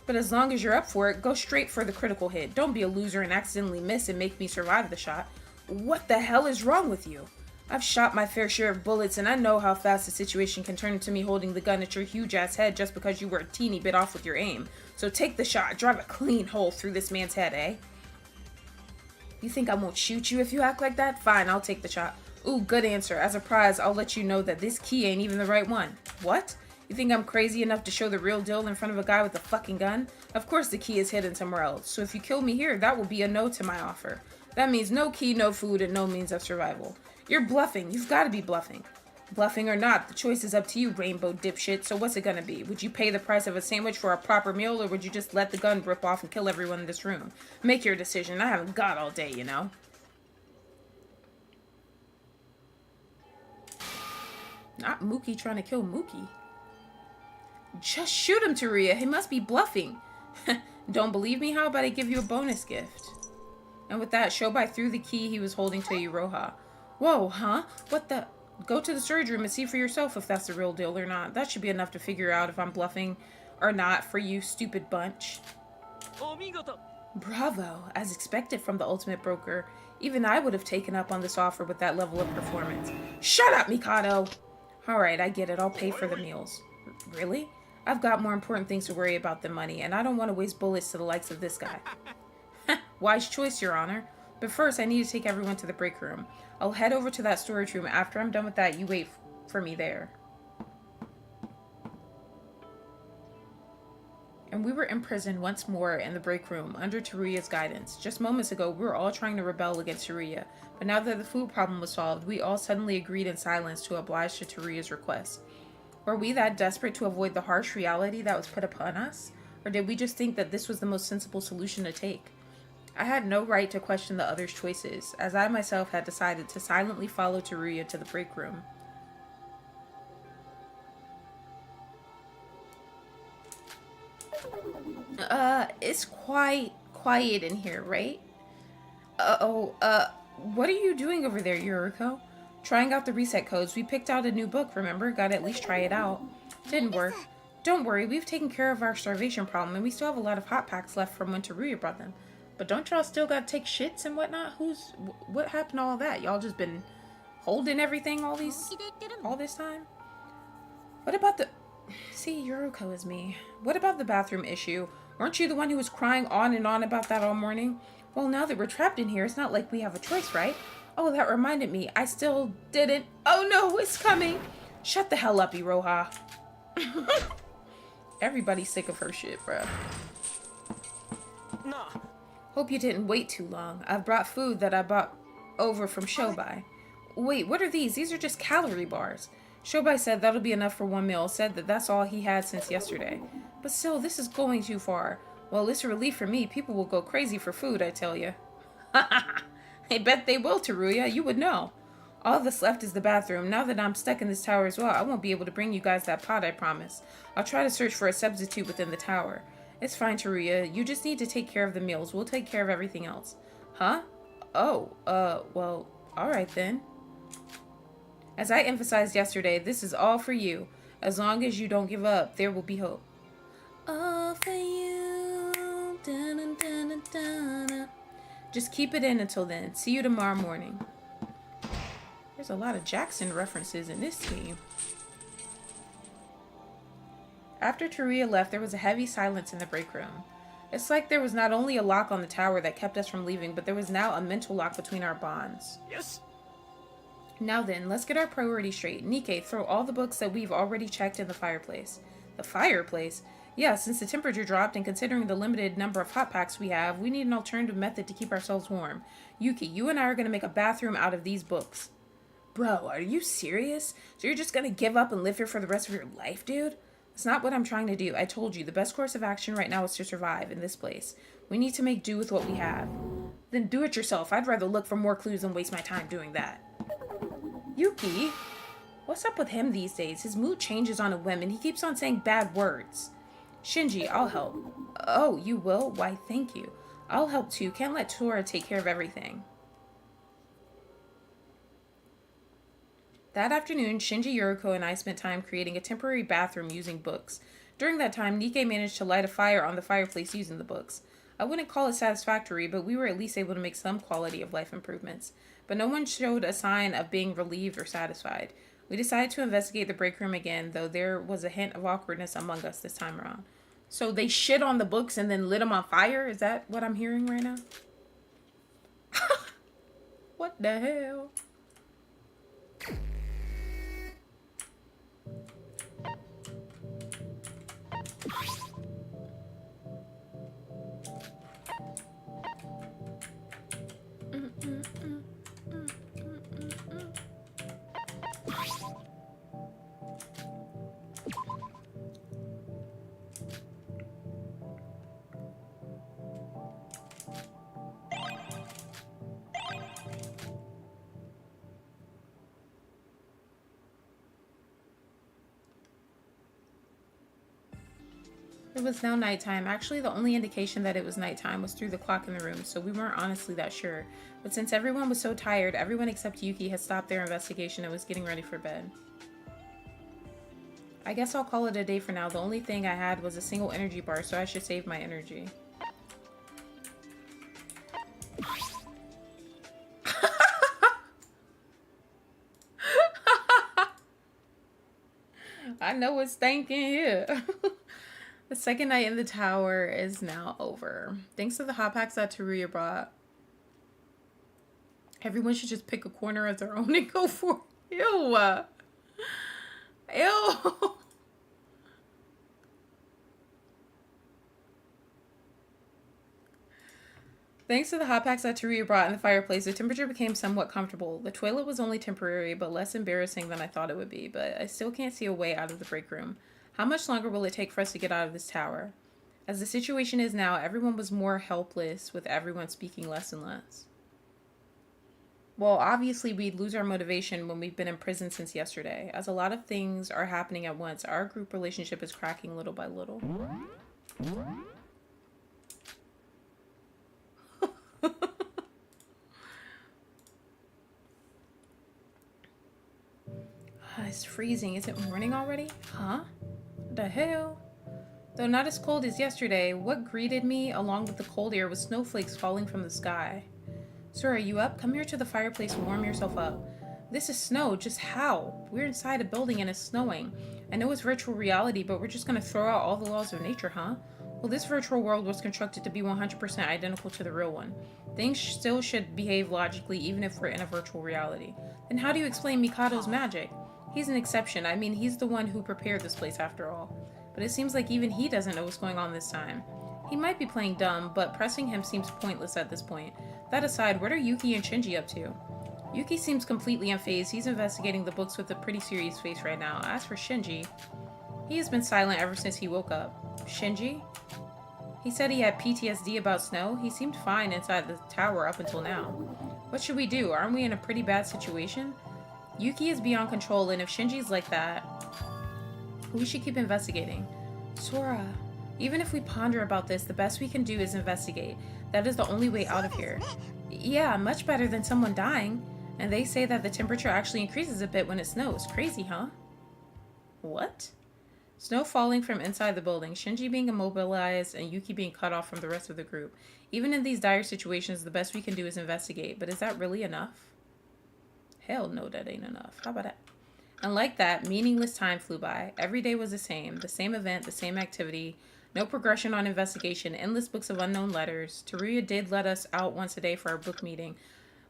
But as long as you're up for it, go straight for the critical hit. Don't be a loser and accidentally miss and make me survive the shot. What the hell is wrong with you? I've shot my fair share of bullets, and I know how fast the situation can turn into me holding the gun at your huge-ass head just because you were a teeny bit off with your aim. So take the shot, drive a clean hole through this man's head, eh? You think I won't shoot you if you act like that? Fine, I'll take the shot. Ooh, good answer. As a prize, I'll let you know that this key ain't even the right one. What? You think I'm crazy enough to show the real deal in front of a guy with a fucking gun? Of course the key is hidden somewhere else, so if you kill me here, that will be a no to my offer. That means no key, no food, and no means of survival. You're bluffing. You've got to be bluffing. Bluffing or not, the choice is up to you, rainbow dipshit. So what's it gonna be? Would you pay the price of a sandwich for a proper meal, or would you just let the gun rip off and kill everyone in this room? Make your decision. I haven't got all day, you know? Not Mookie trying to kill Mookie. Just shoot him, Taria. He must be bluffing. Don't believe me? How about I give you a bonus gift? And with that, Shobai threw the key he was holding to Iroha. Whoa, huh? What the... Go to the storage room and see for yourself if that's the real deal or not. That should be enough to figure out if I'm bluffing or not for you, stupid bunch. Bravo. As expected from the ultimate broker. Even I would have taken up on this offer with that level of performance. Shut up, Mikado! Alright, I get it. I'll pay for the meals. Really? I've got more important things to worry about than money, and I don't want to waste bullets to the likes of this guy. Wise choice, Your Honor. But first, I need to take everyone to the break room. I'll head over to that storage room. After I'm done with that, you wait for me there. And we were imprisoned once more in the break room under Teruya's guidance. Just moments ago, we were all trying to rebel against Teruya, but now that the food problem was solved, we all suddenly agreed in silence to oblige to Teruya's request. Were we that desperate to avoid the harsh reality that was put upon us? Or did we just think that this was the most sensible solution to take? I had no right to question the others' choices, as I myself had decided to silently follow Teruya to the break room. It's quite quiet in here, right? What are you doing over there, Yuriko? Trying out the reset codes. We picked out a new book, remember? Gotta at least try it out. Didn't work. Don't worry, we've taken care of our starvation problem, and we still have a lot of hot packs left from when Teruya brought them. But don't y'all still gotta take shits and whatnot? What happened to all that? Y'all just been holding everything all this time? What about the... See, Yuriko is me. What about the bathroom issue? Weren't you the one who was crying on and on about that all morning? Well, now that we're trapped in here, it's not like we have a choice, right? Oh, that reminded me. I still didn't... Oh no, it's coming! Shut the hell up, Iroha. Everybody's sick of her shit, bruh. Nah. Hope you didn't wait too long. I've brought food that I bought over from Shobai. Wait, what are these? These are just calorie bars. Shobai said that'll be enough for one meal. Said that that's all he had since yesterday. But still, this is going too far. Well, it's a relief for me. People will go crazy for food, I tell you. I bet they will, Teruya. You would know. All that's left is the bathroom. Now that I'm stuck in this tower as well, I won't be able to bring you guys that pot, I promise. I'll try to search for a substitute within the tower. It's fine, Teruya. You just need to take care of the meals. We'll take care of everything else. Huh? Oh, well, alright then. As I emphasized yesterday, this is all for you. As long as you don't give up, there will be hope. All for you. Dun-dun-dun-dun-dun. Just keep it in until then. See you tomorrow morning. There's a lot of Jackson references in this game. After Teruya left, there was a heavy silence in the break room. It's like there was not only a lock on the tower that kept us from leaving, but there was now a mental lock between our bonds. Yes. Now then, let's get our priorities straight. Nikke, throw all the books that we've already checked in the fireplace. The fireplace? Yeah, since the temperature dropped and considering the limited number of hot packs we have, we need an alternative method to keep ourselves warm. Yuki, you and I are going to make a bathroom out of these books. Bro, are you serious? So you're just going to give up and live here for the rest of your life, dude? That's not what I'm trying to do. I told you, the best course of action right now is to survive in this place. We need to make do with what we have. Then do it yourself. I'd rather look for more clues than waste my time doing that. Yuki? What's up with him these days? His mood changes on a whim and he keeps on saying bad words. Shinji, I'll help. Oh, you will? Why, thank you. I'll help too. Can't let Tora take care of everything. That afternoon, Shinji, Yuriko, and I spent time creating a temporary bathroom using books. During that time, Nikke managed to light a fire on the fireplace using the books. I wouldn't call it satisfactory, but we were at least able to make some quality of life improvements. But no one showed a sign of being relieved or satisfied. We decided to investigate the break room again, though there was a hint of awkwardness among us this time around. So they shit on the books and then lit them on fire? Is that what I'm hearing right now? What the hell? It was now nighttime. Actually, the only indication that it was nighttime was through the clock in the room, so we weren't honestly that sure. But since everyone was so tired, everyone except Yuki had stopped their investigation and was getting ready for bed. I guess I'll call it a day for now. The only thing I had was a single energy bar, so I should save my energy. I know it's stinking here. The second night in the tower is now over. Thanks to the hot packs that Teruya brought, everyone should just pick a corner of their own and go for it. Ew. Ew. Thanks to the hot packs that Teruya brought in the fireplace, the temperature became somewhat comfortable. The toilet was only temporary, but less embarrassing than I thought it would be, but I still can't see a way out of the break room. How much longer will it take for us to get out of this tower? As the situation is now, everyone was more helpless, with everyone speaking less and less. Well, obviously we'd lose our motivation when we've been in prison since yesterday. As a lot of things are happening at once, our group relationship is cracking little by little. It's freezing. Is it morning already? Huh? What the hell? Though not as cold as yesterday, what greeted me along with the cold air was snowflakes falling from the sky. Sir, are you up? Come here to the fireplace and warm yourself up. This is snow. Just how? We're inside a building and it's snowing. I know it's virtual reality, but we're just gonna throw out all the laws of nature, huh? Well, this virtual world was constructed to be 100% identical to the real one. Things still should behave logically even if we're in a virtual reality. Then how do you explain Mikado's magic? He's an exception. I mean, he's the one who prepared this place after all. But it seems like even he doesn't know what's going on this time. He might be playing dumb, but pressing him seems pointless at this point. That aside, what are Yuki and Shinji up to? Yuki seems completely unfazed. He's investigating the books with a pretty serious face right now. As for Shinji, he has been silent ever since he woke up. Shinji? He said he had PTSD about snow. He seemed fine inside the tower up until now. What should we do? Aren't we in a pretty bad situation? Yuki is beyond control, and if Shinji's like that, we should keep investigating. Sora, even if we ponder about this, the best we can do is investigate. That is the only way out of here. Yeah, much better than someone dying. And they say that the temperature actually increases a bit when it snows. Crazy, huh? What? Snow falling from inside the building, Shinji being immobilized, and Yuki being cut off from the rest of the group. Even in these dire situations, the best we can do is investigate. But is that really enough? Hell no, that ain't enough. How about that? And like that, meaningless time flew by. Every day was the same event, the same activity. No progression on investigation, endless books of unknown letters. Teruya did let us out once a day for our book meeting.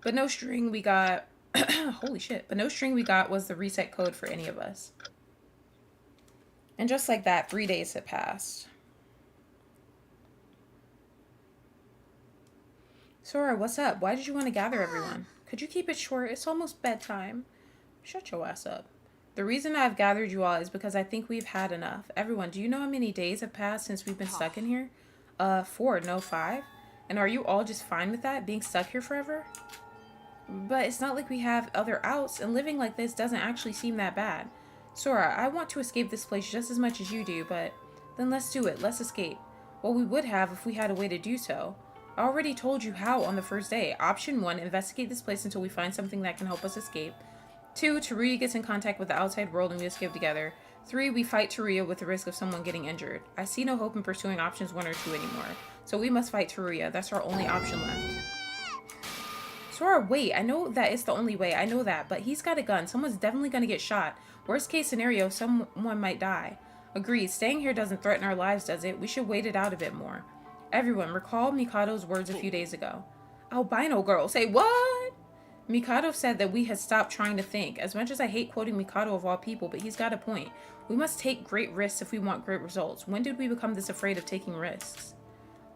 But no string we got... Holy shit. But no string we got was the reset code for any of us. And just like that, 3 days had passed. Sora, what's up? Why did you want to gather everyone? Could you keep it short? It's almost bedtime. Shut your ass up. The reason I've gathered you all is because I think we've had enough. Everyone, do you know how many days have passed since we've been stuck in here? 4, no 5. And are you all just fine with that, being stuck here forever? But it's not like we have other outs, and living like this doesn't actually seem that bad. Sora, I want to escape this place just as much as you do, but then let's do it. Let's escape. Well, we would have if we had a way to do so. I already told you how on the first day. Option 1, investigate this place until we find something that can help us escape. 2, Teruya gets in contact with the outside world and we escape together. 3, we fight Teruya with the risk of someone getting injured. I see no hope in pursuing options 1 or 2 anymore. So we must fight Teruya. That's our only option left. Sora, wait. I know that it's the only way. I know that. But he's got a gun. Someone's definitely going to get shot. Worst case scenario, someone might die. Agreed. Staying here doesn't threaten our lives, does it? We should wait it out a bit more. Everyone, recall Mikado's words a few days ago. Albino girl. Say what? Mikado said that we had stopped trying to think. As much as I hate quoting Mikado of all people, but he's got a point. We must take great risks if we want great results. When did we become this afraid of taking risks?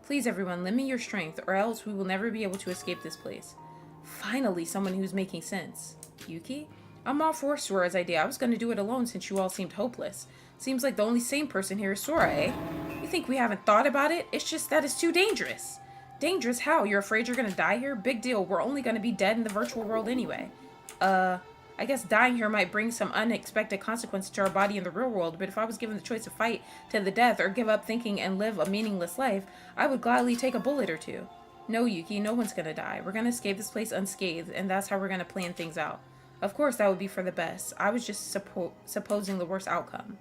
Please, everyone, lend me your strength, or else we will never be able to escape this place. Finally, someone who's making sense. Yuki? I'm all for Sora's idea. I was going to do it alone since you all seemed hopeless. Seems like the only sane person here is Sora, eh? You think we haven't thought about it? It's just that it's too dangerous. Dangerous how? You're afraid you're gonna die here? Big deal. We're only gonna be dead in the virtual world anyway. I guess dying here might bring some unexpected consequences to our body in the real world, but if I was given the choice to fight to the death or give up thinking and live a meaningless life, I would gladly take a bullet or two. No, Yuki, no one's gonna die. We're gonna escape this place unscathed, and that's how we're gonna plan things out. Of course, that would be for the best. I was just supposing the worst outcome.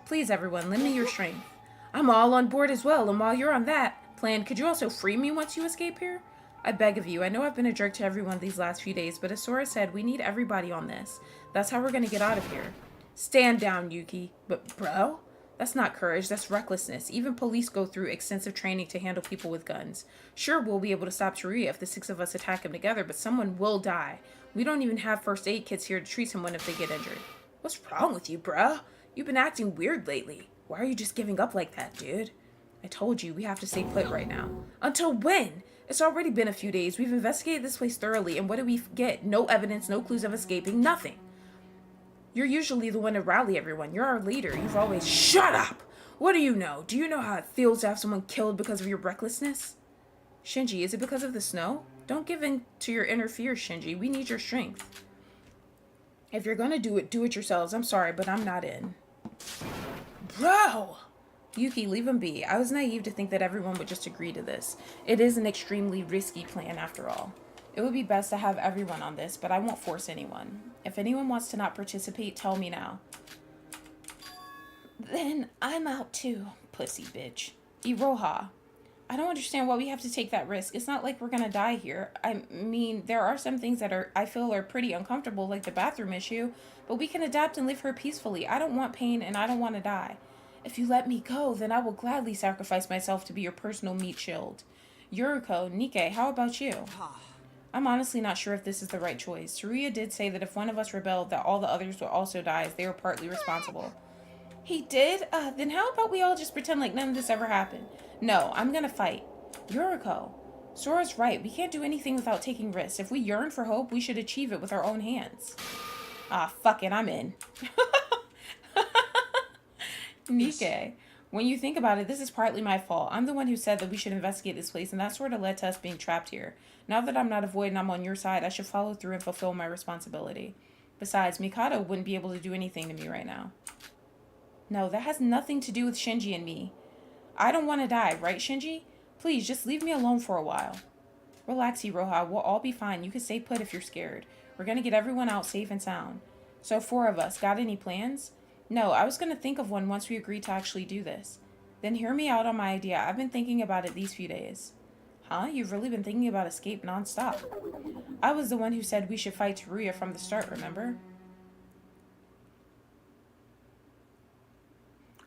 Please, everyone, lend me your strength. I'm all on board as well, and while you're on that plan, could you also free me once you escape here? I beg of you. I know I've been a jerk to everyone these last few days, but as Sora said, we need everybody on this. That's how we're gonna get out of here. Stand down, Yuki. But, bro? That's not courage, that's recklessness. Even police go through extensive training to handle people with guns. Sure, we'll be able to stop Teruya if the 6 of us attack him together, but someone will die. We don't even have first aid kits here to treat someone if they get injured. What's wrong with you, bro? You've been acting weird lately. Why are you just giving up like that, dude? I told you, we have to stay put right now. Until when? It's already been a few days. We've investigated this place thoroughly, and what do we get? No evidence, no clues of escaping, nothing. You're usually the one to rally everyone. You're our leader. You've always... Shut up! What do you know? Do you know how it feels to have someone killed because of your recklessness? Shinji, is it because of the snow? Don't give in to your inner fears, Shinji. We need your strength. If you're gonna do it yourselves. I'm sorry, but I'm not in. Bro! Yuki, leave him be. I was naive to think that everyone would just agree to this. It is an extremely risky plan after all. It would be best to have everyone on this, but I won't force anyone. If anyone wants to not participate, tell me now. Then I'm out too, pussy bitch. Iroha. I don't understand why we have to take that risk. It's not like we're gonna die here. I mean, there are some things that I feel are pretty uncomfortable, like the bathroom issue, but we can adapt and live here peacefully. I don't want pain and I don't want to die. If you let me go, then I will gladly sacrifice myself to be your personal meat shield. Yuriko, Nikke, how about you? I'm honestly not sure if this is the right choice. Teruya did say that if one of us rebelled, that all the others would also die, as they were partly responsible. He did? Then how about we all just pretend like none of this ever happened? No, I'm gonna fight. Yuriko, Sora's right. We can't do anything without taking risks. If we yearn for hope, we should achieve it with our own hands. Fuck it, I'm in. Nikke, when you think about it, this is partly my fault. I'm the one who said that we should investigate this place, and that sort of led to us being trapped here. Now that I'm not a void and I'm on your side, I should follow through and fulfill my responsibility. Besides, Mikado wouldn't be able to do anything to me right now. No, that has nothing to do with Shinji and me. I don't want to die, right, Shinji? Please, just leave me alone for a while. Relax, Iroha. We'll all be fine. You can stay put if you're scared. We're going to get everyone out safe and sound. So 4 of us, got any plans? No, I was going to think of one once we agreed to actually do this. Then hear me out on my idea. I've been thinking about it these few days. Huh? You've really been thinking about escape nonstop. I was the one who said we should fight Teruya from the start, remember?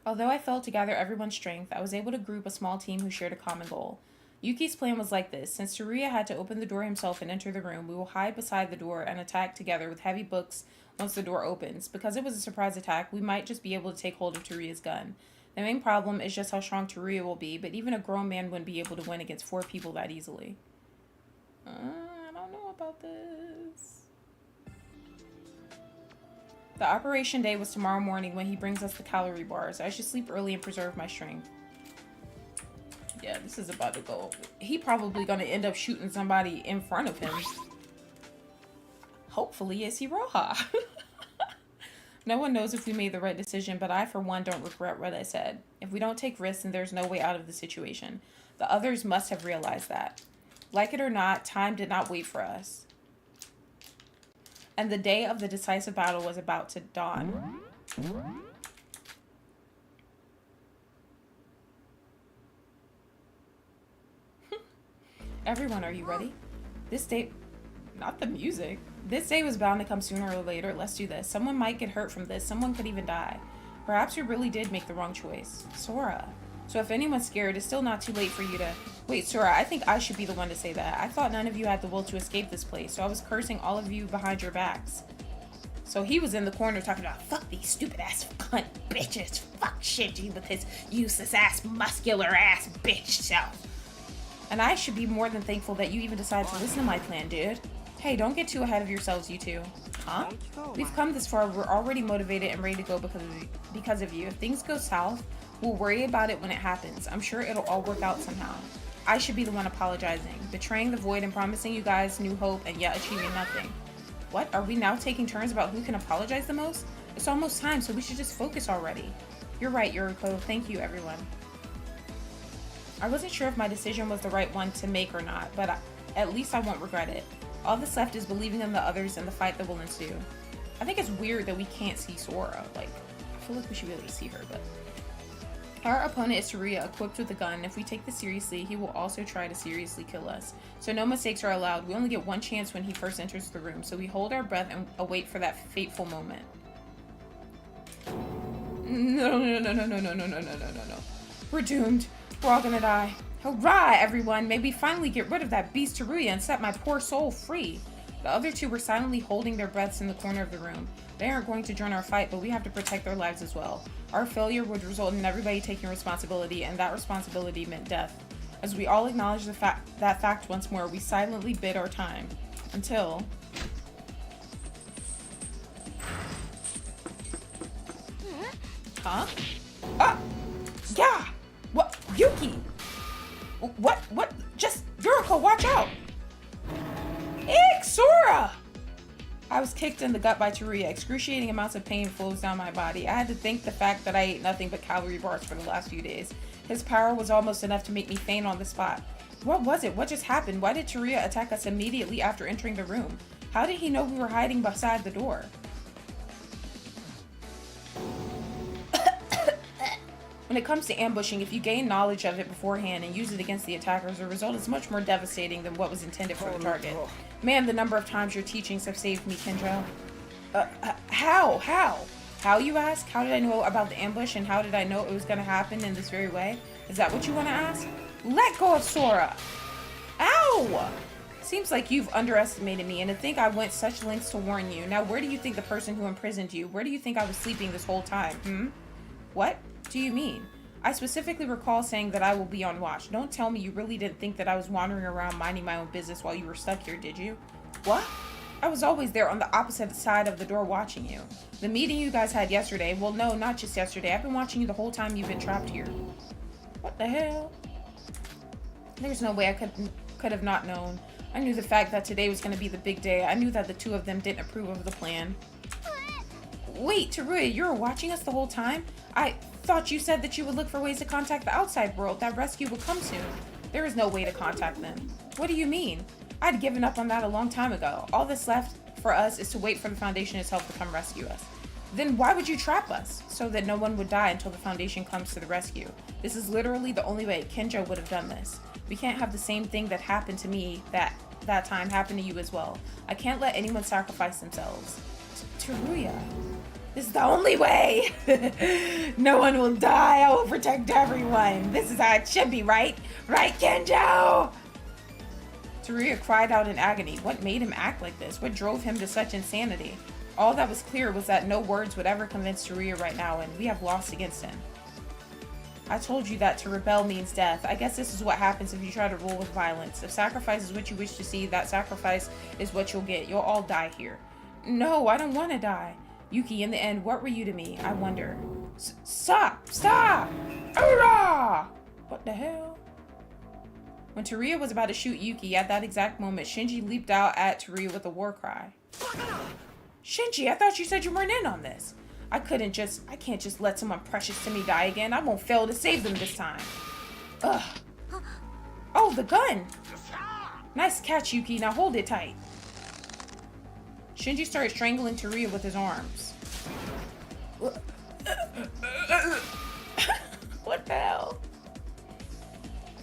Although I failed to gather everyone's strength, I was able to group a small team who shared a common goal. Yuki's plan was like this. Since Teruya had to open the door himself and enter the room, we will hide beside the door and attack together with heavy books once the door opens. Because it was a surprise attack, we might just be able to take hold of Teruya's gun. The main problem is just how strong Teruya will be, but even a grown man wouldn't be able to win against 4 people that easily. I don't know about this. The operation day was tomorrow morning when he brings us the calorie bars. I should sleep early and preserve my strength. Yeah, this is about to go. He probably gonna end up shooting somebody in front of him. Hopefully it's Iroha. No one knows if we made the right decision, but I, for one, don't regret what I said. If we don't take risks, then there's no way out of the situation. The others must have realized that. Like it or not, time did not wait for us. And the day of the decisive battle was about to dawn. What? 」 « « 」 « 」 « 」 « 」 « 」 « 」 « 」 « 」 « 」 « 」 « 」 « 」 « 」 « 」 « 」 « 」 « 」 « 」 « 」 « 」 « 」 « 」 « 」 « 」 « 」 « 」 « 」 « 」 » Everyone, are you ready? This day... Not the music. This day was bound to come sooner or later. Let's do this. Someone might get hurt from this. Someone could even die. Perhaps we really did make the wrong choice. Sora. So if anyone's scared, it's still not too late for you to... Wait, Sora, I think I should be the one to say that. I thought none of you had the will to escape this place, so I was cursing all of you behind your backs. So he was in the corner talking about, fuck these stupid ass cunt bitches. Fuck Shinji with his useless ass, muscular ass bitch self. And I should be more than thankful that you even decided to listen to my plan, dude. Hey, don't get too ahead of yourselves, you two. Huh? We've come this far. We're already motivated and ready to go because of you. If things go south, we'll worry about it when it happens. I'm sure it'll all work out somehow. I should be the one apologizing, betraying the void and promising you guys new hope and yet achieving nothing. What? Are we now taking turns about who can apologize the most? It's almost time, so we should just focus already. You're right, Yuriko. Thank you, everyone. I wasn't sure if my decision was the right one to make or not, but at least I won't regret it. All that's left is believing in the others and the fight that will ensue. I think it's weird that we can't see Sora. Like, I feel like we should be able to see her, but... Our opponent is Teruya, equipped with a gun. If we take this seriously, he will also try to seriously kill us. So no mistakes are allowed. We only get one chance when he first enters the room, so we hold our breath and await for that fateful moment. No. We're doomed. We're all gonna die. Hurrah, everyone! May we finally get rid of that beast Teruya and set my poor soul free. The other two were silently holding their breaths in the corner of the room. They aren't going to join our fight, but we have to protect their lives as well. Our failure would result in everybody taking responsibility, and that responsibility meant death. As we all acknowledge that fact once more, we silently bid our time. Until... Huh? Ah! Yeah! What? Yuki! What? Just... Yuriko, watch out! Eek, Sora! I was kicked in the gut by Teruya. Excruciating amounts of pain flows down my body. I had to thank the fact that I ate nothing but calorie bars for the last few days. His power was almost enough to make me faint on the spot. What was it? What just happened? Why did Teruya attack us immediately after entering the room? How did he know we were hiding beside the door? When it comes to ambushing, if you gain knowledge of it beforehand and use it against the attackers, the result is much more devastating than what was intended for the target. Man, the number of times your teachings have saved me, Kenjo. How? How, you ask? How did I know about the ambush, and how did I know it was going to happen in this very way? Is that what you want to ask? Let go of Sora! Ow! Seems like you've underestimated me, and to think I went such lengths to warn you. Now, where do you think the person who imprisoned you? Where do you think I was sleeping this whole time, What do you mean? I specifically recall saying that I will be on watch. Don't tell me you really didn't think that I was wandering around minding my own business while you were stuck here, did you? What? I was always there on the opposite side of the door watching you. The meeting you guys had yesterday, well, no, not just yesterday. I've been watching you the whole time you've been trapped here. What the hell? There's no way I could have not known. I knew the fact that today was going to be the big day. I knew that the two of them didn't approve of the plan. Wait, Teruya, you were watching us the whole time? I thought you said that you would look for ways to contact the outside world, that rescue would come soon. There is no way to contact them. What do you mean? I'd given up on that a long time ago. All that's left for us is to wait for the Foundation itself to come rescue us. Then why would you trap us? So that no one would die until the Foundation comes to the rescue. This is literally the only way Kenjo would have done this. We can't have the same thing that happened to me that time happen to you as well. I can't let anyone sacrifice themselves. Teruya. This is the only way. No one will die. I will protect everyone. This is how it should be, right? Right, Kenjo? Teruya cried out in agony. What made him act like this? What drove him to such insanity? All that was clear was that no words would ever convince Teruya right now, and we have lost against him. I told you that to rebel means death. I guess this is what happens if you try to rule with violence. If sacrifice is what you wish to see, that sacrifice is what you'll get. You'll all die here. No, I don't want to die. Yuki, in the end, what were you to me? I wonder. Stop! Hurrah! What the hell? When Teruya was about to shoot Yuki, at that exact moment, Shinji leaped out at Teruya with a war cry. Shinji, I thought you said you weren't in on this. I can't just let someone precious to me die again. I won't fail to save them this time. Ugh. Oh, the gun! Nice catch, Yuki. Now hold it tight. Shinji started strangling Teruya with his arms. What the hell?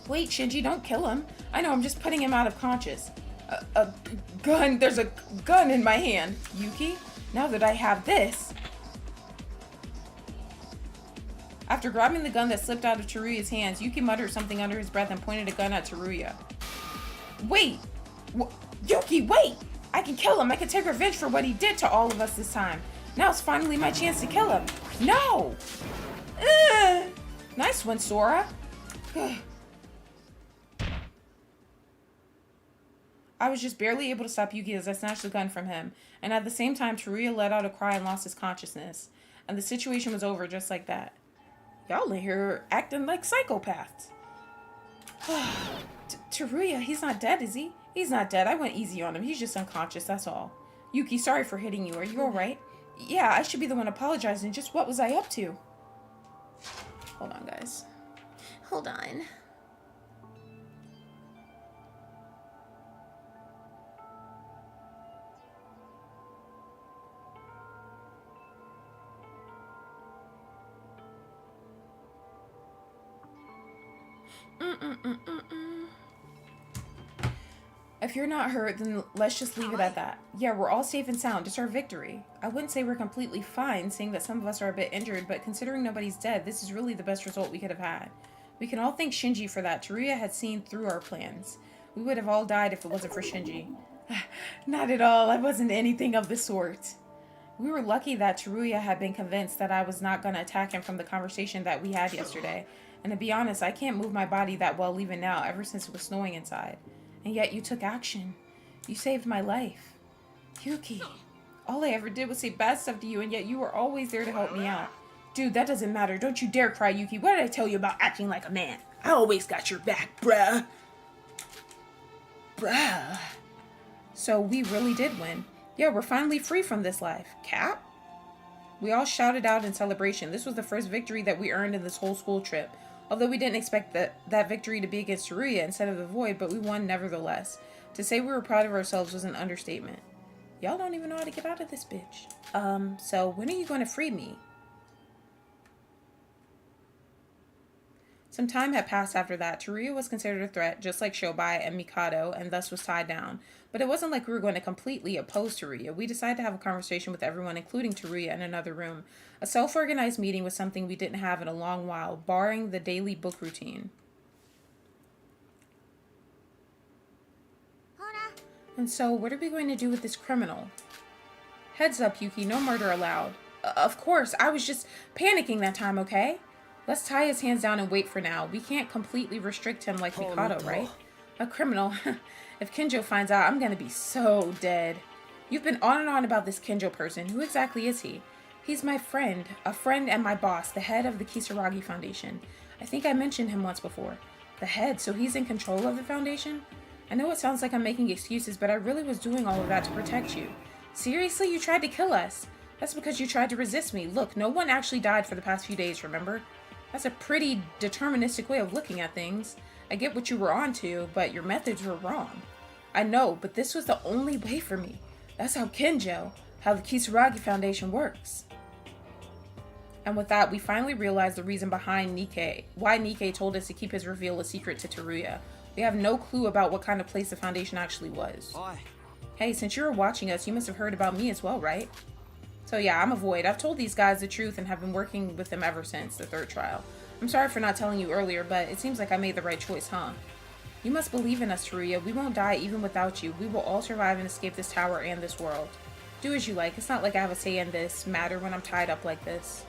Wait, Shinji, don't kill him. I know, I'm just putting him out of conscious. A gun, there's a gun in my hand. Yuki, now that I have this. After grabbing the gun that slipped out of Teruya's hands, Yuki muttered something under his breath and pointed a gun at Teruya. Wait! Yuki, wait! I can kill him. I can take revenge for what he did to all of us this time. Now it's finally my chance to kill him. No! Nice one, Sora. I was just barely able to stop Yuki as I snatched the gun from him, and at the same time, Teruya let out a cry and lost his consciousness. And the situation was over just like that. Y'all in here acting like psychopaths. Teruya, he's not dead, is he? He's not dead. I went easy on him. He's just unconscious, that's all. Yuki, sorry for hitting you. Are you alright? Yeah, I should be the one apologizing. Just what was I up to? Hold on, guys. Hold on. If you're not hurt, then let's just leave it at that. Yeah, we're all safe and sound. It's our victory. I wouldn't say we're completely fine, seeing that some of us are a bit injured, but considering nobody's dead, this is really the best result we could have had. We can all thank Shinji for that. Teruya had seen through our plans. We would have all died if it wasn't for Shinji. Not at all. I wasn't anything of the sort. We were lucky that Teruya had been convinced that I was not going to attack him from the conversation that we had yesterday. And to be honest, I can't move my body that well even now, ever since it was snowing inside. And yet you took action. You saved my life. Yuki, all I ever did was say bad stuff to you, and yet you were always there to help me out. Dude, that doesn't matter. Don't you dare cry, Yuki. What did I tell you about acting like a man? I always got your back, bruh. Bruh. So we really did win. Yeah, we're finally free from this life. Cap? We all shouted out in celebration. This was the first victory that we earned in this whole school trip. Although we didn't expect that victory to be against Teruya instead of the Void, but we won nevertheless. To say we were proud of ourselves was an understatement. Y'all don't even know how to get out of this bitch. So when are you going to free me? Some time had passed after that. Teruya was considered a threat, just like Shobai and Mikado, and thus was tied down. But it wasn't like we were going to completely oppose Teruya. We decided to have a conversation with everyone, including Teruya, in another room. A self-organized meeting was something we didn't have in a long while, barring the daily book routine. And so, what are we going to do with this criminal? Heads up, Yuki, no murder allowed. Of course, I was just panicking that time, okay? Let's tie his hands down and wait for now. We can't completely restrict him like Mikado, right? A criminal. If Kinjo finds out, I'm gonna be so dead. You've been on and on about this Kinjo person. Who exactly is he? He's my friend. A friend and my boss, the head of the Kisaragi Foundation. I think I mentioned him once before. The head, so he's in control of the foundation? I know it sounds like I'm making excuses, but I really was doing all of that to protect you. Seriously? You tried to kill us? That's because you tried to resist me. Look, no one actually died for the past few days, remember? That's a pretty deterministic way of looking at things. I get what you were onto, but your methods were wrong. I know, but this was the only way for me. That's how Kinjo, how the Kisaragi Foundation works. And with that, we finally realized the reason behind why Nikkei told us to keep his reveal a secret to Teruya. We have no clue about what kind of place the Foundation actually was. Hi. Hey, since you were watching us, you must have heard about me as well, right? So yeah, I'm a Void. I've told these guys the truth and have been working with them ever since the third trial. I'm sorry for not telling you earlier, but it seems like I made the right choice, huh? You must believe in us, Teruya. We won't die even without you. We will all survive and escape this tower and this world. Do as you like. It's not like I have a say in this matter when I'm tied up like this.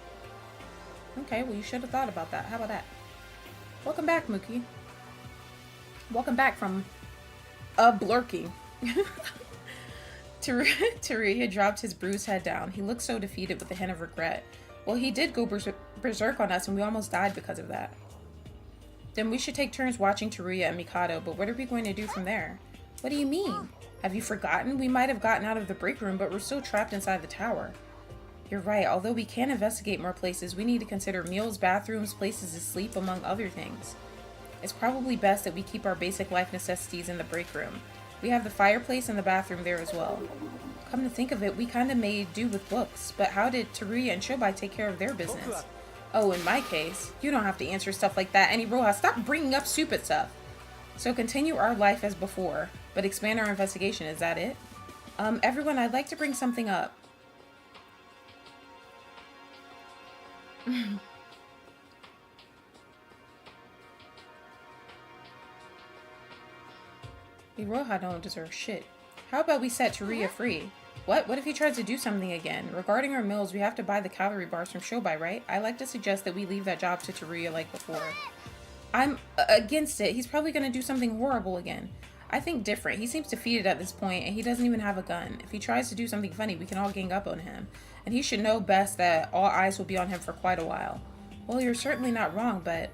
Okay, well you should have thought about that. How about that? Welcome back, Mookie. Welcome back from blurking. Teruya dropped his bruised head down. He looked so defeated with a hint of regret. Well, he did go berserk on us and we almost died because of that. Then we should take turns watching Teruya and Mikado, but what are we going to do from there? What do you mean? Have you forgotten? We might have gotten out of the break room, but we're still trapped inside the tower. You're right, although we can investigate more places, we need to consider meals, bathrooms, places to sleep, among other things. It's probably best that we keep our basic life necessities in the break room. We have the fireplace and the bathroom there as well. Come to think of it, we kinda made do with books, but how did Teruya and Shobai take care of their business? Oh, in my case, you don't have to answer stuff like that. And Iroha, stop bringing up stupid stuff. So continue our life as before, but expand our investigation. Is that it? Everyone, I'd like to bring something up. Iroha don't deserve shit. How about we set Taria free? What? What if he tries to do something again? Regarding our meals, we have to buy the calorie bars from Shobai, right? I like to suggest that we leave that job to Taria like before. I'm against it. He's probably going to do something horrible again. I think different. He seems defeated at this point, and he doesn't even have a gun. If he tries to do something funny, we can all gang up on him. And he should know best that all eyes will be on him for quite a while. Well, you're certainly not wrong, but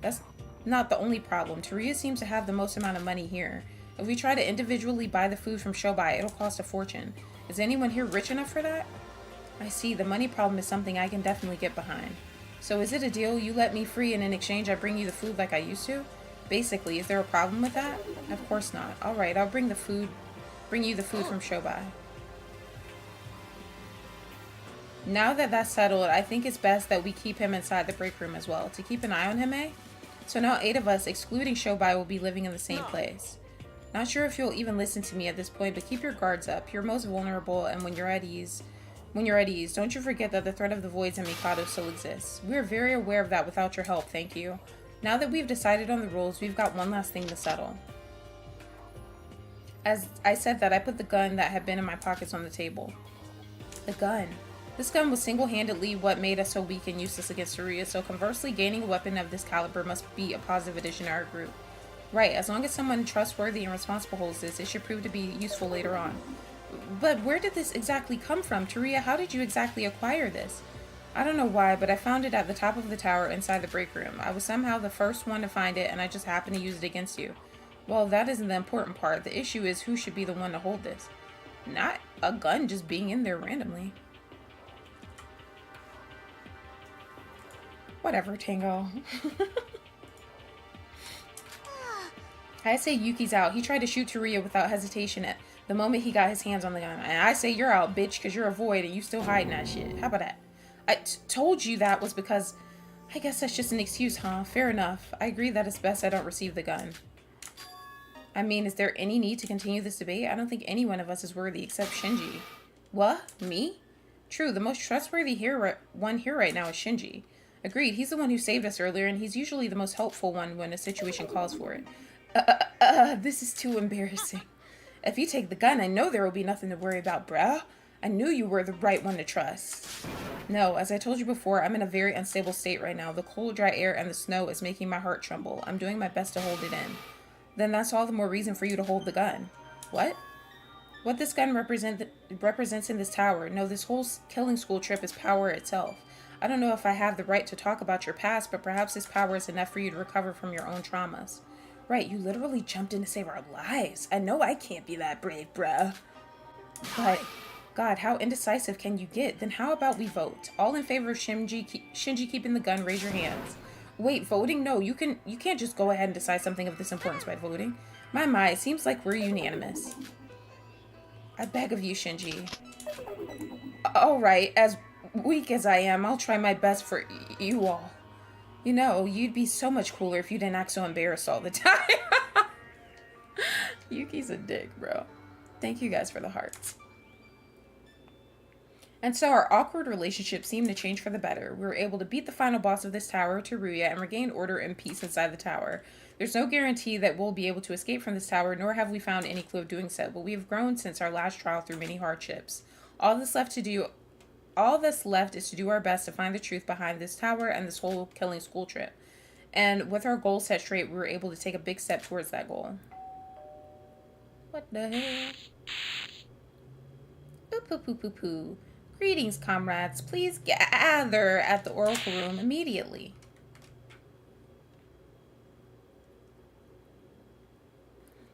that's not the only problem. Taria seems to have the most amount of money here. If we try to individually buy the food from Shobai, it'll cost a fortune. Is anyone here rich enough for that? I see. The money problem is something I can definitely get behind. So is it a deal? You let me free and in exchange I bring you the food like I used to? Basically, is there a problem with that? Of course not. Alright, I'll bring you the food from Shobai. Now that that's settled, I think it's best that we keep him inside the break room as well. To keep an eye on him, eh? So now 8 of us, excluding Shobai, will be living in the same place. Not sure if you'll even listen to me at this point, but keep your guards up. You're most vulnerable, and when you're at ease, don't you forget that the threat of the Voids and Mikado still exists. We're very aware of that without your help, thank you. Now that we've decided on the rules, we've got one last thing to settle. As I said that, I put the gun that had been in my pockets on the table. The gun. This gun was single-handedly what made us so weak and useless against Taria, so conversely, gaining a weapon of this caliber must be a positive addition to our group. Right, as long as someone trustworthy and responsible holds this, it should prove to be useful later on. But where did this exactly come from? Taria, how did you exactly acquire this? I don't know why, but I found it at the top of the tower inside the break room. I was somehow the first one to find it, and I just happened to use it against you. Well, that isn't the important part. The issue is who should be the one to hold this. Not a gun just being in there randomly. Whatever, Tango. I say Yuki's out. He tried to shoot Taria without hesitation at the moment he got his hands on the gun. And I say you're out, bitch, because you're a void and you still hiding that shit. How about that? I told you that was because... I guess that's just an excuse, huh? Fair enough. I agree that it's best I don't receive the gun. I mean, is there any need to continue this debate? I don't think any one of us is worthy except Shinji. What? Me? True, the most trustworthy one here right now is Shinji. Agreed, he's the one who saved us earlier, and he's usually the most helpful one when a situation calls for it. This is too embarrassing. If you take the gun, I know there will be nothing to worry about, bruh. I knew you were the right one to trust. No, as I told you before, I'm in a very unstable state right now. The cold, dry air and the snow is making my heart tremble. I'm doing my best to hold it in. Then that's all the more reason for you to hold the gun. What? What this gun represents in this tower. No, this whole killing school trip is power itself. I don't know if I have the right to talk about your past, but perhaps this power is enough for you to recover from your own traumas. Right, you literally jumped in to save our lives. I know I can't be that brave, bruh. But, God, how indecisive can you get? Then how about we vote? All in favor of Shinji keeping the gun, raise your hands. Wait, voting? No, you can't just go ahead and decide something of this importance by voting. My, it seems like we're unanimous. I beg of you, Shinji. Alright, as weak as I am, I'll try my best for you all. You know, you'd be so much cooler if you didn't act so embarrassed all the time. Yuki's a dick, bro. Thank you guys for the hearts. And so our awkward relationship seemed to change for the better. We were able to beat the final boss of this tower, Teruya, and regain order and peace inside the tower. There's no guarantee that we'll be able to escape from this tower, nor have we found any clue of doing so, but we have grown since our last trial through many hardships. All that's left is to do our best to find the truth behind this tower and this whole killing school trip. And with our goals set straight, we were able to take a big step towards that goal. What the hell? Poo. Greetings, comrades. Please gather at the Oracle Room immediately.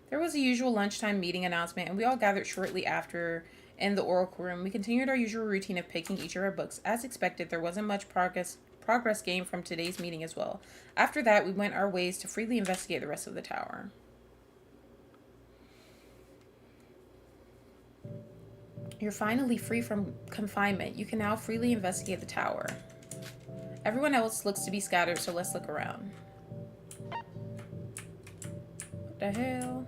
There was a usual lunchtime meeting announcement, and we all gathered shortly after in the Oracle Room. We continued our usual routine of picking each of our books. As expected, there wasn't much progress gained from today's meeting as well. After that, we went our ways to freely investigate the rest of the tower. You're finally free from confinement. You can now freely investigate the tower. Everyone else looks to be scattered, so let's look around. What the hell?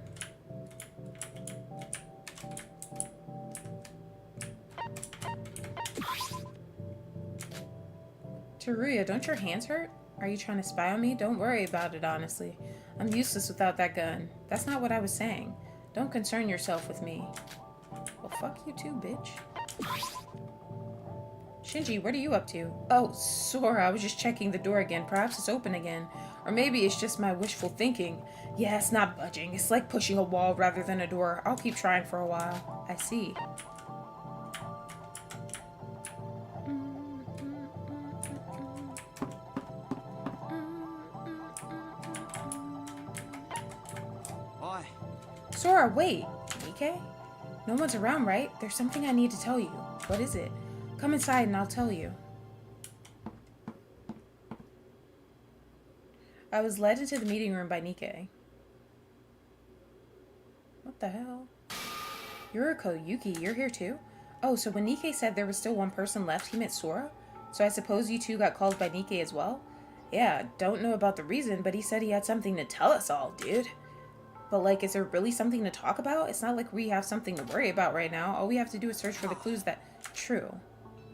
Teruya, don't your hands hurt? Are you trying to spy on me? Don't worry about it, honestly. I'm useless without that gun. That's not what I was saying. Don't concern yourself with me. Well, fuck you too, bitch. Shinji, what are you up to? Oh, Sora, I was just checking the door again. Perhaps it's open again. Or maybe it's just my wishful thinking. Yeah, it's not budging. It's like pushing a wall rather than a door. I'll keep trying for a while. I see. Sora, wait. Nikke? No one's around, right? There's something I need to tell you. What is it? Come inside and I'll tell you. I was led into the meeting room by Nikke. What the hell? Yuriko, Yuki, you're here too? Oh, so when Nikke said there was still one person left, he meant Sora? So I suppose you two got called by Nikke as well? Yeah, don't know about the reason, but he said he had something to tell us all, dude. But, like, is there really something to talk about? It's not like we have something to worry about right now. All we have to do is search for the clues that... True.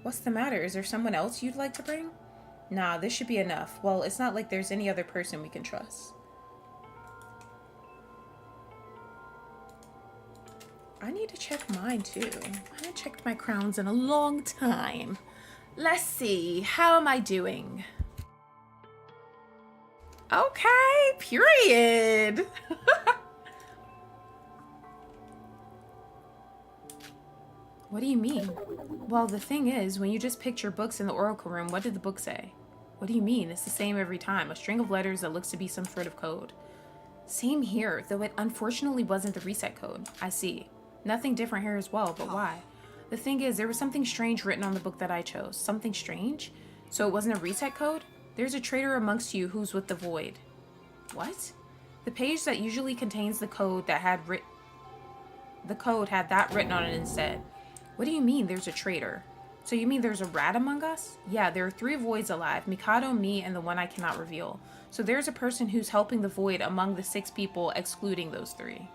What's the matter? Is there someone else you'd like to bring? Nah, this should be enough. Well, it's not like there's any other person we can trust. I need to check mine, too. I haven't checked my crowns in a long time. Let's see. How am I doing? Okay, period. What do you mean? Well, the thing is, when you just picked your books in the oracle room, what did the book say? What do you mean? It's the same every time. A string of letters that looks to be some sort of code. Same here, though it unfortunately wasn't the reset code. I see. Nothing different here as well, but why? The thing is, there was something strange written on the book that I chose. Something strange? So it wasn't a reset code? There's a traitor amongst you who's with the Void. What? The page that usually contains the code that had that written on it instead. What do you mean there's a traitor? So you mean there's a rat among us? Yeah, there are 3 Voids alive. Mikado, me, and the one I cannot reveal. So there's a person who's helping the Void among the 6 people, excluding those 3.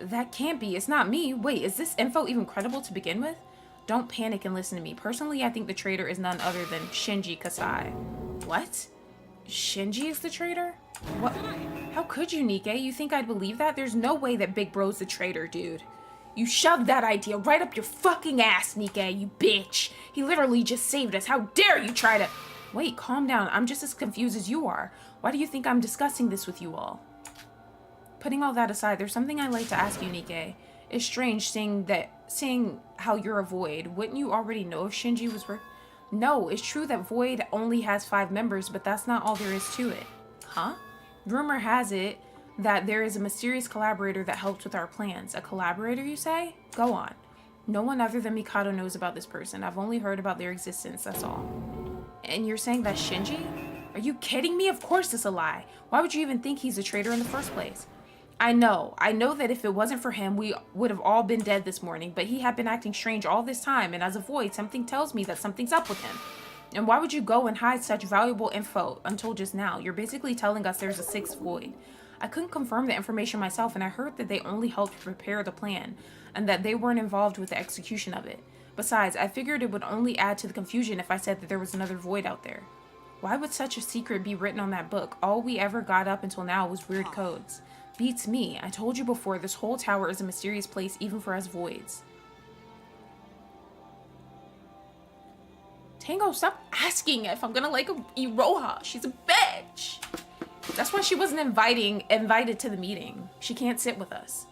That can't be. It's not me. Wait, is this info even credible to begin with? Don't panic and listen to me. Personally, I think the traitor is none other than Shinji Kasai. What? Shinji is the traitor? What? How could you, Nikke? You think I'd believe that? There's no way that Big Bro's the traitor, dude. You shoved that idea right up your fucking ass, Nikke, you bitch. He literally just saved us. How dare you try to... Wait, calm down. I'm just as confused as you are. Why do you think I'm discussing this with you all? Putting all that aside, there's something I'd like to ask you, Nikke. It's strange seeing how you're a Void. Wouldn't you already know if Shinji was... No, it's true that Void only has 5 members, but that's not all there is to it. Huh? Rumor has it that there is a mysterious collaborator that helped with our plans. A collaborator, you say? Go on. No one other than Mikado knows about this person. I've only heard about their existence, that's all. And you're saying that's Shinji? Are you kidding me? Of course it's a lie. Why would you even think he's a traitor in the first place? I know that if it wasn't for him, we would have all been dead this morning, but he had been acting strange all this time, and as a Void, something tells me that something's up with him. And why would you go and hide such valuable info until just now? You're basically telling us there's a 6th Void. I couldn't confirm the information myself, and I heard that they only helped prepare the plan, and that they weren't involved with the execution of it. Besides, I figured it would only add to the confusion if I said that there was another Void out there. Why would such a secret be written on that book? All we ever got up until now was weird codes. Beats me. I told you before, this whole tower is a mysterious place even for us Voids. Tango, stop asking if I'm gonna like Iroha. She's a bitch. That's why she wasn't invited to the meeting. She can't sit with us.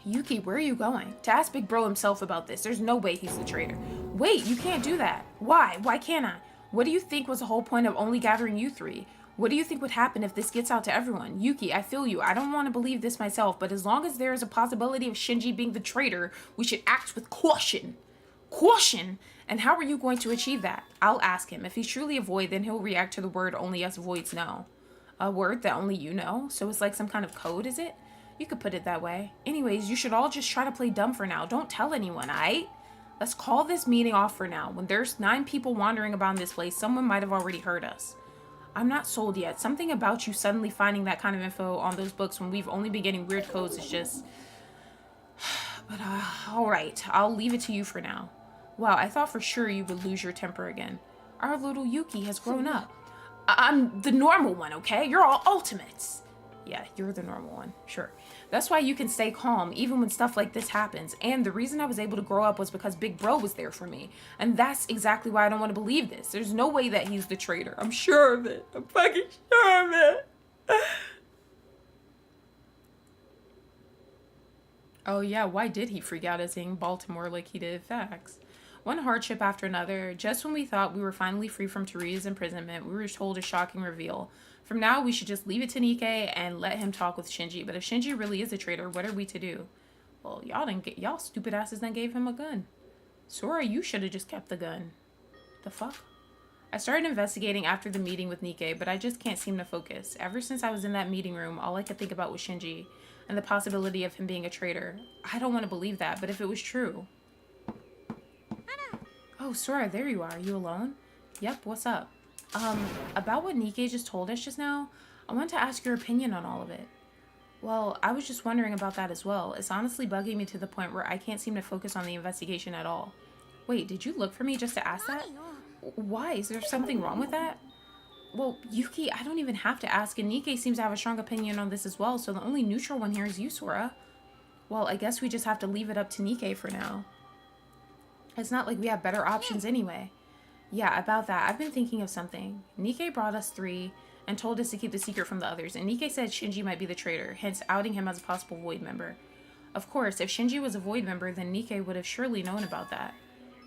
Yuki, where are you going? To ask Big Bro himself about this. There's no way he's the traitor. Wait, you can't do that. Why? Why can't I? What do you think was the whole point of only gathering you 3? What do you think would happen if this gets out to everyone? Yuki, I feel you. I don't want to believe this myself, but as long as there is a possibility of Shinji being the traitor, we should act with caution. Caution? And how are you going to achieve that? I'll ask him. If he's truly a Void, then he'll react to the word only us Voids know. A word that only you know? So it's like some kind of code, is it? You could put it that way. Anyways, you should all just try to play dumb for now. Don't tell anyone, aight? Let's call this meeting off for now. When there's 9 people wandering about in this place, someone might have already heard us. I'm not sold yet. Something about you suddenly finding that kind of info on those books when we've only been getting weird codes is just... But, alright. I'll leave it to you for now. Wow, I thought for sure you would lose your temper again. Our little Yuki has grown up. I'm the normal one, okay? You're all ultimates. Yeah, you're the normal one. Sure. That's why you can stay calm, even when stuff like this happens. And the reason I was able to grow up was because Big Bro was there for me. And that's exactly why I don't want to believe this. There's no way that he's the traitor. I'm sure of it. I'm fucking sure of it. Oh yeah, why did he freak out at seeing Baltimore like he did Facts? One hardship after another. Just when we thought we were finally free from Teria's imprisonment, we were told a shocking reveal. From now, we should just leave it to Nikkei and let him talk with Shinji. But if Shinji really is a traitor, what are we to do? Well, y'all stupid asses then gave him a gun. Sora, you should have just kept the gun. The fuck? I started investigating after the meeting with Nikkei, but I just can't seem to focus. Ever since I was in that meeting room, all I could think about was Shinji and the possibility of him being a traitor. I don't want to believe that, but if it was true... Oh, Sora, there you are. You alone? Yep, what's up? About what Nikkei just told us just now, I want to ask your opinion on all of it. Well, I was just wondering about that as well. It's honestly bugging me to the point where I can't seem to focus on the investigation at all. Wait, did you look for me just to ask that? Why? Is there something wrong with that? Well, Yuki, I don't even have to ask, and Nikkei seems to have a strong opinion on this as well, so the only neutral one here is you, Sora. Well, I guess we just have to leave it up to Nikkei for now. It's not like we have better options anyway. Yeah, about that, I've been thinking of something. Nikkei brought us 3 and told us to keep the secret from the others, and Nikkei said Shinji might be the traitor, hence outing him as a possible Void member. Of course, if Shinji was a Void member, then Nikkei would have surely known about that.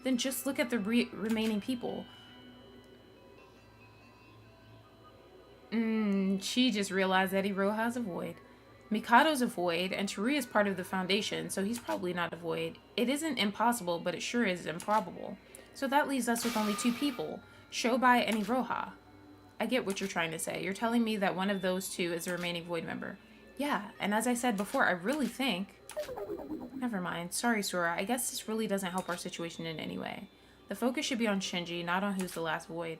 Then just look at the remaining people. She just realized that Iroha's a Void. Mikado's a Void, and Tori is part of the Foundation, so he's probably not a Void. It isn't impossible, but it sure is improbable. So that leaves us with only 2 people, Shobai and Iroha. I get what you're trying to say. You're telling me that one of those 2 is the remaining Void member. Yeah, and as I said before, I really think... Never mind. Sorry, Sora. I guess this really doesn't help our situation in any way. The focus should be on Shinji, not on who's the last Void.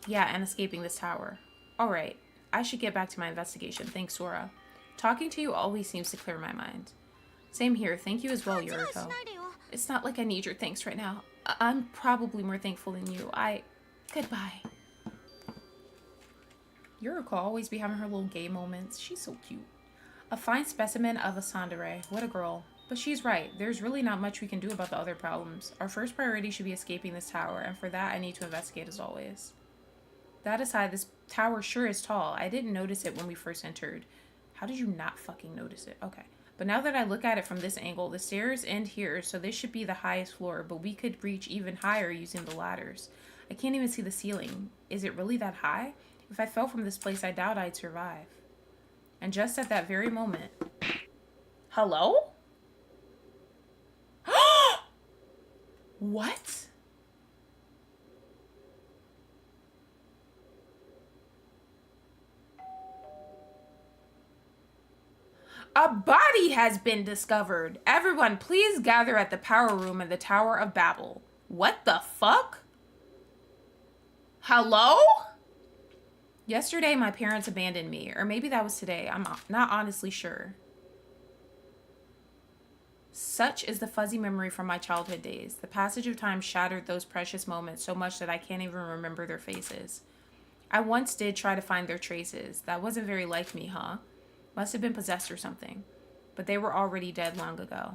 Yeah, and escaping this tower. Alright, I should get back to my investigation. Thanks, Sora. Talking to you always seems to clear my mind. Same here. Thank you as well, Yuriko. It's not like I need your thanks right now. I'm probably more thankful than you. Goodbye. Yuriko always be having her little gay moments. She's so cute. A fine specimen of a tsundere. What a girl. But she's right. There's really not much we can do about the other problems. Our first priority should be escaping this tower, and for that I need to investigate as always. That aside, this tower sure is tall. I didn't notice it when we first entered. How did you not fucking notice it? Okay. But now that I look at it from this angle, the stairs end here, so this should be the highest floor, but we could reach even higher using the ladders. I can't even see the ceiling. Is it really that high? If I fell from this place, I doubt I'd survive. And just at that very moment... Hello? What? A body has been discovered. Everyone, please gather at the power room in the Tower of Babel. What the fuck? Hello? Yesterday, my parents abandoned me. Or maybe that was today. I'm not honestly sure. Such is the fuzzy memory from my childhood days. The passage of time shattered those precious moments so much that I can't even remember their faces. I once did try to find their traces. That wasn't very like me, huh? Must have been possessed or something. But they were already dead long ago.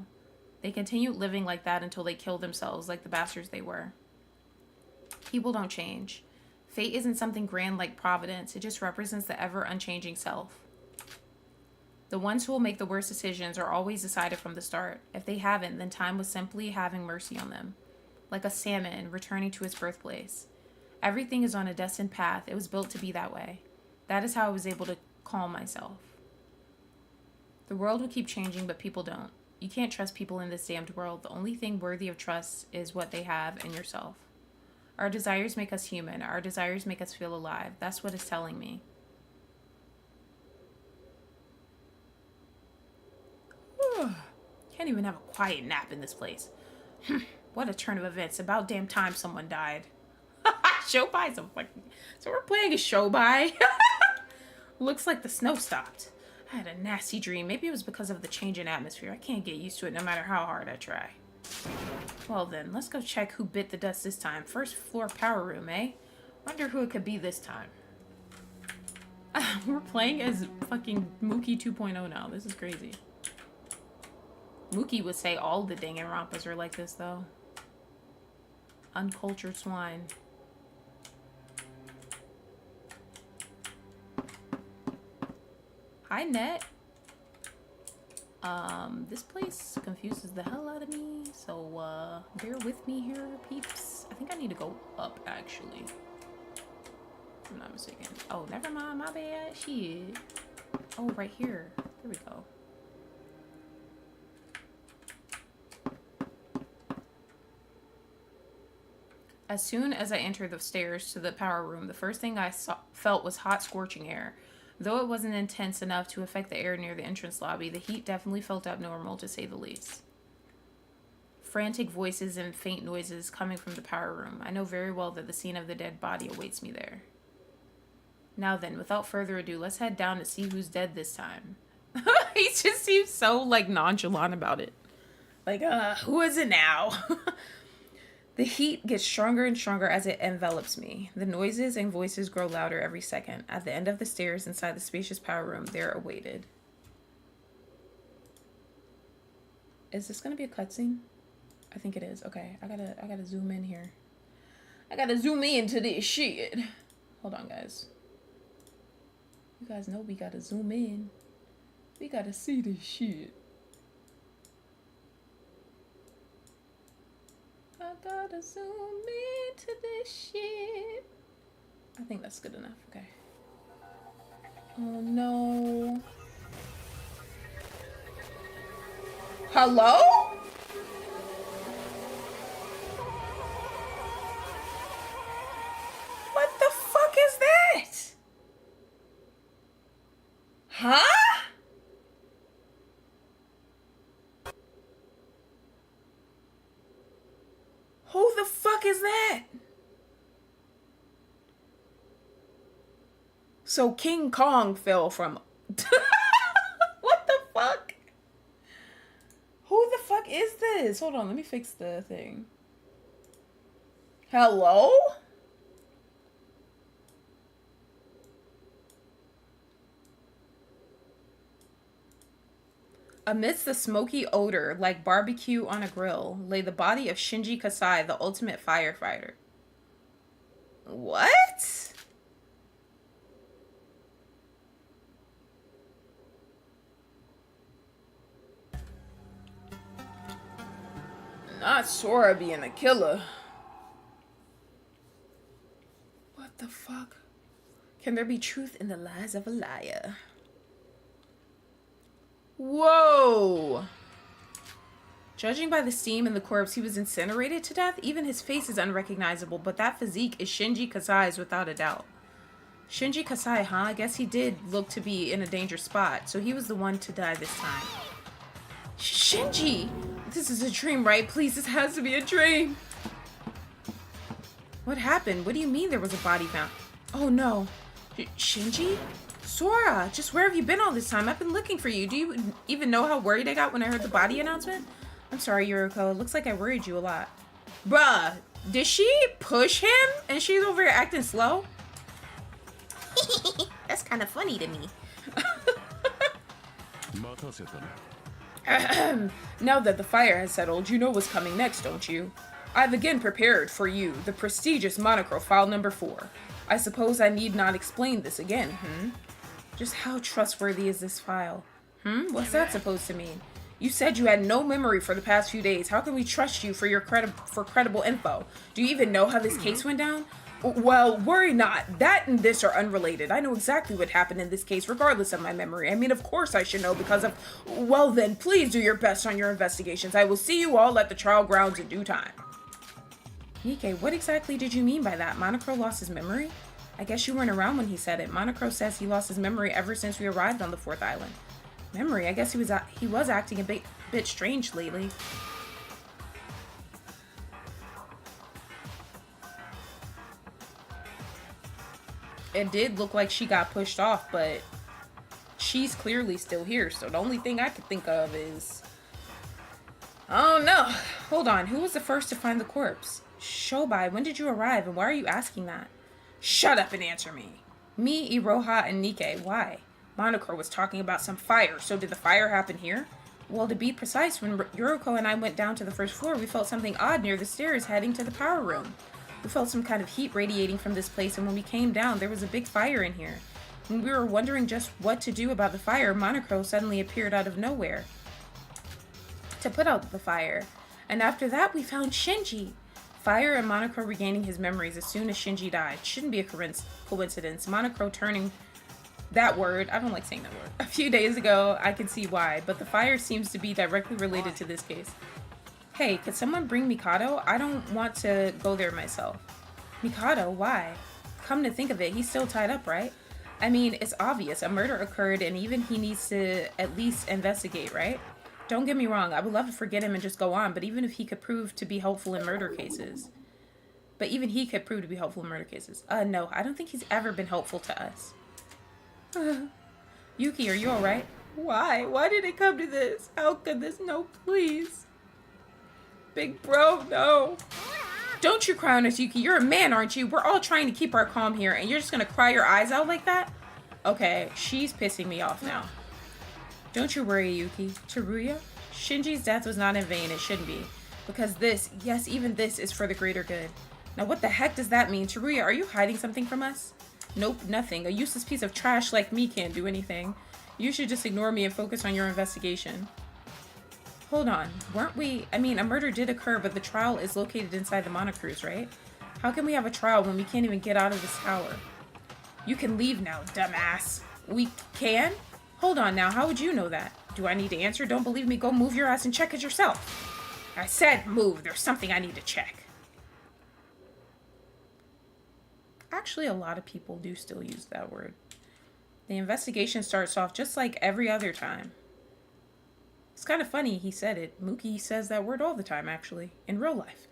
They continued living like that until they killed themselves like the bastards they were. People don't change. Fate isn't something grand like Providence. It just represents the ever-unchanging self. The ones who will make the worst decisions are always decided from the start. If they haven't, then time was simply having mercy on them. Like a salmon returning to its birthplace. Everything is on a destined path. It was built to be that way. That is how I was able to calm myself. The world will keep changing, but people don't. You can't trust people in this damned world. The only thing worthy of trust is what they have in yourself. Our desires make us human. Our desires make us feel alive. That's what it's telling me. Can't even have a quiet nap in this place. What a turn of events. About damn time someone died. Shobai some fucking... So we're playing a Shobai. Looks like the snow stopped. I had a nasty dream. Maybe it was because of the change in atmosphere. I can't get used to it no matter how hard I try. Well then, let's go check who bit the dust this time. First floor power room, eh? Wonder who it could be this time. We're playing as fucking Mookie 2.0 now. This is crazy. Mookie would say all the Danganronpas are like this, though. Uncultured swine. Hi, Net. This place confuses the hell out of me, so, bear with me here, peeps. I think I need to go up, actually. If I'm not mistaken. Oh, never mind, my bad. Shit. Oh, right here. Here we go. As soon as I entered the stairs to the power room, the first thing I felt was hot, scorching air. Though it wasn't intense enough to affect the air near the entrance lobby, the heat definitely felt abnormal, to say the least. Frantic voices and faint noises coming from the power room. I know very well that the scene of the dead body awaits me there. Now then, without further ado, let's head down to see who's dead this time. He just seems so, like, nonchalant about it. Like, who is it now? The heat gets stronger and stronger as it envelops me. The noises and voices grow louder every second. At the end of the stairs inside the spacious power room, they're awaited. Is this gonna be a cutscene? I think it is. Okay, I gotta zoom in here. I gotta zoom into this shit. Hold on, guys. You guys know we gotta zoom in. We gotta see this shit. I gotta zoom into this shit. I think that's good enough. Okay. Oh no. Hello? What the fuck is that? Huh? Who the fuck is that? So King Kong fell from... What the fuck? Who the fuck is this? Hold on, let me fix the thing. Hello? Amidst the smoky odor, like barbecue on a grill, lay the body of Shinji Kasai, the ultimate firefighter. What? Not Sora being a killer. What the fuck? Can there be truth in the lies of a liar? Whoa! Judging by the steam in the corpse, he was incinerated to death. Even his face is unrecognizable, but that physique is Shinji Kasai's without a doubt. Shinji Kasai, huh? I guess he did look to be in a dangerous spot, so he was the one to die this time. Shinji! This is a dream, right? Please, this has to be a dream. What happened? What do you mean there was a body found? Oh no. Shinji? Sora, just where have you been all this time? I've been looking for you. Do you even know how worried I got when I heard the body announcement? I'm sorry, Yuriko. It looks like I worried you a lot. Bruh, did she push him and she's over here acting slow? That's kind of funny to me. Now that the fire has settled, you know what's coming next, don't you? I've again prepared for you the prestigious Monochrome file number 4. I suppose I need not explain this again, Just how trustworthy is this file? What's that supposed to mean? You said you had no memory for the past few days. How can we trust you for your credible info? Do you even know how this case went down? Well, worry not. That and this are unrelated. I know exactly what happened in this case, regardless of my memory. I mean, of course I should know because of... Well then, please do your best on your investigations. I will see you all at the trial grounds in due time. Nikke, what exactly did you mean by that? Monochrome lost his memory? I guess you weren't around when he said it. Monochrome says he lost his memory ever since we arrived on the 4th island. Memory? I guess he was acting a bit strange lately. it did look like she got pushed off, but she's clearly still here. So the only thing I could think of is, oh no, hold on. Who was the first to find the corpse? Shobai, when did you arrive, and why are you asking that? Shut up and answer me. Me, Iroha, and Nikke. Why? Monokuro was talking about some fire. So did the fire happen here? Well, to be precise, when Yuriko and I went down to the first floor, we felt something odd near the stairs heading to the power room. We felt some kind of heat radiating from this place, and when we came down, there was a big fire in here. When we were wondering just what to do about the fire, Monokuro suddenly appeared out of nowhere to put out the fire. And after that, we found Shinji. Fire and Monokuro regaining his memories as soon as Shinji died. Shouldn't be a coincidence. Monokuro turning that word, I don't like saying that word, a few days ago, I can see why, but the fire seems to be directly related to this case. Hey, could someone bring Mikado? I don't want to go there myself. Mikado? Why? Come to think of it, he's still tied up, right? I mean, it's obvious. A murder occurred and even he needs to at least investigate, right? Don't get me wrong, I would love to forget him and just go on, but even if he could prove to be helpful in murder cases. No, I don't think he's ever been helpful to us. Yuki, are you alright? Why? Why did it come to this? How could this? No, please. Big bro, no. Don't you cry on us, Yuki. You're a man, aren't you? We're all trying to keep our calm here, and you're just gonna cry your eyes out like that? Okay, she's pissing me off now. Don't you worry, Yuki. Teruya? Shinji's death was not in vain. It shouldn't be. Because this, yes, even this is for the greater good. Now what the heck does that mean? Teruya, are you hiding something from us? Nope, nothing. A useless piece of trash like me can't do anything. You should just ignore me and focus on your investigation. Hold on. a murder did occur, but the trial is located inside the Monocruise, right? How can we have a trial when we can't even get out of this tower? You can leave now, dumbass. We can? Hold on now, how would you know that? Do I need to answer? Don't believe me? Go move your ass and check it yourself. I said move. There's something I need to check. Actually, a lot of people do still use that word. The investigation starts off just like every other time. It's kind of funny he said it. Mookie says that word all the time, actually, in real life.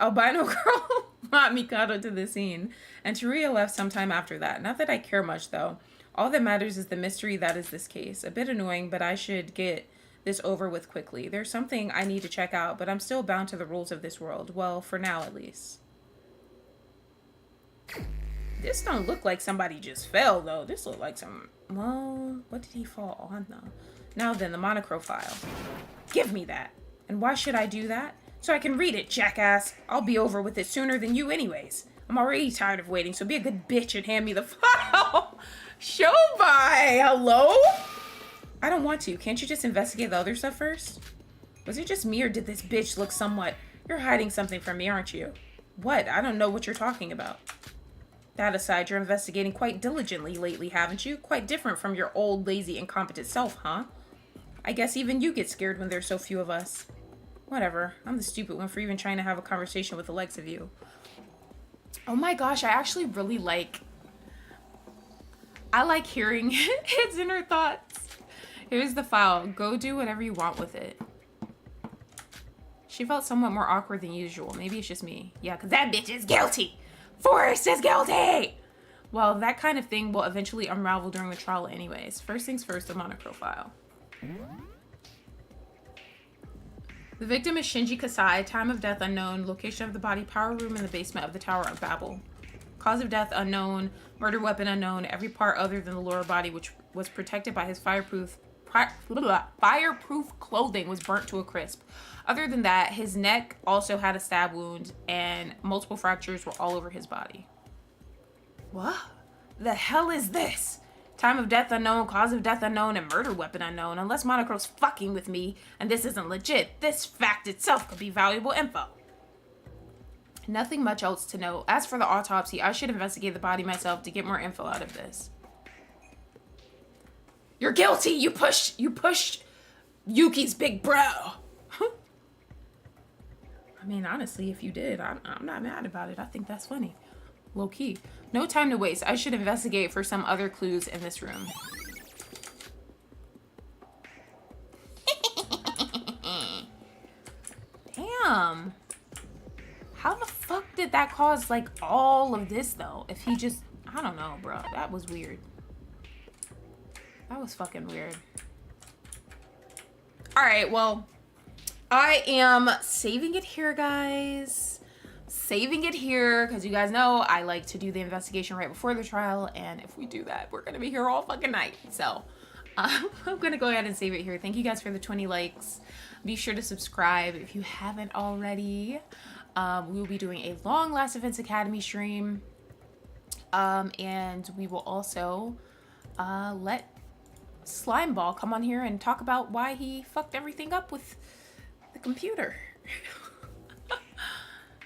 Albino girl brought Mikado to the scene, and Teruya left sometime after that. Not that I care much, though. All that matters is the mystery that is this case. A bit annoying, but I should get this over with quickly. There's something I need to check out, but I'm still bound to the rules of this world. Well, for now, at least. This don't look like somebody just fell, though. This look like some... Well, what did he fall on, though? Now then, the Monochrome file. Give me that. And why should I do that? So I can read it, jackass. I'll be over with it sooner than you anyways. I'm already tired of waiting, so be a good bitch and hand me the file. Shobai, hello? I don't want to. Can't you just investigate the other stuff first? Was it just me or did this bitch look somewhat... You're hiding something from me, aren't you? What? I don't know what you're talking about. That aside, you're investigating quite diligently lately, haven't you? Quite different from your old, lazy, incompetent self, huh? I guess even you get scared when there's so few of us. Whatever. I'm the stupid one for even trying to have a conversation with the likes of you. Oh my gosh, I actually really like... I like hearing his inner thoughts. Here's the file. Go do whatever you want with it. She felt somewhat more awkward than usual. Maybe it's just me. Yeah, because that bitch is guilty. Forrest is guilty! Well, that kind of thing will eventually unravel during the trial anyways. First things first, the Monochrome file. The victim is Shinji Kasai. Time of death unknown. Location of the body, power room in the basement of the Tower of Babel. Cause of death unknown. Murder weapon unknown. Every part other than the lower body, which was protected by his fireproof clothing, was burnt to a crisp. Other than that, his neck also had a stab wound and multiple fractures were all over his body. What the hell is this? Time of death unknown, cause of death unknown, and murder weapon unknown. Unless Monochrome's fucking with me and this isn't legit, this fact itself could be valuable info. Nothing much else to know. As for the autopsy, I should investigate the body myself to get more info out of this. You're guilty! You pushed Yuki's big bro! I mean, honestly, if you did, I'm not mad about it. I think that's funny. Low key. No time to waste. I should investigate for some other clues in this room. Damn. How the fuck did that cause, like, all of this, though? If he just... I I don't know, bro. That was weird. That was fucking weird. All right, well, I am saving it here, guys. Saving it here because you guys know I like to do the investigation right before the trial, and if we do that, we're gonna be here all fucking night. So I'm gonna go ahead and save it here. Thank you guys for the 20 likes. Be sure to subscribe if you haven't already. We will be doing a long Last Defense Academy stream, and we will also let Slimeball come on here and talk about why he fucked everything up with the computer.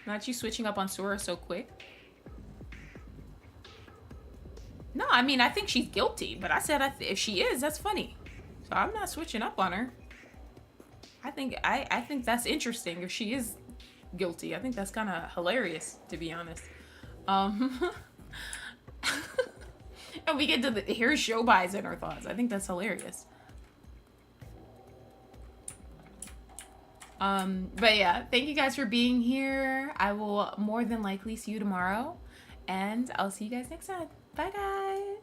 Not you switching up on Sora so quick. No, I mean, I think she's guilty, but I said if she is, that's funny. So I'm not switching up on her. I think that's interesting if she is guilty. I think that's kind of hilarious, to be honest. And we get to hear Shobi's in her thoughts. I think that's hilarious. But yeah, thank you guys for being here. I will more than likely see you tomorrow, and I'll see you guys next time. Bye, guys.